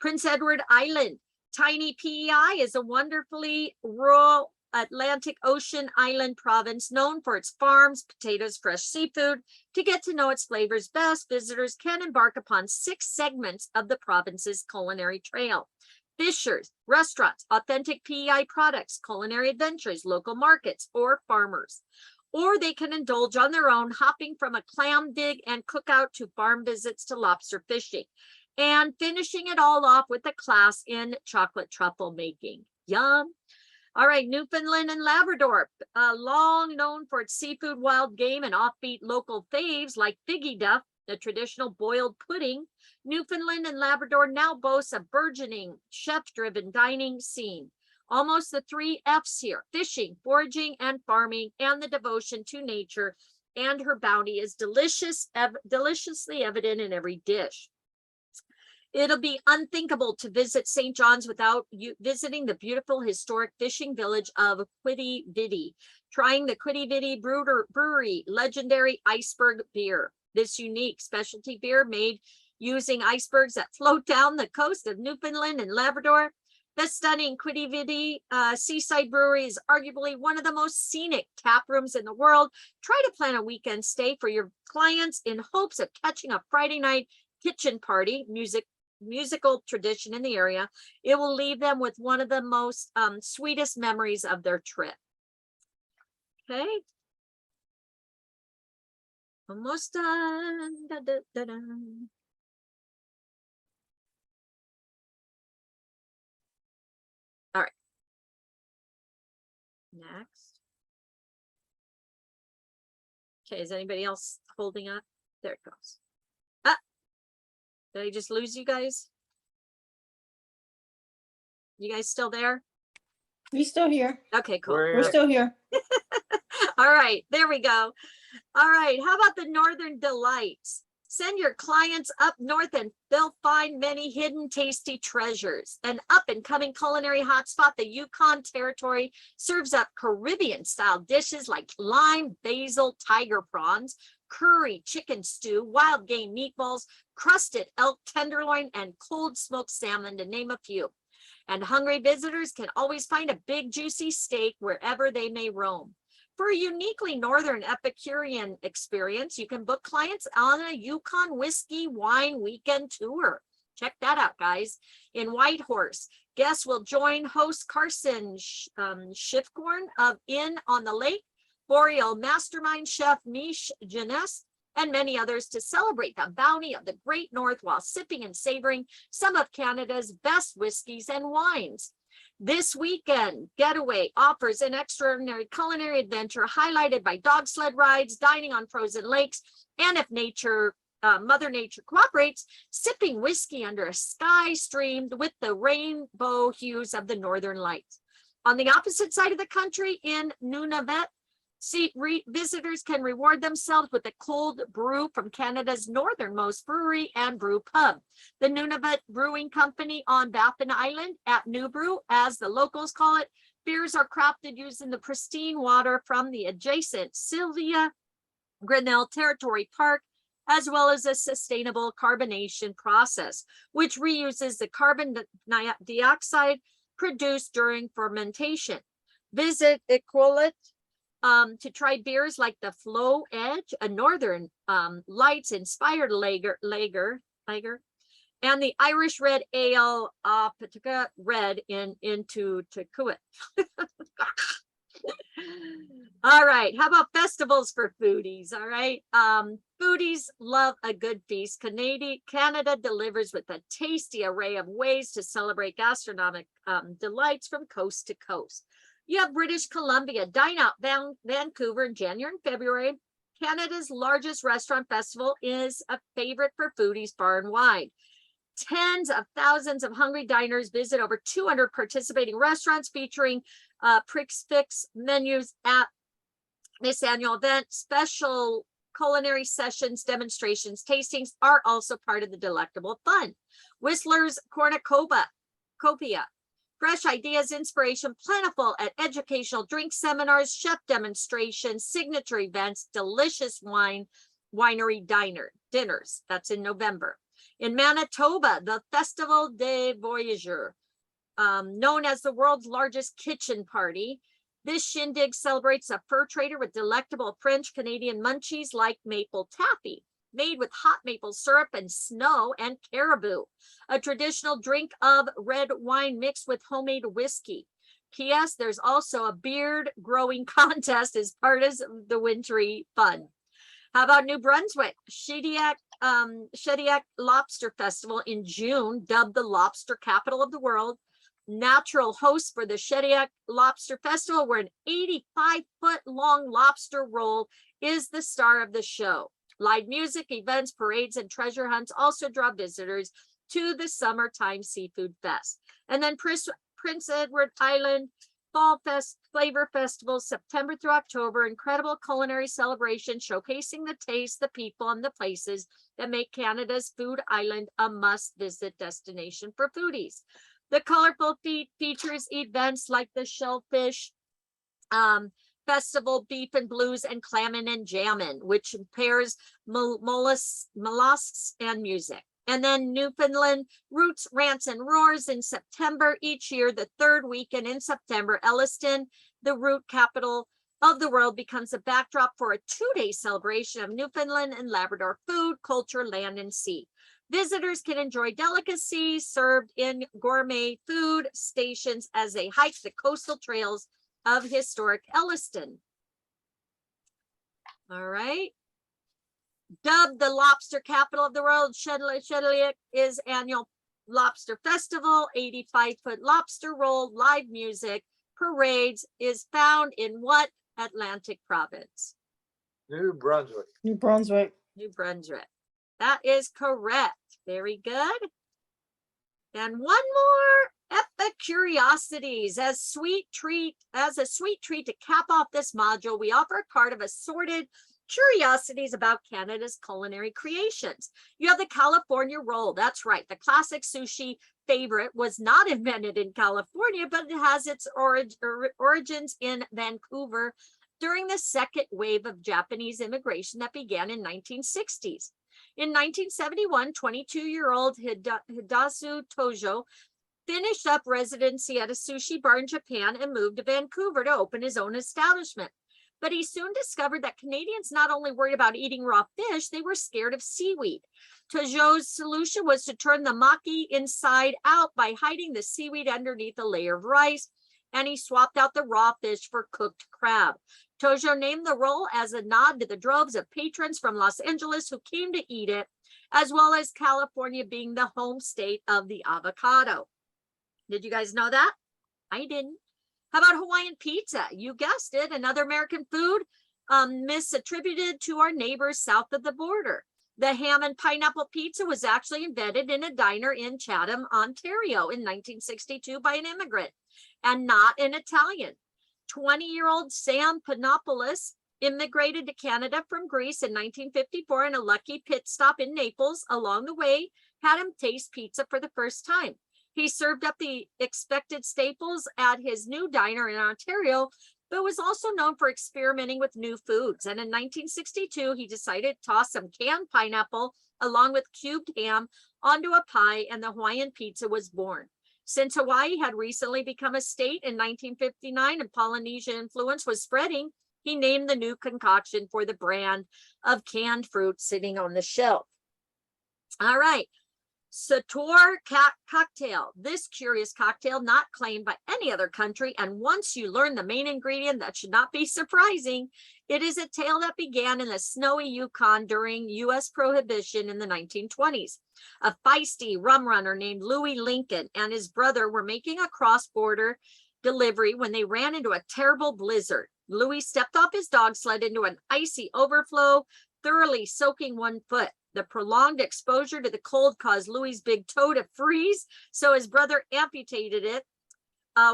Prince Edward Island, tiny PEI, is a wonderfully rural Atlantic Ocean island province known for its farms, potatoes, fresh seafood. To get to know its flavors best, visitors can embark upon 6 segments of the province's culinary trail: fishers, restaurants, authentic PEI products, culinary adventures, local markets, or farmers. Or they can indulge on their own, hopping from a clam dig and cookout to farm visits to lobster fishing, and finishing it all off with a class in chocolate truffle making. Yum. All right, Newfoundland and Labrador, long known for its seafood, wild game, and offbeat local faves like Figgy Duff, the traditional boiled pudding. Newfoundland and Labrador now boasts a burgeoning chef-driven dining scene. Almost the 3 F's here: fishing, foraging, and farming, and the devotion to nature and her bounty is deliciously evident in every dish. It'll be unthinkable to visit St. John's without visiting the beautiful historic fishing village of Quidi Vidi, trying the Quidi Vidi Brewery legendary iceberg beer. This unique specialty beer made using icebergs that float down the coast of Newfoundland and Labrador. The stunning Quidi Vidi Seaside Brewery is arguably one of the most scenic tap rooms in the world. Try to plan a weekend stay for your clients in hopes of catching a Friday night kitchen party, musical tradition in the area. It will leave them with one of the most sweetest memories of their trip. Okay. Almost done. Da, da, da, da. All right. Next. Okay, is anybody else holding up? There it goes. Ah, did I just lose you guys? You guys still there? He's still here. Okay, cool. We're We're here. still here. All right, there we go. All right, how about the Northern Delights? Send your clients up north and they'll find many hidden tasty treasures. An up-and-coming culinary hotspot, the Yukon Territory serves up Caribbean-style dishes like lime basil tiger prawns, curry chicken stew, wild game meatballs, crusted elk tenderloin, and cold smoked salmon, to name a few. And hungry visitors can always find a big juicy steak wherever they may roam. For a uniquely Northern Epicurean experience, you can book clients on a Yukon whiskey wine weekend tour. Check that out, guys. In Whitehorse, guests will join host Carson Schiffkorn of Inn on the Lake, Boreal Mastermind Chef Mish Jeunesse, and many others to celebrate the bounty of the Great North while sipping and savoring some of Canada's best whiskeys and wines. This weekend getaway offers an extraordinary culinary adventure highlighted by dog sled rides, dining on frozen lakes, and if Mother Nature cooperates, sipping whiskey under a sky streamed with the rainbow hues of the Northern Lights. On the opposite side of the country in Nunavut, visitors can reward themselves with a cold brew from Canada's northernmost brewery and brew pub. The Nunavut Brewing Company on Baffin Island at New Brew, as the locals call it, beers are crafted using the pristine water from the adjacent Sylvia Grinnell Territory Park, as well as a sustainable carbonation process, which reuses the carbon dioxide produced during fermentation. Visit Equalit to try beers like the Flow Edge, a Northern Lights inspired lager, and the Irish Red Ale, Paducah Red into Tequila. All right, how about festivals for foodies? All right, foodies love a good feast. Canada delivers with a tasty array of ways to celebrate gastronomic delights from coast to coast. You have British Columbia, Dine Out Vancouver in January and February. Canada's largest restaurant festival is a favorite for foodies far and wide. Tens of thousands of hungry diners visit over 200 participating restaurants featuring Prix Fix menus at this annual event. Special culinary sessions, demonstrations, tastings are also part of the delectable fun. Whistler's Cornucopia. Fresh ideas, inspiration, plentiful at educational drink seminars, chef demonstrations, signature events, delicious winery dinners. That's in November. In Manitoba, the Festival des Voyageurs, known as the world's largest kitchen party. This shindig celebrates a fur trader with delectable French Canadian munchies like maple taffy, made with hot maple syrup and snow and caribou, a traditional drink of red wine mixed with homemade whiskey. P.S. There's also a beard growing contest as part of the wintry fun. How about New Brunswick? Shediac Lobster Festival in June, dubbed the lobster capital of the world. Natural host for the Shediac Lobster Festival, where an 85-foot-long lobster roll is the star of the show. Live music, events, parades, and treasure hunts also draw visitors to the summertime seafood fest. And then Prince Edward Island Fall Flavor Festival, September through October, incredible culinary celebration showcasing the taste, the people, and the places that make Canada's food island a must-visit destination for foodies. The colorful features events like the Shellfish Festival, Beef and Blues, and Clammin' and Jammin', which pairs mollusks and music. And then Newfoundland Roots, Rants, and Roars in September. Each year, the third weekend in September, Elliston, the root capital of the world, becomes a backdrop for a two-day celebration of Newfoundland and Labrador food, culture, land, and sea. Visitors can enjoy delicacies served in gourmet food stations as they hike the coastal trails of historic Elliston. All right. Dubbed the lobster capital of the world, Shediac is annual lobster festival, 85-foot lobster roll, live music, parades is found in what Atlantic province? New Brunswick. New Brunswick. New Brunswick. That is correct. Very good. And one more, Epicuriosities. As a sweet treat to cap off this module, we offer a card of assorted curiosities about Canada's culinary creations. You have the California roll. That's right. The classic sushi favorite was not invented in California, but it has its origins in Vancouver during the second wave of Japanese immigration that began in 1960s. In 1971, 22-year-old Hidasu Tojo finished up residency at a sushi bar in Japan and moved to Vancouver to open his own establishment. But he soon discovered that Canadians not only worried about eating raw fish, they were scared of seaweed. Tojo's solution was to turn the maki inside out by hiding the seaweed underneath a layer of rice, and he swapped out the raw fish for cooked crab. Tojo named the roll as a nod to the droves of patrons from Los Angeles who came to eat it, as well as California being the home state of the avocado. Did you guys know that? I didn't. How about Hawaiian pizza? You guessed it, another American food misattributed to our neighbors south of the border. The ham and pineapple pizza was actually invented in a diner in Chatham, Ontario in 1962 by an immigrant and not an Italian. 20-year-old Sam Panopoulos immigrated to Canada from Greece in 1954, and a lucky pit stop in Naples along the way had him taste pizza for the first time. He served up the expected staples at his new diner in Ontario, but was also known for experimenting with new foods. And in 1962, he decided to toss some canned pineapple along with cubed ham onto a pie, and the Hawaiian pizza was born. Since Hawaii had recently become a state in 1959 and Polynesian influence was spreading, he named the new concoction for the brand of canned fruit sitting on the shelf. All right. Sator cocktail. This curious cocktail not claimed by any other country. And once you learn the main ingredient, that should not be surprising. It is a tale that began in the snowy Yukon during U.S. prohibition in the 1920s. A feisty rum runner named Louis Lincoln and his brother were making a cross-border delivery when they ran into a terrible blizzard. Louis stepped off his dog sled into an icy overflow, thoroughly soaking one foot. The prolonged exposure to the cold caused Louis's big toe to freeze, so his brother amputated it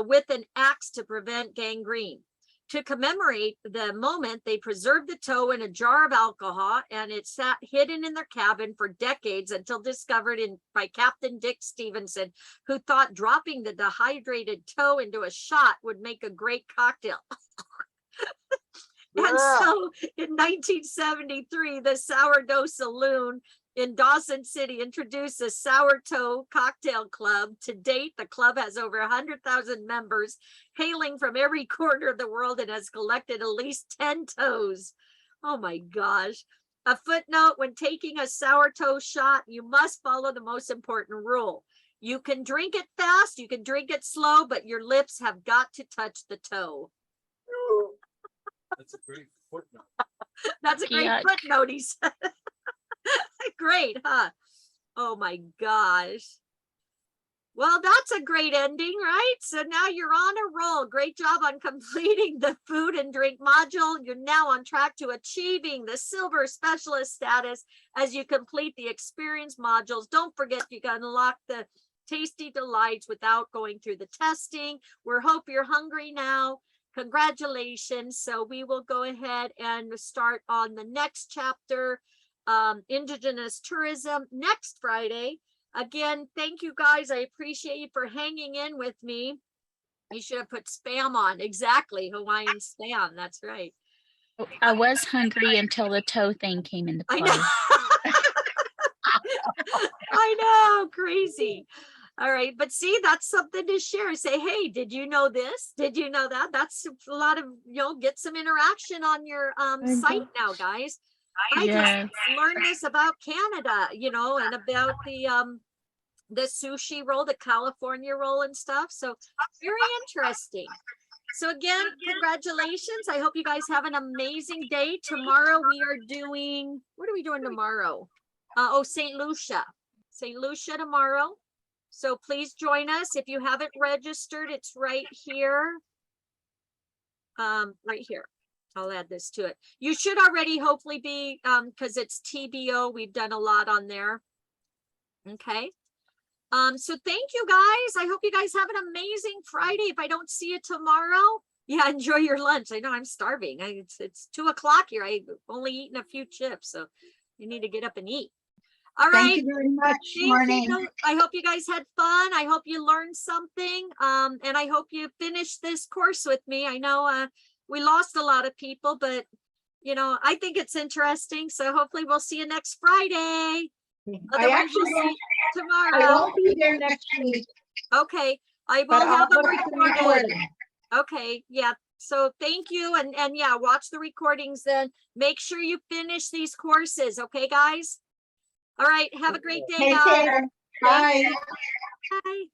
with an axe to prevent gangrene. To commemorate the moment, they preserved the toe in a jar of alcohol, and it sat hidden in their cabin for decades until discovered by Captain Dick Stevenson, who thought dropping the dehydrated toe into a shot would make a great cocktail. And so in 1973, the Sourdough Saloon in Dawson City introduced the Sourdough Cocktail Club. To date, the club has over 100,000 members hailing from every corner of the world and has collected at least 10 toes. Oh my gosh. A footnote: when taking a sourdough shot, you must follow the most important rule. You can drink it fast, you can drink it slow, but your lips have got to touch the toe. That's a great footnote. That's a great Yuck. footnote, he said. Great, huh? Oh my gosh. Well, that's a great ending, right? So now you're on a roll. Great job on completing the food and drink module. You're now on track to achieving the silver specialist status as you complete the experience modules. Don't forget, you can unlock the tasty delights without going through the testing. We hope you're hungry now. Congratulations. So we will go ahead and start on the next chapter, Indigenous Tourism, next Friday. Again, thank you guys. I appreciate you for hanging in with me. You should have put spam on. Exactly. Hawaiian spam. That's right. I was hungry until the toe thing came into I play. know. I know. Crazy. All right. But see, that's something to share. Say, hey, did you know this? Did you know that? That's a lot of, get some interaction on your site now, guys. I just learned this about Canada, and about the sushi roll, the California roll and stuff. So very interesting. So again, congratulations. I hope you guys have an amazing day. Tomorrow we are doing, what are we doing tomorrow? St. Lucia. St. Lucia tomorrow. So please join us. If you haven't registered, it's right here. Right here. I'll add this to it. You should already hopefully be, because it's TBO. We've done a lot on there. Okay. So thank you guys. I hope you guys have an amazing Friday. If I don't see you tomorrow, yeah, enjoy your lunch. I know I'm starving. It's 2:00 here. I've only eaten a few chips, so you need to get up and eat. All right. Thank you very much, Marnie. I hope you guys had fun. I hope you learned something. And I hope you finished this course with me. I know we lost a lot of people, but I think it's interesting. So hopefully we'll see you next Friday. Otherwise, we'll see you tomorrow. I won't be there next week, Okay. I will but I'll have them look at the recorded. recording. Okay. Yeah. So thank you. And yeah, watch the recordings then. Make sure you finish these courses. Okay, guys? All right. Have a great day, Take guys. care. Bye. Bye.